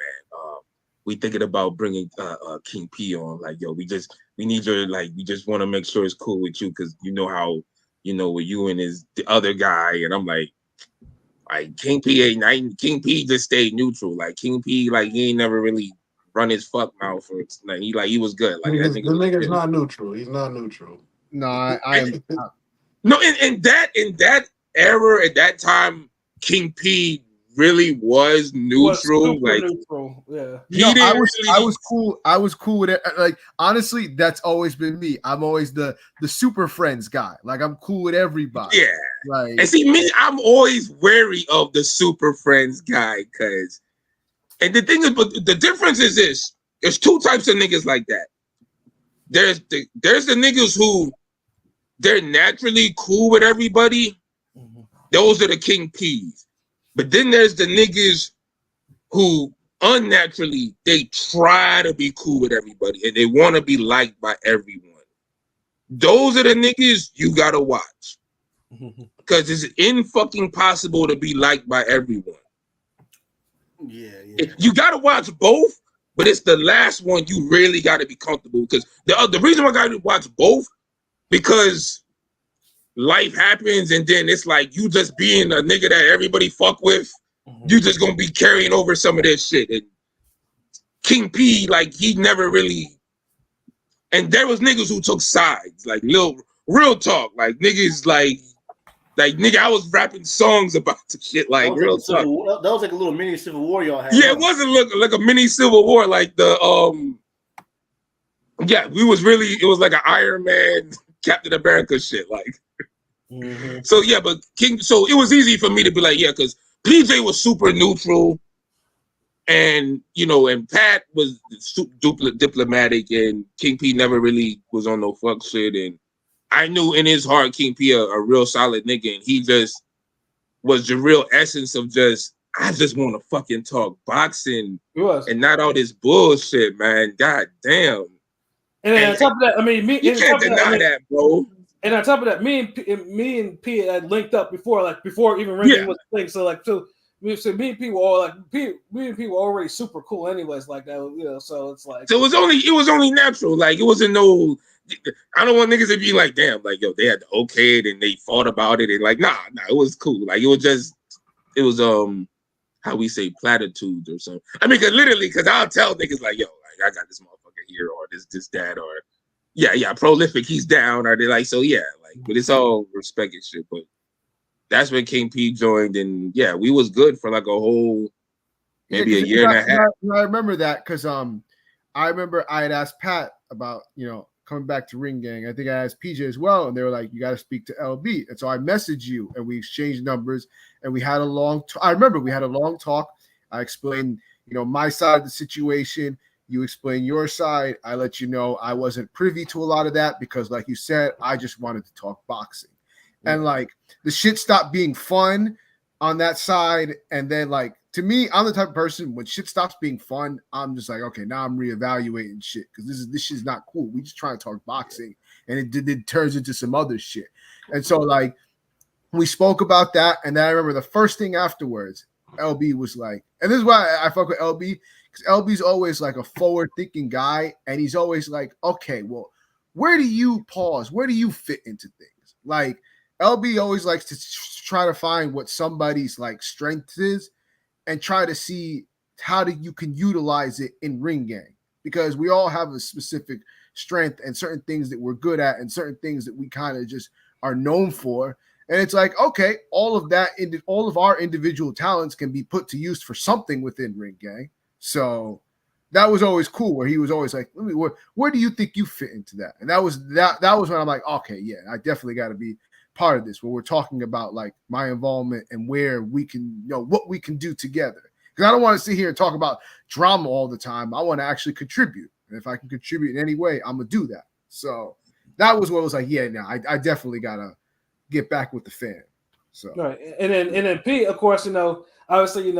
we thinking about bringing King P on. Like, yo, we need your, like, we just want to make sure it's cool with you because you know how, with you and the other guy. And I'm like King P ain't nothing. King P just stayed neutral. Like, King P, like, he ain't never really run his fuck mouth. Or, like, he was good. Like, I think the nigga's not neutral. He's not neutral. no, I am. No, in that era, at that time, King P really was neutral. Like, neutral. Yeah. I was cool. I was cool with it. Like, honestly, that's always been me. I'm always the super friends guy. Like, I'm cool with everybody. Yeah. Like, and see me, I'm always wary of the super friends guy, and the thing is, but the difference is this: there's two types of niggas like that. There's the niggas who they're naturally cool with everybody. Mm-hmm. Those are the King P's. But then there's the niggas who unnaturally, they try to be cool with everybody and they want to be liked by everyone. Those are the niggas you gotta watch. Because it's fucking possible to be liked by everyone. Yeah. You gotta watch both, but it's the last one you really gotta be comfortable. Because the reason why I gotta watch both, because life happens and then it's like you just being a nigga that everybody fuck with, you just gonna be carrying over some of this shit. And King P, like, he never really, and there was niggas who took sides, like real talk, like niggas like nigga, I was rapping songs about the shit, like real talk. That was like a little mini civil war y'all had. Yeah, it wasn't like a mini civil war, like the yeah, it was like an Iron Man, Captain America shit, like. Mm-hmm. So yeah, but so it was easy for me to be like, yeah, because PJ was super neutral, and and Pat was diplomatic, and King P never really was on no fuck shit, and I knew in his heart King P a real solid nigga, and he just was the real essence of I just want to fucking talk boxing and not all this bullshit, man. God damn. And on top of that, I mean, you can't deny that, bro. And on top of that, me and P had linked up before even ringing was a thing. So me and P were all me and P were already super cool, anyways. Like that, So it's like, so it was only natural. Like, it wasn't no. I don't want niggas to be like, damn, like, yo, they had to okay it and they fought about it and like, nah, it was cool. Like, it was how we say platitudes or something. I mean, because I'll tell niggas like, yo, like, I got this motherfucker here or this that or. Yeah, prolific. He's down, or they like so. Yeah, like, but it's all respect and shit. But that's when King P joined, and yeah, we was good for like a whole maybe a year and a half. I remember that because I remember I had asked Pat about coming back to Ring Gang. I think I asked PJ as well, and they were like, "You got to speak to LB." And so I messaged you, and we exchanged numbers, and we had a long. I remember we had a long talk. I explained, my side of the situation. You explain your side. I let you know I wasn't privy to a lot of that because, like you said, I just wanted to talk boxing. And like the shit stopped being fun on that side. And then, like, to me, I'm the type of person when shit stops being fun, I'm just like, okay, now I'm reevaluating shit because this shit's not cool. We just trying to talk boxing, and it turns into some other shit. And so, like, we spoke about that, and then I remember the first thing afterwards, LB was like, and this is why I fuck with LB. Because LB's always like a forward-thinking guy, and he's always like, okay, well, where do you pause? Where do you fit into things? Like, LB always likes to try to find what somebody's like strength is and try to see how you can utilize it in Ring Gang. Because we all have a specific strength and certain things that we're good at and certain things that we kind of just are known for. And it's like, okay, all of that, all of our individual talents can be put to use for something within Ring Gang. So that was always cool where he was always like, where do you think you fit into that? And that was when I'm like, okay, yeah, I definitely got to be part of this where we're talking about like my involvement and where we can, what we can do together. Because I don't want to sit here and talk about drama all the time. I want to actually contribute. And if I can contribute in any way, I'm going to do that. So that was what was like, yeah, now I definitely got to get back with the fan. So right. And then P, of course, obviously,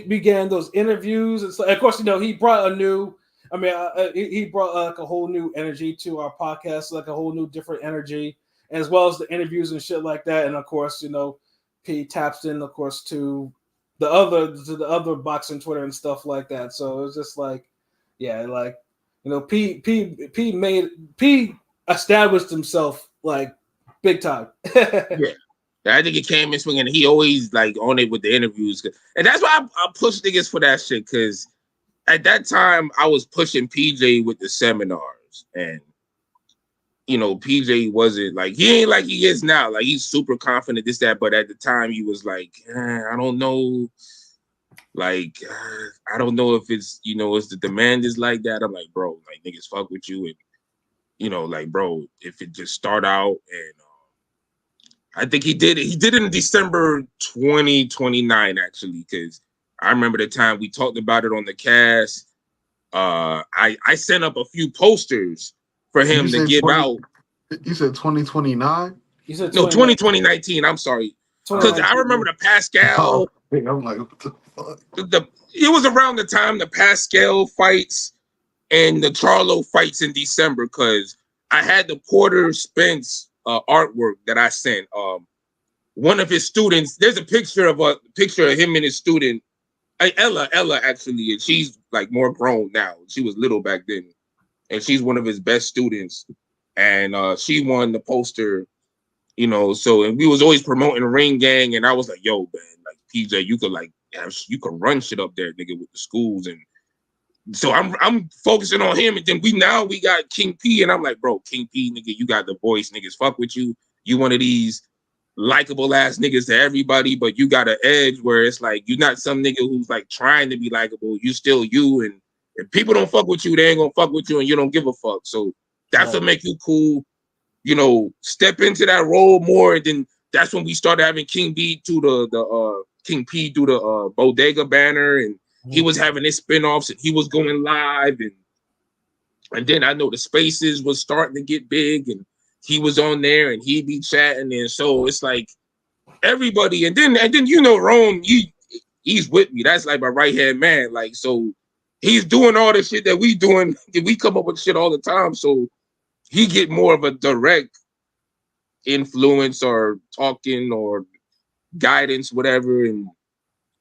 began those interviews, and so of course, he brought a new I mean, he brought like a whole new energy to our podcast, like a whole new different energy, as well as the interviews and shit like that. And of course, you know, P taps in, of course, to the other boxing Twitter and stuff like that. So it was just like, yeah, like, you know, P established himself like big time. Yeah. I think it came in swinging. He always like on it with the interviews, and that's why I push niggas for that shit. Because at that time I was pushing PJ with the seminars, and you know PJ wasn't like he ain't like he is now. Like he's super confident, this that. But at the time he was like, I don't know. Like I don't know if it's it's the demand is like that. I'm like, bro, like niggas fuck with you, and like bro, if it just start out and. I think he did it. He did it in December 2029, actually, because I remember the time we talked about it on the cast. I sent up a few posters for him to give out. You said 2029? You said No, 2019. I'm sorry, because I remember the Pascal. Oh, I'm like, what the fuck? It was around the time the Pascal fights and the Charlo fights in December, because I had the Porter Spence artwork that I sent. One of his students, there's a picture of him and his student, Ella actually, and she's like more grown now. She was little back then, and she's one of his best students, and she won the poster, So, and we was always promoting Ring Gang, and I was like, yo, man, like PJ, you could run shit up there, nigga, with the schools, and so I'm focusing on him, and then we got King P, and I'm like, bro, King P, nigga, you got the voice, niggas fuck with you. You one of these likable ass niggas to everybody, but you got an edge where it's like you're not some nigga who's like trying to be likable. You still you, and if people don't fuck with you, they ain't gonna fuck with you, and you don't give a fuck. So that's what make you cool. Step into that role more, and then that's when we started having King B to the King P do the Bodega banner, and he was having his spinoffs, and he was going live, and then I know the Spaces was starting to get big, and he was on there, and he'd be chatting, and so it's like everybody, and then Rome, he's with me. That's like my right hand man. Like, so he's doing all the shit that we doing. We come up with shit all the time, so he get more of a direct influence or talking or guidance, whatever.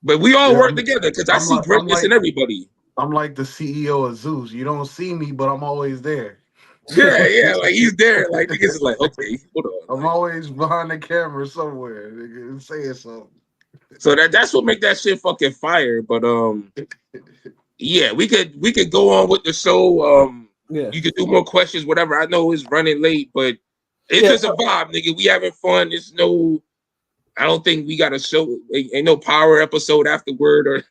But we all work together because I see greatness in everybody. I'm like the CEO of Zeus. You don't see me, but I'm always there. Yeah, like he's there. Like niggas is like, okay, hold on. I'm always behind the camera somewhere, nigga, saying something. So that's what make that shit fucking fire. But yeah, we could go on with the show. You could do more questions, whatever. I know it's running late, but it's just a vibe, nigga. We having fun. It's I don't think we got a show. Ain't no power episode afterward or.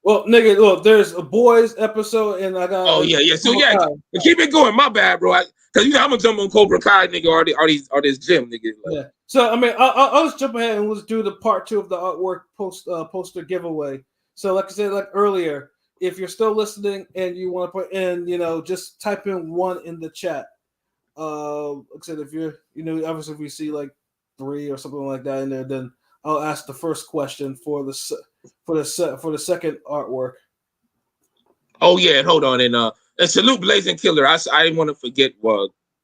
Well, nigga, look, there's a boys episode, and I got. Oh yeah. So yeah, keep it going. My bad, bro. Because I'm gonna jump on Cobra Kai, nigga, or this gym, nigga. Like. Yeah. So I mean, I'll just jump ahead and let's do the part 2 of the artwork poster giveaway. So like I said, like earlier, if you're still listening and you want to put in, just type in 1 in the chat. Like I said, if you're, obviously if we see like 3 or something like that in there, then I'll ask the first question for the second artwork. Oh yeah, hold on, and salute Blazing Killer. I didn't want to forget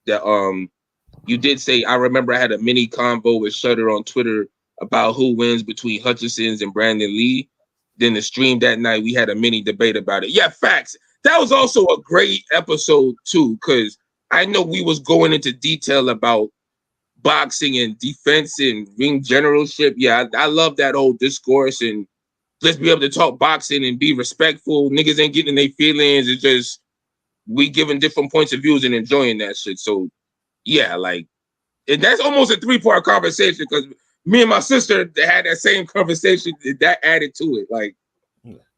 that you did say. I remember I had a mini convo with Shutter on Twitter about who wins between Hutchinson's and Brandon Lee. Then the stream that night we had a mini debate about it. Yeah, facts. That was also a great episode too, because I know we was going into detail about boxing and defense and ring generalship. Yeah, I love that whole discourse, and let's be able to talk boxing and be respectful. Niggas ain't getting their feelings. It's just we giving different points of views and enjoying that shit. So yeah, like, and that's almost a 3-part conversation because me and my sister had that same conversation that added to it. Like,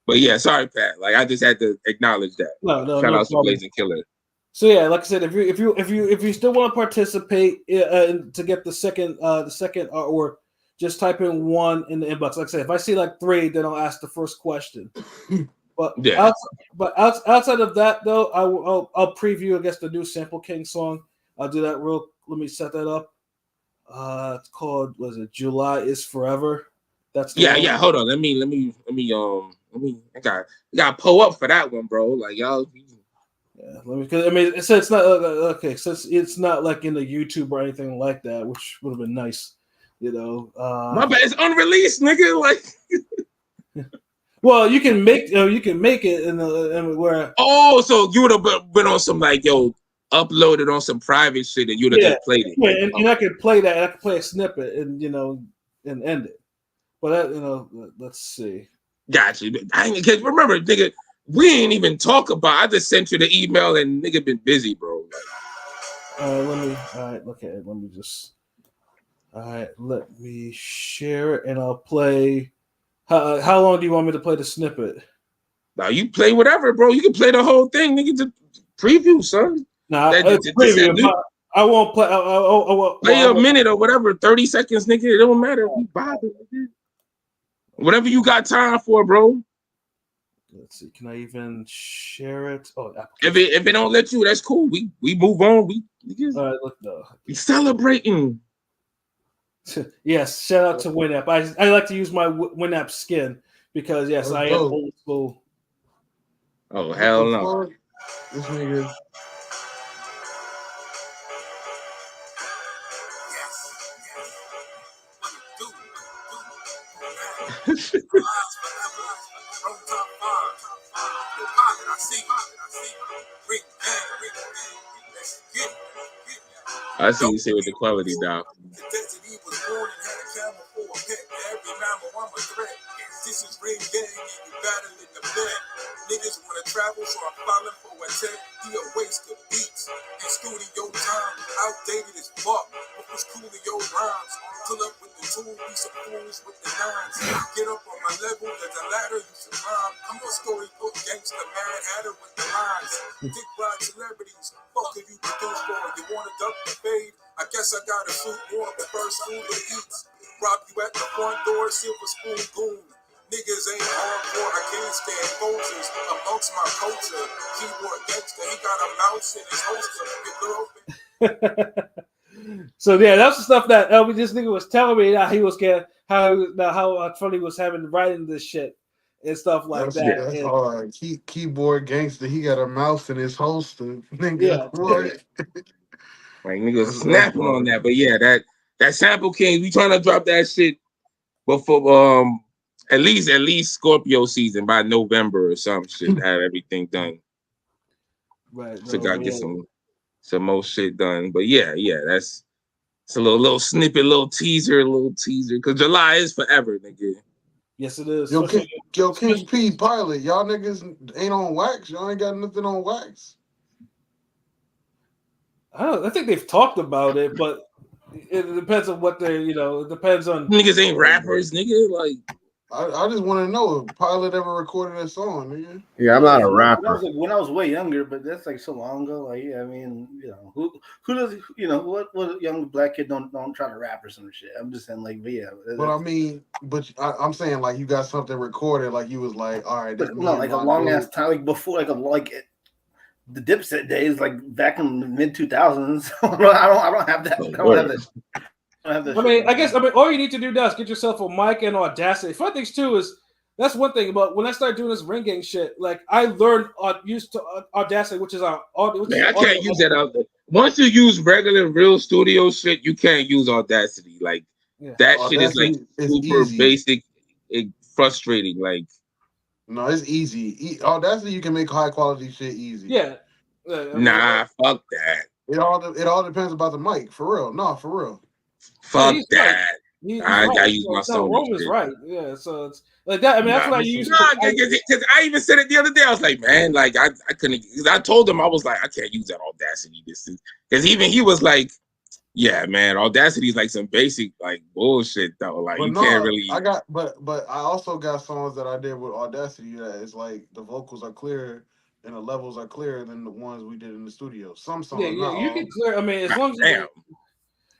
but yeah, sorry, Pat. Like, I just had to acknowledge that. No, shout out to Blazing Killer. So yeah, like I said, if you still want to participate to get the second artwork, just type in 1 in the inbox. Like I said, if I see like 3, then I'll ask the first question. But yeah. Outside of that though, I'll preview, I guess, the new Sample King song. I'll do that real. Let me set that up. It's called, was it July is Forever? That's the one. Yeah. Hold on. Let me. I got pull up for that one, bro. Like y'all. Yeah, because I mean, so it's not okay. So it's not like in the YouTube or anything like that, which would have been nice, you know. My bad, it's unreleased, nigga. Like, Well, you can make it in where oh, so you would have been on some like uploaded on some private shit, and you'd have yeah, just played it. yeah, Like, and I could play that. I could play a snippet and and end it. But let's see. gotcha. I ain't because remember, nigga, we ain't even talk about. I just sent you the email, and nigga been busy, bro. Let me just. All right, let me share it, and I'll play. How long do you want me to play the snippet? Now you play whatever, bro. You can play the whole thing, nigga. Just preview, son. Nah, Just I won't play. I play a minute or whatever, 30 seconds, nigga. It don't matter. We bother, nigga. Whatever you got time for, bro. Let's see. Can I even share it? Oh, If it don't let you, that's cool. We move on. We look, no. we celebrating. Yes, shout out to Winamp. I like to use my Winamp skin because yes, I am old school. Oh hell no! This nigga. I see you say with the quality down. This is Ring Gang and you battling the bed. Niggas wanna travel, so I'm falling for a tech. He a waste of beats and studio time. Outdated as fuck. What was cool in your rhymes? Pull up with the tool, be some fools with the nines. Get up on my level, there's a ladder you should climb. I'm a storybook gangster, mad hatter with the lines. Dick ride celebrities, fuck who you produce for. You wanna duck the fade? I guess I gotta shoot more of the first food that eats. Rob you at the front door, silver spoon goon. Niggas ain't hardcore, I can't stand vultures amongst my culture. Keyboard gangster, he got a mouse in his holster. Your girlfriend. So yeah, that's the stuff that this nigga was telling me how he was getting how fun he was having writing this shit and stuff like that. That's hard. Keyboard gangster. He got a mouse in his holster. Nigga, yeah, what? Like niggas snapping on that, but yeah, that sample king. We trying to drop that shit before at least Scorpio season by November or some shit. Have everything done. Right. So gotta get some more shit done. But yeah, it's a little snippet, little teaser. Because July is forever, nigga. Yes, it is. Yo, King P pilot, y'all niggas ain't on wax. Y'all ain't got nothing on wax. I think they've talked about it, but it depends on what they're. It depends on niggas ain't rappers, nigga. Like I just want to know if Pilot ever recorded a song, nigga. Yeah, I'm not a rapper. When I was way younger, but that's like so long ago. Like, yeah, I mean, who does what young black kid don't try to rap or some shit. I'm just saying, like, but yeah. But I mean, I'm saying like you got something recorded, like you was like, all right, but no, like a long ass time, like before, like the Dipset days, like back in the mid 2000s. I don't have that. I don't have that. I guess all you need to do now is get yourself a mic and Audacity. Fun things too is that's one thing about when I started doing this ring gang shit. Like I learned used to Audacity, which is our audio. Man, I can't use that out there. Once you use regular real studio shit, you can't use Audacity. Like that shit is like super basic, frustrating. Like no, it's easy. Audacity, you can make high quality shit easy. Yeah. Fuck that. It all depends about the mic, for real. No, for real. Fuck that. Right. I use my Sony. Roman's right. Yeah, so it's like that. I mean, that's what I use. Because I even said it the other day. I was like, man, like I couldn't. Because I told him I was like, I can't use that Audacity. This is because even he was like, yeah, man, Audacity is like some basic like bullshit though. Like you can't really. But I also got songs that I did with Audacity that is like the vocals are clear and the levels are clearer than the ones we did in the studio. Some songs, you can clear. I mean, as long as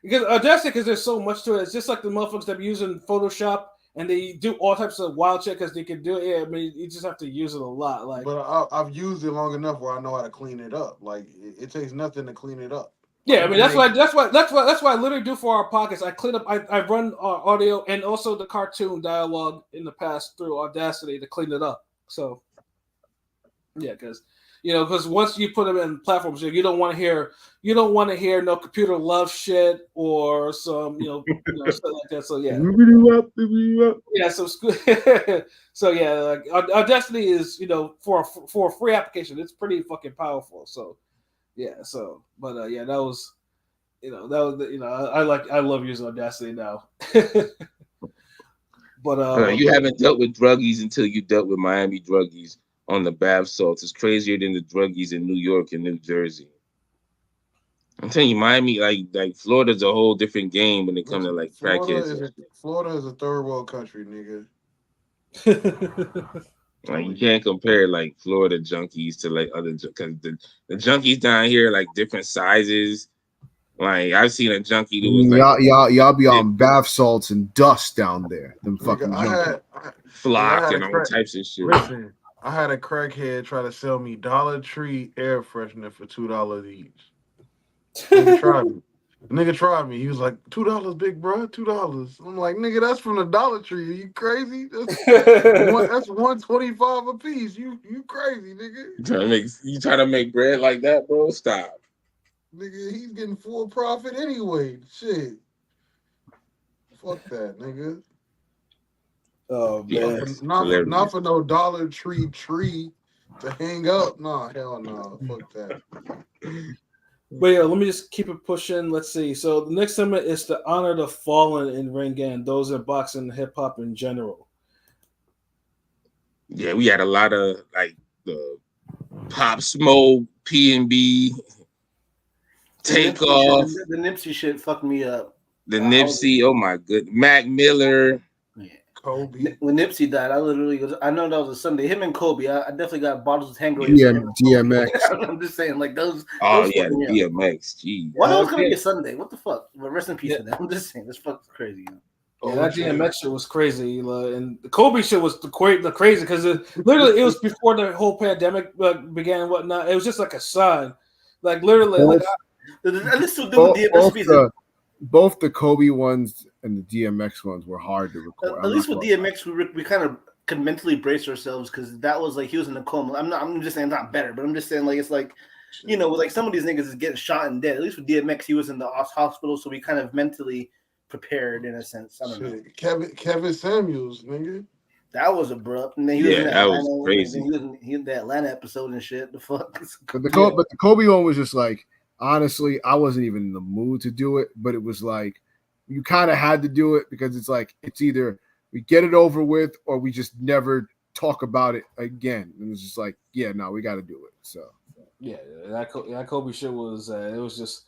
because Audacity, because there's so much to it. It's just like the motherfuckers that be using Photoshop and they do all types of wild shit because they can do it. Yeah, I mean, you just have to use it a lot. Like, but I've used it long enough where I know how to clean it up. Like, it takes nothing to clean it up. Yeah, I mean that's what I literally do for our pockets. I clean up. I run audio and also the cartoon dialogue in the past through Audacity to clean it up. So, yeah, because You know, because once you put them in platforms, you don't want to hear no computer love shit or some stuff like that. So yeah, yeah. So so yeah, like our Destiny is for a free application, it's pretty fucking powerful. So yeah, so but yeah, that was I love using Audacity now. But You haven't dealt with druggies until you dealt with Miami druggies on the bath salts. It's crazier than the druggies in New York and New Jersey. I'm telling you, Miami, like Florida's a whole different game when it comes to like crackheads. Florida is a third world country, nigga. Like you can't compare like Florida junkies to like other because the junkies down here like different sizes. Like I've seen a junkie that was like y'all be on bath salts and dust down there. Them fucking junkies. Flock and all types of shit. Listen, I had a crackhead try to sell me Dollar Tree air freshener for $2 each. Nigga tried me. He was like, $2, big bro, $2. I'm like, nigga, that's from the Dollar Tree. Are you crazy? That's $125 a piece. You crazy, nigga. You trying to make bread like that, bro? Stop. Nigga, he's getting full profit anyway. Shit. Fuck that, nigga. Oh man. Not for no Dollar Tree to hang up. Nah, hell no. Fuck that. But yeah, let me just keep it pushing. Let's see. So the next segment is to honor the fallen in ring gang, those in boxing and hip hop in general. Yeah, we had a lot of like the Pop Smoke, P&B, Takeoff. The Nipsey shit fucked me up. The Nipsey, oh my good, Mac Miller. Kobe. When Nipsey died, I know that was a Sunday. Him and Kobe, I definitely got bottles of Tango. DMX. I'm just saying, like those. Oh yeah, the DMX. Gee. Why that was gonna be a Sunday? What the fuck? But rest in peace for that. I'm just saying, this fuck's crazy. Yeah, that DMX shit was crazy, and the Kobe shit was the crazy because it was before the whole pandemic began and whatnot. It was just like a sign, like literally. Both the Kobe ones and the DMX ones were hard to record. At least with DMX, we kind of could mentally brace ourselves because that was like he was in a coma. I'm just saying it's not better, but I'm just saying like it's like like some of these niggas is getting shot and dead. At least with DMX, he was in the hospital, so we kind of mentally prepared in a sense. I don't know. Kevin Samuels, nigga. That was abrupt, and then he was in that Atlanta, was crazy. He in the Atlanta episode and shit. The fuck. But the Kobe one was just like. Honestly, I wasn't even in the mood to do it, but it was like you kind of had to do it because it's like it's either we get it over with or we just never talk about it again. And it's just like, yeah, no, we got to do it. So yeah, that Kobe shit was it was just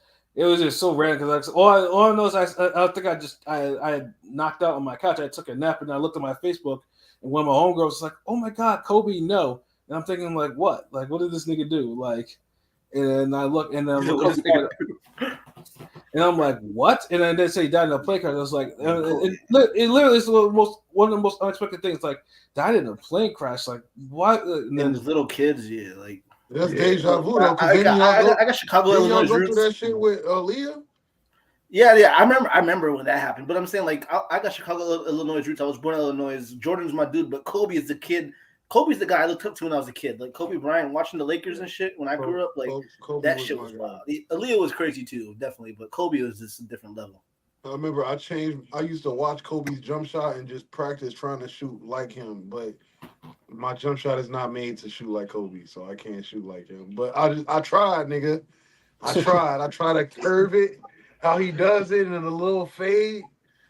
so random because all I know is I think I knocked out on my couch. I took a nap and I looked at my Facebook and one of my homegirls was like, "Oh my god, Kobe, no!" And I'm thinking like, what? Like, what did this nigga do? Like. And I look, and I'm like, what? And then they say he died in a plane crash. I was like, it literally is one of the most unexpected things. Like, died in a plane crash. Like, what? And then there's little kids, yeah, like that's deja vu. I got Chicago, Illinois. Go through that shit with Aaliyah. Yeah, I remember when that happened. But I'm saying, like, I got Chicago, Illinois roots. I was born in Illinois. Jordan's my dude, but Kobe is the kid. Kobe's the guy I looked up to when I was a kid. Like Kobe Bryant, watching the Lakers and shit when I grew up, like Kobe that shit was wild. Aaliyah was crazy too, definitely, but Kobe was just a different level. I remember I used to watch Kobe's jump shot and just practice trying to shoot like him, but my jump shot is not made to shoot like Kobe, so I can't shoot like him. But I tried, nigga. I tried to curve it, how he does it in a little fade.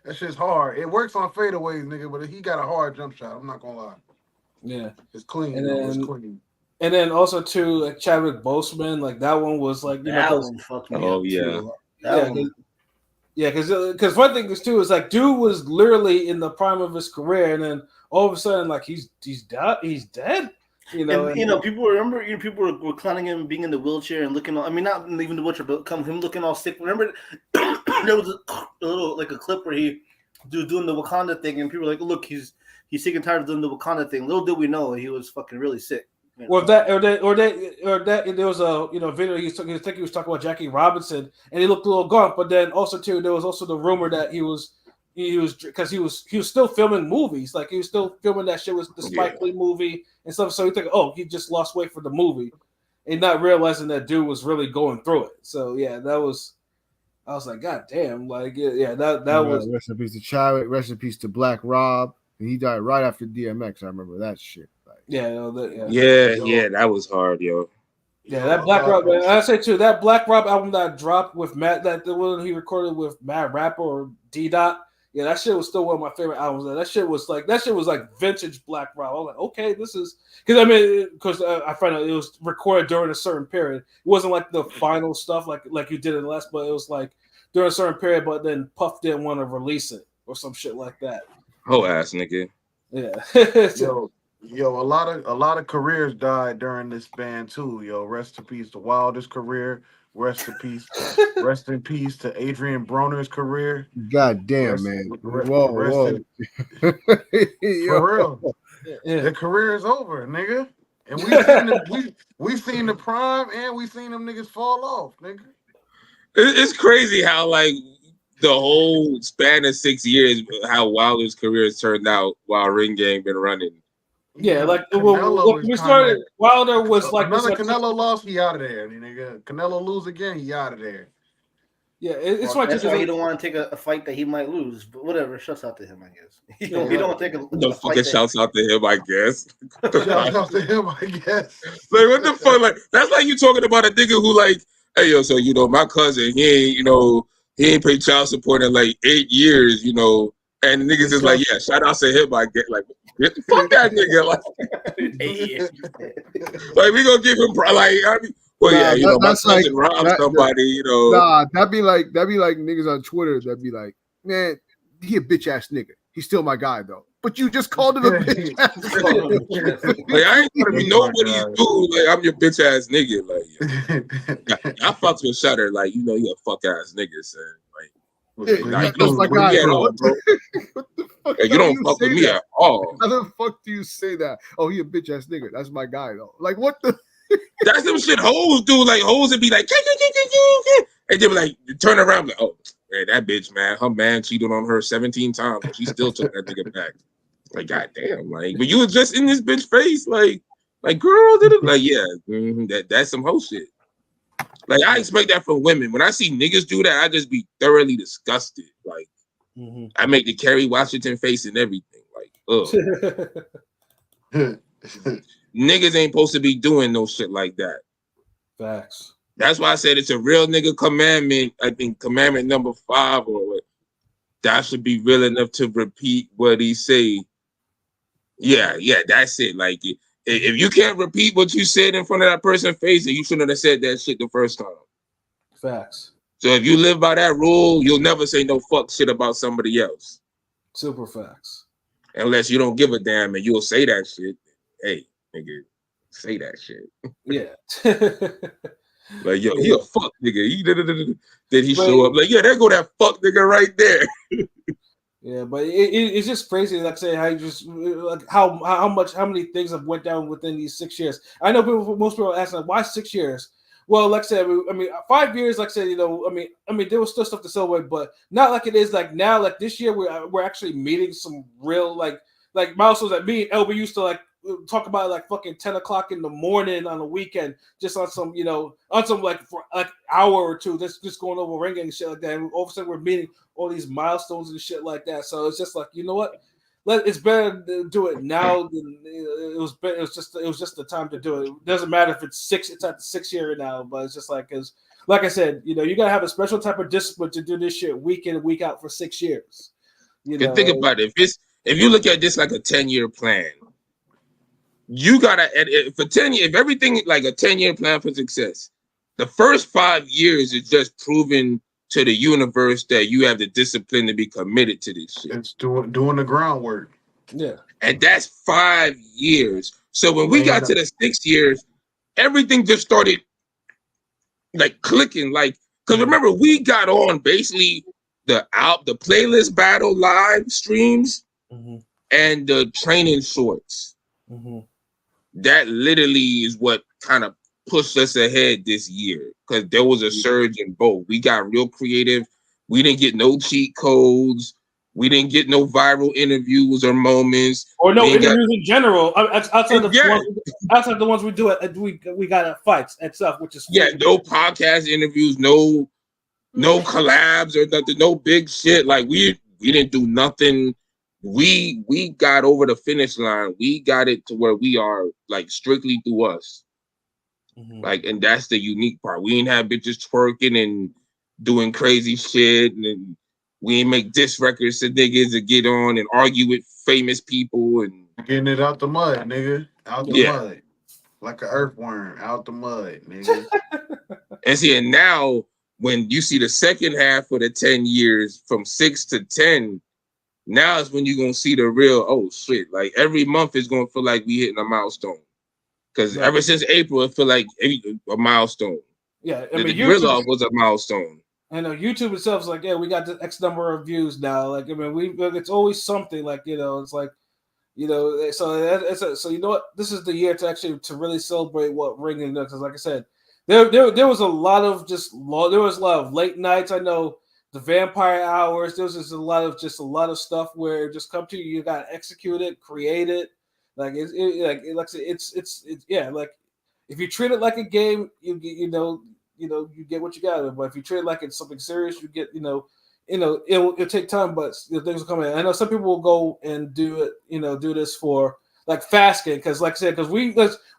That shit's hard. It works on fadeaways, nigga, but he got a hard jump shot. I'm not gonna lie. Yeah, it's clean. It's clean. And then also too, like Chadwick Boseman, like that one was like that one fucked me up too. Because one thing is too is like dude was literally in the prime of his career, and then all of a sudden like he's dead. People remember. People were clowning him being in the wheelchair and looking. Not even the wheelchair, but him looking all sick. Remember, there was a little like a clip where he doing the Wakanda thing, and people were like, "Look, he's sick and tired of doing the Wakanda thing." Little did we know he was fucking really sick. Well, there was a video he was talking about Jackie Robinson, and he looked a little gaunt. But then also too, there was also the rumor that he was because he was still filming movies, like he was still filming that shit with the Spike Lee movie and stuff. So you think, oh, he just lost weight for the movie, and not realizing that dude was really going through it. So yeah, I was like, God damn, like yeah, that was Rest in peace to Chadwick. Rest in peace to Black Rob. And he died right after DMX. I remember that shit. Like, yeah, Yeah, that was hard, yo. Yeah, that Black Rob. I say too, that Black Rob album that dropped with Matt, that the one he recorded with Matt Rapper or D Dot. Yeah, that shit was still one of my favorite albums. That shit was like vintage Black Rob. I was like, okay, this is because I found out it was recorded during a certain period. It wasn't like the final stuff like you did in the last, but it was like during a certain period. But then Puff didn't want to release it or some shit like that. Whole ass nigga. Yeah. Yo, a lot of careers died during this span too. Yo, rest in peace to Wilder's career. Rest in peace to Adrian Broner's career. God damn, man. Whoa. For real. Yeah. Their career is over, nigga. And we've seen the prime and we've seen them niggas fall off, nigga. It's crazy how like the whole span of 6 years, how Wilder's career has turned out while Ring Gang been running. Yeah, like Canelo we started. Wilder was like another Canelo lost, he out of there. Nigga, Canelo lose again, he out of there. Yeah, it's like that's why he don't want to take a fight that he might lose. But whatever, shouts out to him, I guess. He don't take a the fucking shouts out to him, I guess. Shouts out to him, I guess. Like what the fuck? Like that's like you talking about a nigga who like, hey yo, so my cousin, he ain't paid child support in like 8 years, and the niggas is like, yeah, shout out to him, I get like. Fuck that nigga! Like we gonna give him my cousin robbed somebody. Nah, that'd be like niggas on Twitter. That'd be like, man, he a bitch ass nigga. He's still my guy though. But you just called him a bitch ass nigga. Like I ain't gonna be nobody's dude. Like I'm your bitch ass nigga. Like I fucks with Shutter. Like you a fuck ass nigga, son. Like that's my guy, bro. You don't fuck with me at all. How the fuck do you say that? Oh, he a bitch ass nigga. That's my guy though. Like what the? That's some shit hoes do. Like hoes would be like, and they be like, turn around, like, oh, man, that bitch, man, her man cheated on her 17 times, but she still took that nigga back. Like, goddamn, like, but you was just in this bitch face, like, girl, did it? Like, yeah, that's some hoe shit. Like, I expect that from women. When I see niggas do that, I just be thoroughly disgusted. Like, I make the Kerry Washington face and everything. Like, ugh. Niggas ain't supposed to be doing no shit like that. Facts. That's why I said it's a real nigga commandment. I think commandment number 5 or what. That should be real enough to repeat what he say. Yeah, that's it. Like, if you can't repeat what you said in front of that person's face, then you shouldn't have said that shit the first time. Facts. So if you live by that rule, you'll never say no fuck shit about somebody else. Super facts. Unless you don't give a damn and you'll say that shit. Hey, nigga, say that shit. Yeah. Like, yo, he a fuck nigga. Then he show up like, yeah, there go that fuck nigga right there. Yeah, but it's just crazy. Like I say, how you just like how many things have went down within these 6 years. I know most people are asking like, why 6 years? Well, like I said, I mean, 5 years. Like I said, I mean, there was still stuff to celebrate, but not like it is like now. Like this year, we're actually meeting some real like milestones that me and LB used to like talk about like fucking 10 o'clock in the morning on the weekend, just on some like for like hour or two, just going over ring and shit like that. And all of a sudden we're meeting all these milestones and shit like that. So it's just like, you know what? It's better to do it now than it was. It was just the time to do it. It doesn't matter if it's at the 6 year now, but it's just like, because like I said, you gotta have a special type of discipline to do this shit week in and week out for 6 years. Think about it. If you look at this like a 10-year plan, you gotta for 10 years. If everything like a 10-year plan for success, the first 5 years is just proving to the universe that you have the discipline to be committed to this shit. It's doing the groundwork. Yeah. And that's 5 years. So when we got to the 6 years, everything just started like clicking. Like, because remember, we got on basically the playlist battle live streams and the training shorts. That literally is what kind of pushed us ahead this year, because there was a surge in both. We got real creative. We didn't get no cheat codes. We didn't get no viral interviews or moments. Or no we ain't interviews in general outside Yeah. the ones we do at we got at fights and stuff, which is Yeah, no podcast interviews, no collabs or nothing, no big shit. Like we didn't do nothing. We got over the finish line. We got it to where we are like strictly through us. Like, and that's the unique part. We ain't have bitches twerking and doing crazy shit, and we ain't make diss records to niggas to get on and argue with famous people and Getting it out the mud, nigga. Out the yeah. mud. Like an earthworm out the mud, nigga. And see, and now when you see the second half of the 10 years from 6 to 10, now is when you're gonna see the real, oh shit. Like every month is gonna feel like we hitting a milestone. Because ever since April, it feel like a milestone. Yeah, I the mean, grill YouTube off was a milestone. I know YouTube itself is like, yeah, we got the X number of views now. Like, I mean, it's always something. Like, it's like, so so you know what? This is the year to actually to really celebrate what Ring does. Because, like I said, there was a lot of there was a lot of late nights. I know the Vampire Hours. There was just a lot of stuff where it just come to you. You got to execute it, create it. Like it's yeah. Like if you treat it like a game, you get what you got. But if you treat it like it's something serious, you get it'll take time, but things will come in. I know some people will go and do it, do this for like fasting because, like I said, because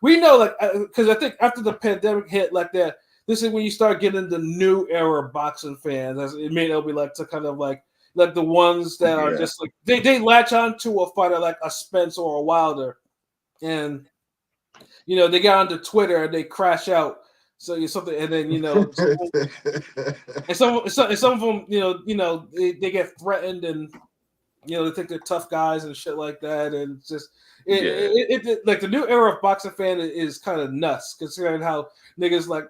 we know like because I think after the pandemic hit like that, this is when you start getting the new era boxing fans. It'll be like to kind of like the ones that are just like they latch on to a fighter like a Spence or a Wilder, and they get onto Twitter and they crash out. So you something, and then and some of them, they get threatened, and they think they're tough guys and shit like that, and it's just like the new era of boxing fan is kind of nuts considering how niggas like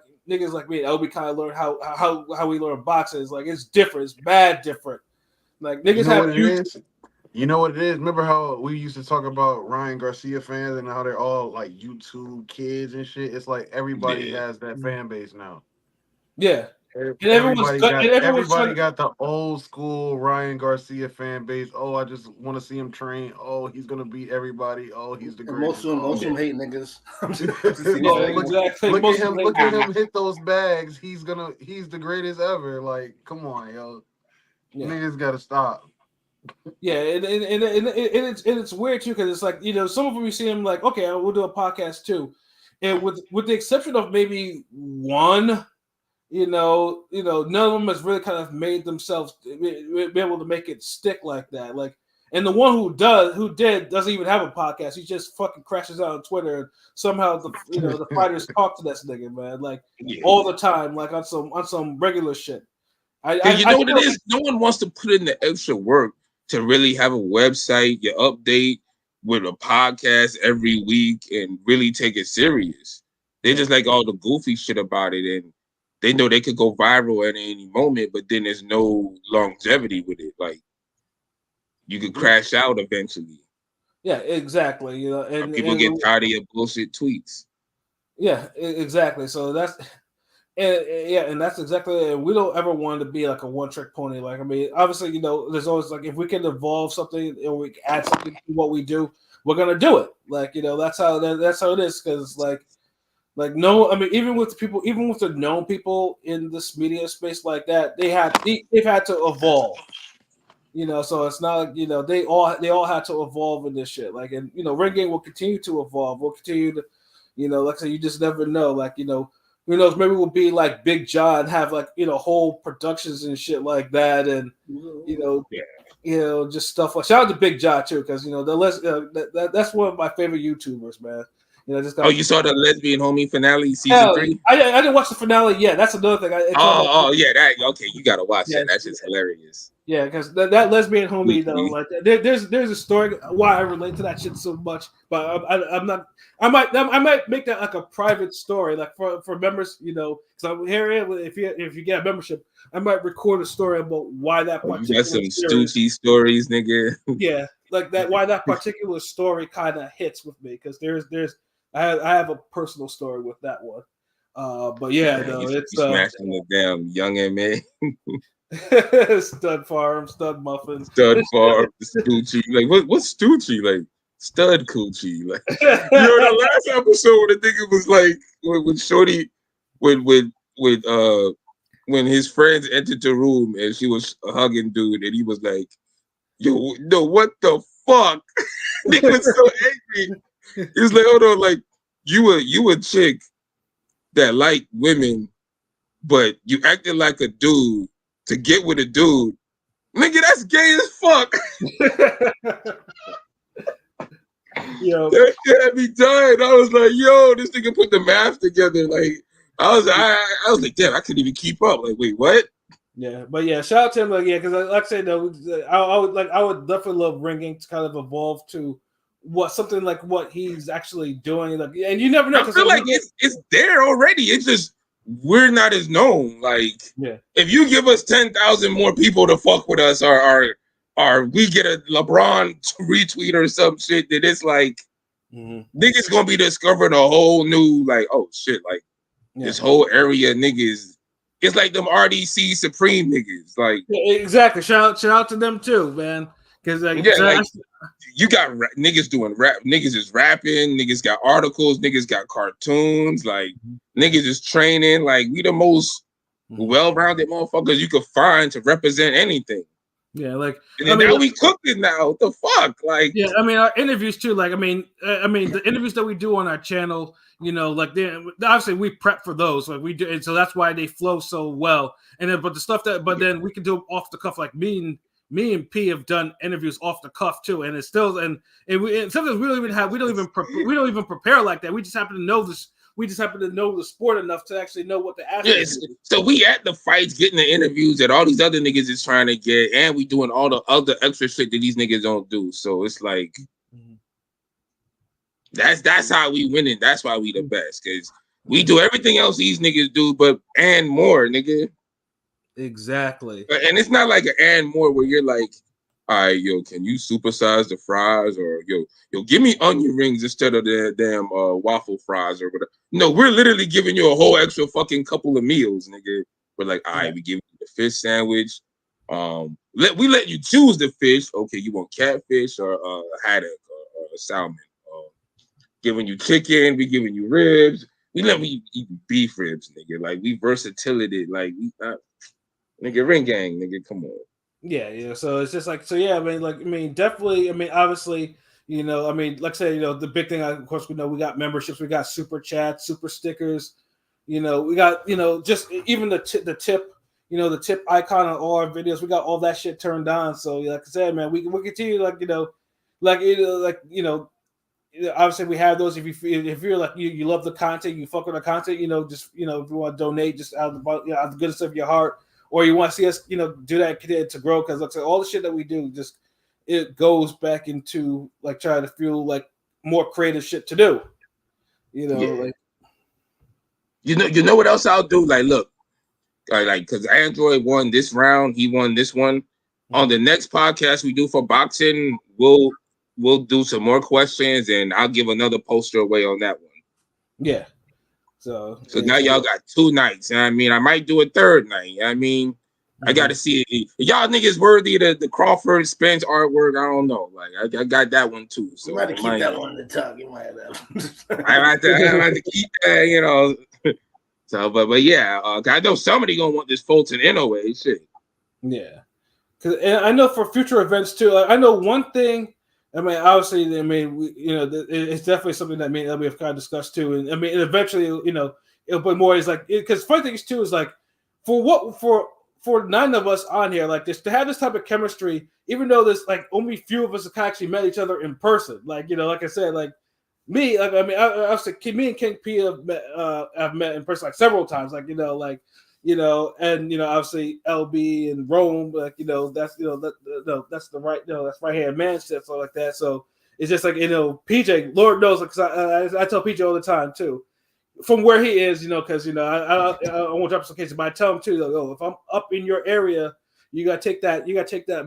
me, we kind of learn how we learn boxing. It's like it's different, it's bad different. Like niggas have YouTube. You know what it is? Remember how we used to talk about Ryan Garcia fans and how they're all like YouTube kids and shit? It's like everybody has that fan base now. Yeah. And everybody got the old school Ryan Garcia fan base. Oh, I just want to see him train. Oh, he's gonna beat everybody. Oh, he's the greatest. Most of them hate niggas. Exactly. Look at him hit those bags. He's the greatest ever. Like, come on, yo. Yeah. Niggas gotta stop. Yeah, and it's weird too because it's like some of them you see them like, okay, we'll do a podcast too, and with the exception of maybe one, none of them has really kind of made themselves be able to make it stick like that. Like, and the one who did doesn't even have a podcast. He just fucking crashes out on Twitter. And somehow the fighters talk to that nigga, man, like all the time, like on some regular shit. What it is? No one wants to put in the extra work to really have a website, you update with a podcast every week and really take it serious. They just like all the goofy shit about it, and they know they could go viral at any moment, but then there's no longevity with it. Like you could crash out eventually. Yeah, exactly. And people get tired of your bullshit tweets. Yeah, exactly. So that's. And that's exactly it. We don't ever want to be like a one-trick pony. Like, I mean, obviously, there's always like if we can evolve something and we can add something to what we do, we're gonna do it. Like, that's how it is. Because no, I mean, even with the known people in this media space like that, they've had to evolve. So it's not like they all had to evolve in this shit. Like, and Ring Game will continue to evolve. We'll continue to, like I said, you just never know. Like, who knows? Maybe we'll be like Big John, have like whole productions and shit like that, and just stuff like. Shout out to Big John too, because that's one of my favorite YouTubers, man. You saw the lesbian homie finale season 3? I didn't watch the finale yet. That's another thing. Okay, you gotta watch that. That's just hilarious. Yeah, because that lesbian homie though, like there's a story why I relate to that shit so much, but I'm not. I might make that like a private story, like for members, because I'm here. If you get a membership, I might record a story about why that particular. You got some Stucci stories, nigga. Yeah, like that. Why that particular story kind of hits with me because I have a personal story with that one. But yeah, no, it's smashing the damn young man. Stud farm, stud muffin. Stud farm, Stucci. Like what's Stucci? Like stud coochie. Like the last episode the nigga was like with Shorty with when his friends entered the room and she was hugging dude and he was like, yo, no, what the fuck? Nigga was so angry. He was like, hold on, like you a chick that like women, but you acted like a dude to get with a dude. Nigga, that's gay as fuck. Yo, That shit had me dying. I was like, yo, this nigga put the math together. Like, I was like, damn, I couldn't even keep up. Like, wait, what? yeah, but yeah, shout out to him. Like, yeah, because like I said, though, I would definitely love ringing to kind of evolve to something like what he's actually doing. Like, and you never know. I feel like it's there already. It's just we're not as known. Like, yeah, if you give us 10,000 more people to fuck with us, or we get a LeBron retweet or some shit, that it's like niggas gonna be discovering a whole new like, oh shit, like this whole area of niggas. It's like them RDC Supreme niggas. Like, yeah, exactly. Shout out to them too, man. Because like, you got niggas doing rap. Niggas is rapping. Niggas got articles. Niggas got cartoons. Like niggas is training. Like we the most well-rounded motherfuckers you could find to represent anything. Yeah, like and now we cooking now. What the fuck? Like, yeah, I mean our interviews too. Like, I mean the interviews that we do on our channel, you know, like obviously we prep for those, like we do, and so that's why they flow so well. And then, but the stuff but then we can do them off the cuff. Like me and P have done interviews off the cuff too, and it's still and sometimes we don't even prepare like that. We just happen to know this. We just happen to know the sport enough to actually know what the athlete is. So we at the fights, getting the interviews that all these other niggas is trying to get, and we doing all the other extra shit that these niggas don't do. So it's like that's how we winning. That's why we the best, because we do everything else these niggas do, but and more, nigga. Exactly. And it's not like an and more where you're like, all right, yo, can you supersize the fries, or yo, give me onion rings instead of the damn waffle fries or whatever. No, we're literally giving you a whole extra fucking couple of meals, nigga. We're like, all right, we give you the fish sandwich. We let you choose the fish. Okay, you want catfish or haddock or salmon. Giving you chicken, we giving you ribs. We let me eat beef ribs, nigga. Like we versatility, like we nigga ring gang, nigga. Come on. Yeah. So it's just like, so yeah. I mean, definitely. I mean, obviously, you know. I mean, like I said, you know, the big thing. Of course, we know we got memberships, we got super chats, super stickers. You know, we got, you know, just even the tip. You know, the tip icon on all our videos. We got all that shit turned on. So, like I said, man, we continue obviously we have those. If you're like you love the content, you fuck with the content. You know, just, you know, if you want to donate, just out of the goodness of your heart. Or you want to see us, you know, do that to grow, because like all the shit that we do, just it goes back into like trying to fuel like more creative shit to do. You know, like you know what else I'll do? Like, look, like because Android won this round, he won this one. On the next podcast we do for boxing, we'll do some more questions, and I'll give another poster away on that one. Yeah. So now y'all got 2 nights. I mean, I might do a third night. I mean, I got to see it. Y'all niggas worthy of the Crawford Spence artwork. I don't know. Like, I got that one too. So you might have to keep that one in the tuck. You might have. I have to keep that, you know. So, but yeah, I know somebody gonna want this Fulton NOA shit. Yeah, and I know for future events too. I know one thing. I mean, obviously, it's definitely something that we have kind of discussed too. And I mean, eventually, you know, it'll be more is like, because funny thing is too is like, for 9 of us on here like this, to have this type of chemistry, even though there's like only few of us have actually met each other in person. Like, you know, like I said, like me, like I mean, me and King P have met in person like several times. Like, you know, like. You know, and you know, obviously LB and Rome, like, you know, that's, you know, that's the right, you know, that's right hand man shit, so like that. So it's just like, you know, PJ, Lord knows, because I tell PJ all the time too, from where he is, you know, because, you know, I won't drop some cases, but I tell him too, like, oh, if I'm up in your area, you gotta take that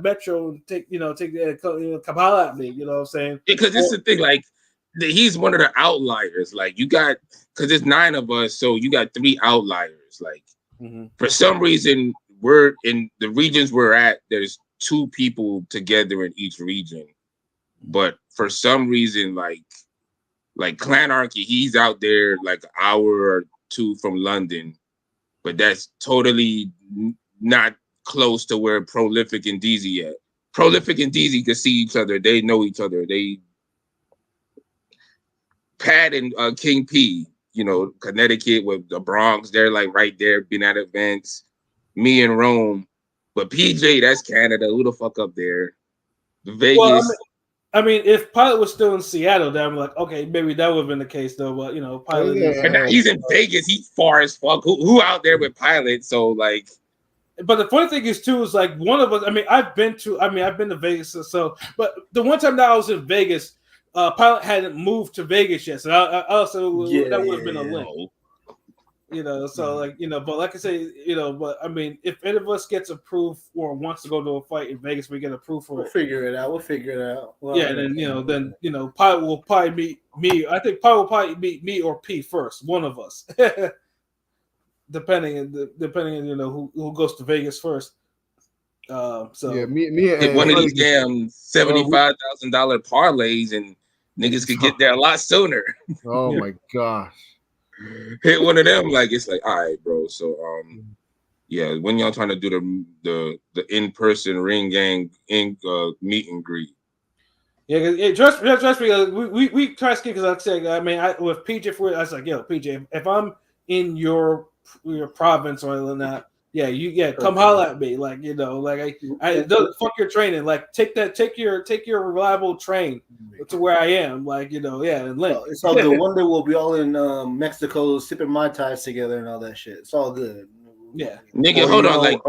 metro and take that, come holla at me, you know what I'm saying? Because it's the thing, like he's one of the outliers. Like you got, because there's 9 of us, so you got 3 outliers, like. For some reason, we're in the regions we're at. There's 2 people together in each region, but for some reason, like Clanarchy, he's out there like an hour or 2 from London, but that's totally not close to where Prolific and DZ at. Prolific and DZ can see each other. They know each other. They Pat and King P, Connecticut with the Bronx, they're like right there, been at events. Me and Rome, but PJ, that's Canada. Who the fuck up there? Vegas. Well, I mean, if Pilot was still in Seattle, then I'm like, okay, maybe that would have been the case, though. But Pilot. But now he's in Vegas. He's far as fuck. Who out there with Pilot? So like. But the funny thing is like one of us. I mean, I've been to Vegas. But the one time that I was in Vegas, Pilot hadn't moved to Vegas yet, so I also that would have been a link. So but like I say, but I mean, if any of us gets approved or wants to go to a fight in Vegas, we get approved for it. We'll figure it out. Well, yeah, and then Pilot will probably meet me. I think Pilot will probably meet me or P first, one of us, depending on who goes to Vegas first. So yeah, me and one of these damn $75,000 parlays and niggas could get there a lot sooner. Oh my gosh. Hit one of them, it's like, all right, bro. So yeah, when y'all trying to do the in-person ring gang meet and greet. Yeah, trust me, we try to skip because like I said, I mean, with PJ I was like, yo, PJ, if I'm in your province or anything like that, yeah, come holler at me, I fuck your training, take your reliable train to where I am, and link. It's all good. One day we'll be all in Mexico sipping Mai Tais together and all that shit. It's all good. Yeah, nigga, hold on,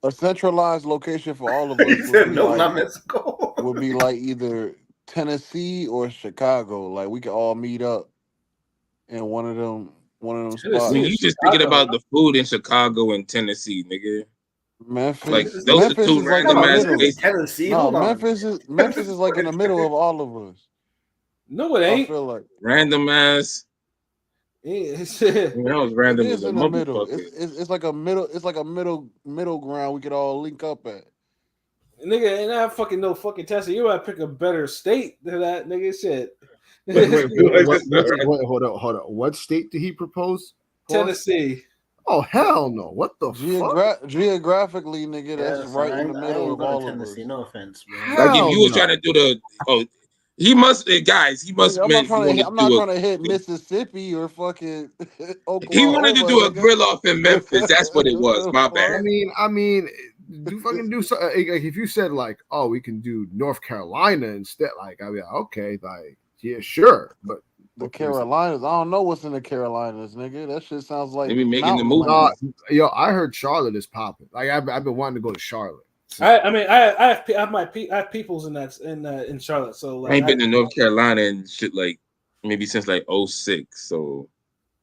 a centralized location for all of us. Not Mexico. Would be like either Tennessee or Chicago. Like we could all meet up in one of them spots. You just thinking about the food in Chicago and Tennessee, nigga. Memphis, those Memphis are 2 random ass places. Tennessee. No, Memphis is like in the middle of all of us. No, it ain't. I feel like random ass. That was random. It is in the middle. It's like a middle. It's like a middle ground we could all link up at. Nigga, and I fucking know fucking Tesla. You gotta pick a better state than that, nigga. Shit. Hold on. What state did he propose? Tennessee. Oh hell no! What the fuck? Geographically, nigga, that's right in the middle of all of us. No offense, bro. If you was trying to do he must, guys. He must. I'm not trying to hit Mississippi or fucking Oklahoma. He wanted to do a grill off in Memphis. That's what it was. My bad. I mean, do something. If you said we can do North Carolina instead, okay, yeah, sure, but the Carolinas, I don't know what's in the Carolinas, nigga. That shit sounds like they be making the movie. I heard Charlotte is popping. I've been wanting to go to Charlotte. So. I have peoples in Charlotte. So I ain't been to North Carolina and shit maybe since 06. So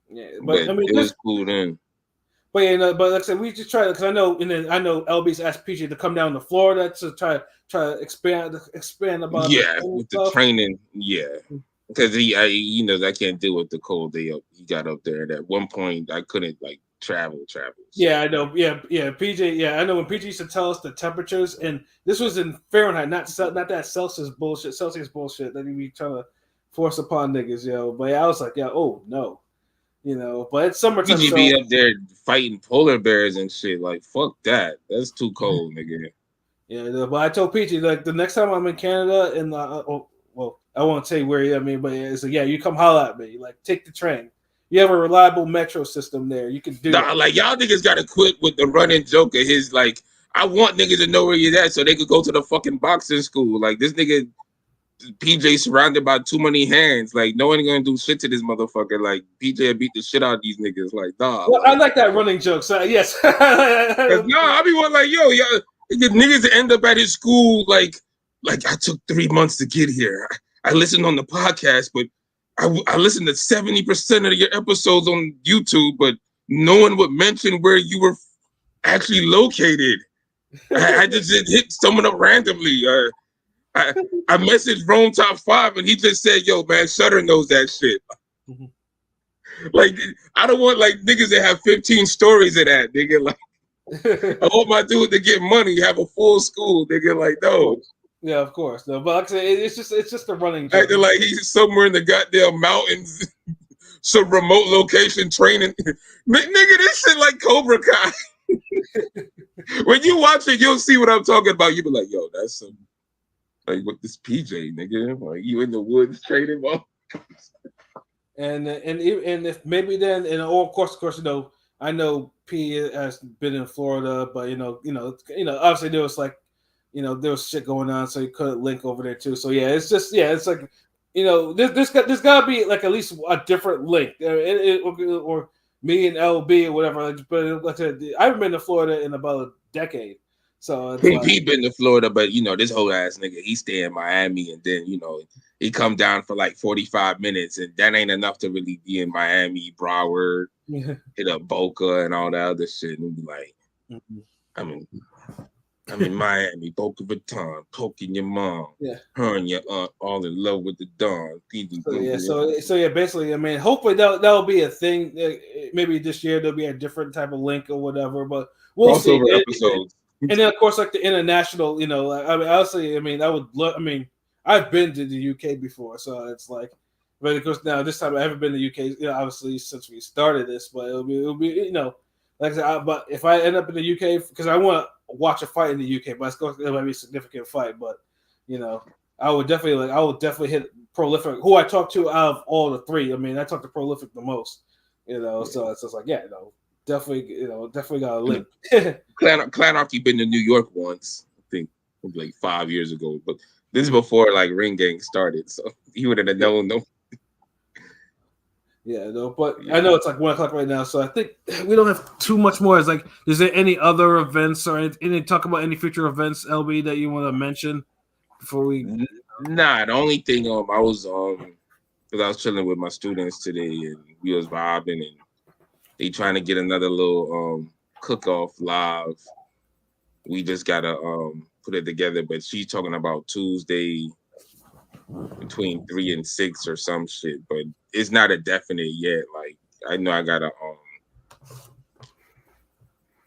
yeah, but I mean, it was cool then. But but like I said, we just try because I know LB's asked PJ to come down to Florida to try to expand about with the training, because I can't deal with the cold day he got up there. And at one point, I couldn't travel. So. Yeah, I know. Yeah, PJ. Yeah, I know when PJ used to tell us the temperatures, and this was in Fahrenheit, not that Celsius bullshit that he be trying to force upon niggas, yo. But I was like, oh no. But it's summertime. PG be up there fighting polar bears and shit. Fuck that. That's too cold, nigga. Yeah, but I told PG the next time I'm in Canada, and I won't say where. But it's you come holler at me. Take the train. You have a reliable metro system there. You can do. Y'all niggas gotta quit with the running joke of his. I want niggas to know where you're at so they could go to the fucking boxing school. This nigga. PJ surrounded by too many hands. No one gonna do shit to this motherfucker. PJ beat the shit out of these niggas. Dog. Well, I like that running joke. So yes. I be one y'all niggas end up at his school. I took 3 months to get here. I listened on the podcast, but I listened to 70% of your episodes on YouTube, but no one would mention where you were actually located. I just hit someone up randomly. I messaged Rome Top 5 and he just said, yo, man, Shutter knows that shit. I don't want niggas that have 15 stories of that, nigga. I want my dude to get money, have a full school. Nigga, like no. Yeah, of course. No, but like I say, it's just a running joke. Acting like he's somewhere in the goddamn mountains, some remote location training. Nigga, this shit like Cobra Kai. When you watch it, you'll see what I'm talking about. You be like, yo, that's some like with this PJ, nigga. Like you in the woods training ball. And if maybe then, and of course, I know P has been in Florida, but obviously there was like, there was shit going on, so you couldn't link over there too. So yeah, it's like, there's got to be like at least a different link, or me and LB or whatever. But like I said, I haven't been to Florida in about a decade, so it's He like, been to Florida, but this whole ass nigga, he stay in Miami, and then he come down for like 45 minutes, and that ain't enough to really be in Miami, Broward, hit up Boca and all that other shit, and be like, I'm in Miami, Boca Raton, poking your mom, her and your aunt all in love with the Don. So yeah, basically, I mean, hopefully that'll be a thing. Maybe this year there'll be a different type of link or whatever, but we'll see. Episodes. And then of course, like the international, I mean, honestly, I mean, I've been to the UK before, so it's like, but of course now this time I haven't been to the UK, obviously since we started this, but it'll be, like I said, but if I end up in the UK, because I want to watch a fight in the UK, but it might be a significant fight, but I would definitely hit Prolific, who I talked to out of all the three. I mean, I talked to Prolific the most, so it's just like, definitely got a link. Clanarchy been to New York once, I think like 5 years ago, but this is before like Ring Gang started, so he would have known them. Yeah, no, but I know it's like 1 o'clock right now, so I think we don't have too much more. It's like, is there any other events or any talk about any future events, LB, that you want to mention before we? Nah, the only thing I was because I was chilling with my students today, and we was vibing, and they trying to get another little cook-off live. We just gotta put it together, but she's talking about Tuesday between 3 and 6 or some shit, but it's not a definite yet. Like I know I gotta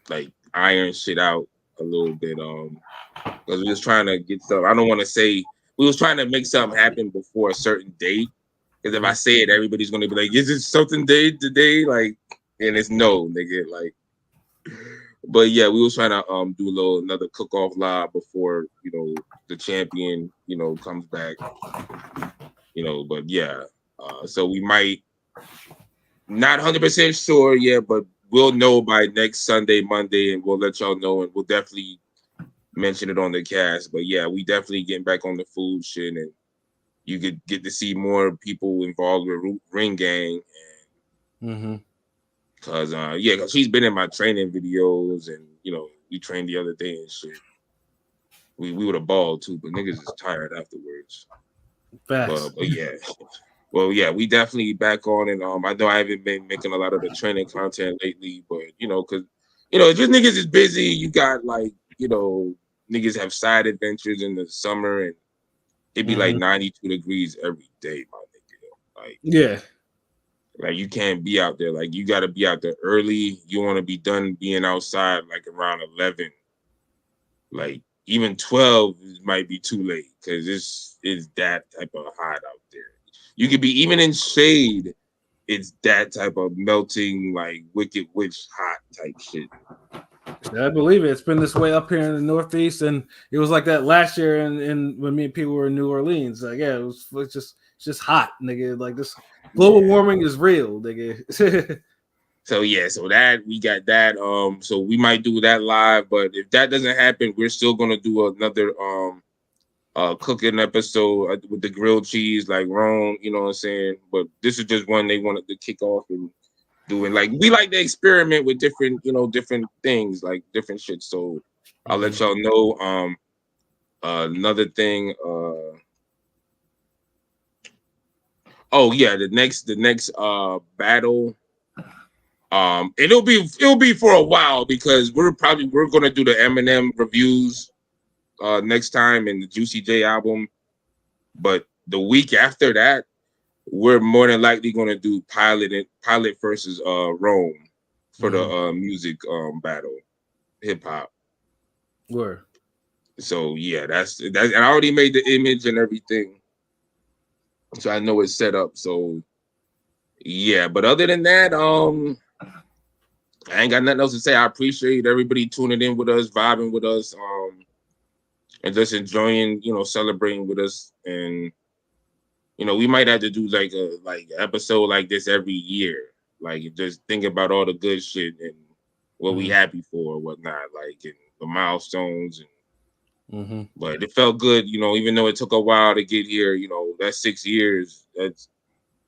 like iron shit out a little bit because we was trying to get stuff. I don't want to say we was trying to make something happen before a certain date, because if I say it, everybody's gonna be like, is it something day today? Like, and it's no, nigga. Like, but yeah, we was trying to do another cook-off live before the champion comes back. But yeah, so we might not 100% sure yet, but we'll know by next Sunday, Monday, and we'll let y'all know, and we'll definitely mention it on the cast. But yeah, we definitely getting back on the food shit, and you could get to see more people involved with Ring Gang. Cause cause she's been in my training videos, and we trained the other day and shit. We would have balled too, but niggas is tired afterwards. But yeah. Well, yeah, we definitely back on, and I know I haven't been making a lot of the training content lately, but because just niggas is busy. You got like niggas have side adventures in the summer, and it'd be like 92 degrees every day, my nigga. Like like you can't be out there. Like you got to be out there early. You want to be done being outside like around 11. Like even 12 might be too late because it's that type of hot out there. You could be even in shade. It's that type of melting, like Wicked Witch hot type shit. I believe it. It's been this way up here in the Northeast, and it was like that last year. And when me and people were in New Orleans, like it's just hot, nigga. Like this global warming is real, nigga. So yeah, so that we got that. So we might do that live, but if that doesn't happen, we're still gonna do another cooking episode with the grilled cheese, like Rome, you know what I'm saying? But this is just one they wanted to kick off and doing. Like we like to experiment with different, different things, like different shit. So I'll let y'all know. Another thing. Oh yeah, the next battle. It'll be for a while because we're gonna do the Eminem reviews next time and the Juicy J album, but the week after that, we're more than likely gonna do Pilot versus Rome for the music battle. hip hop. Word. So yeah, that's and I already made the image and everything, so I know it's set up. So yeah, but other than that, I ain't got nothing else to say. I appreciate everybody tuning in with us, vibing with us, and just enjoying, celebrating with us. And we might have to do like a episode like this every year. Like just think about all the good shit and what we happy for or whatnot, like and the milestones and but it felt good, even though it took a while to get here, that's 6 years. That's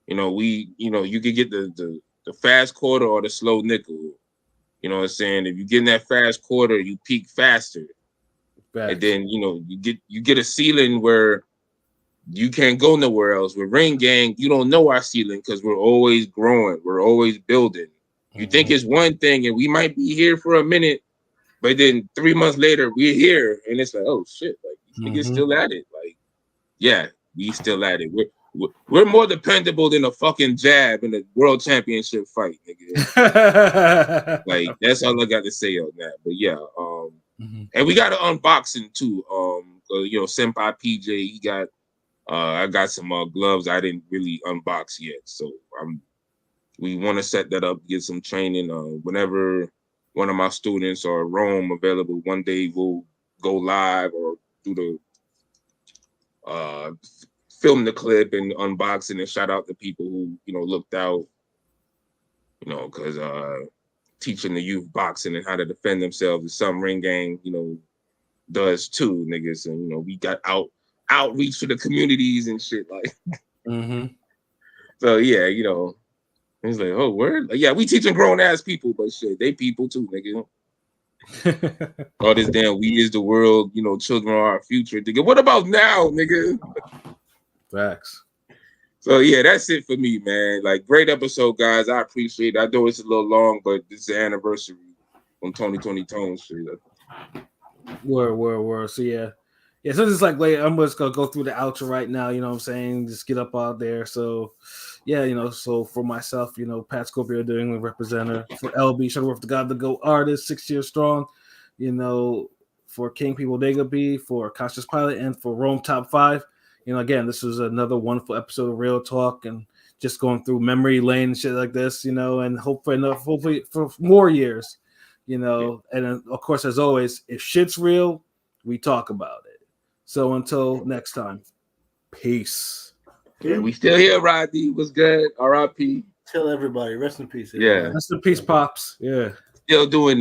you could get the fast quarter or the slow nickel. You know what I'm saying? If you get in that fast quarter, you peak faster. Facts. And then, you get a ceiling where you can't go nowhere else. With Ring Gang, you don't know our ceiling because we're always growing. We're always building. You think it's one thing and we might be here for a minute, but then 3 months later, we're here. And it's like, oh shit, like these niggas still at it. Like, yeah, we still at it. We're more dependable than a fucking jab in a world championship fight, nigga. Like, that's all I got to say on that. But yeah, and we got an unboxing too. Senpai PJ, he got I got some gloves I didn't really unbox yet. So we want to set that up, get some training. Whenever one of my students or Rome available, one day we'll go live or do the film the clip and unboxing and shout out the people who looked out, because teaching the youth boxing and how to defend themselves is some Ring Gang does too, niggas. And we got outreach to the communities and shit like. So yeah, it's like, oh word, like, yeah, we teaching grown ass people, but shit, they people too, nigga. All this damn we is the world, children are our future, nigga. What about now, nigga? Facts. So yeah, that's it for me, man. Like, great episode, guys. I appreciate it. I know it's a little long, but this is the anniversary on Tony Tone shit. Word. So yeah, since it's like late, I'm just gonna go through the outro right now. You know what I'm saying? Just get up out there. So yeah, so for myself, Pat Scorpio, the England representative, for LB Shuttleworth, the God, the Go artist, 6 years strong. For King People Bodega B, for Conscious Pilot, and for Rome Top 5. Again, this was another wonderful episode of Real Talk and just going through memory lane and shit like this, and hopefully for more years, and then, of course, as always, if shit's real, we talk about it. So until next time, peace. Yeah, we still here, Rodney. What's good? R.I.P. Tell everybody, rest in peace. Everybody. Yeah. Rest in peace, Pops. Yeah. Still doing it.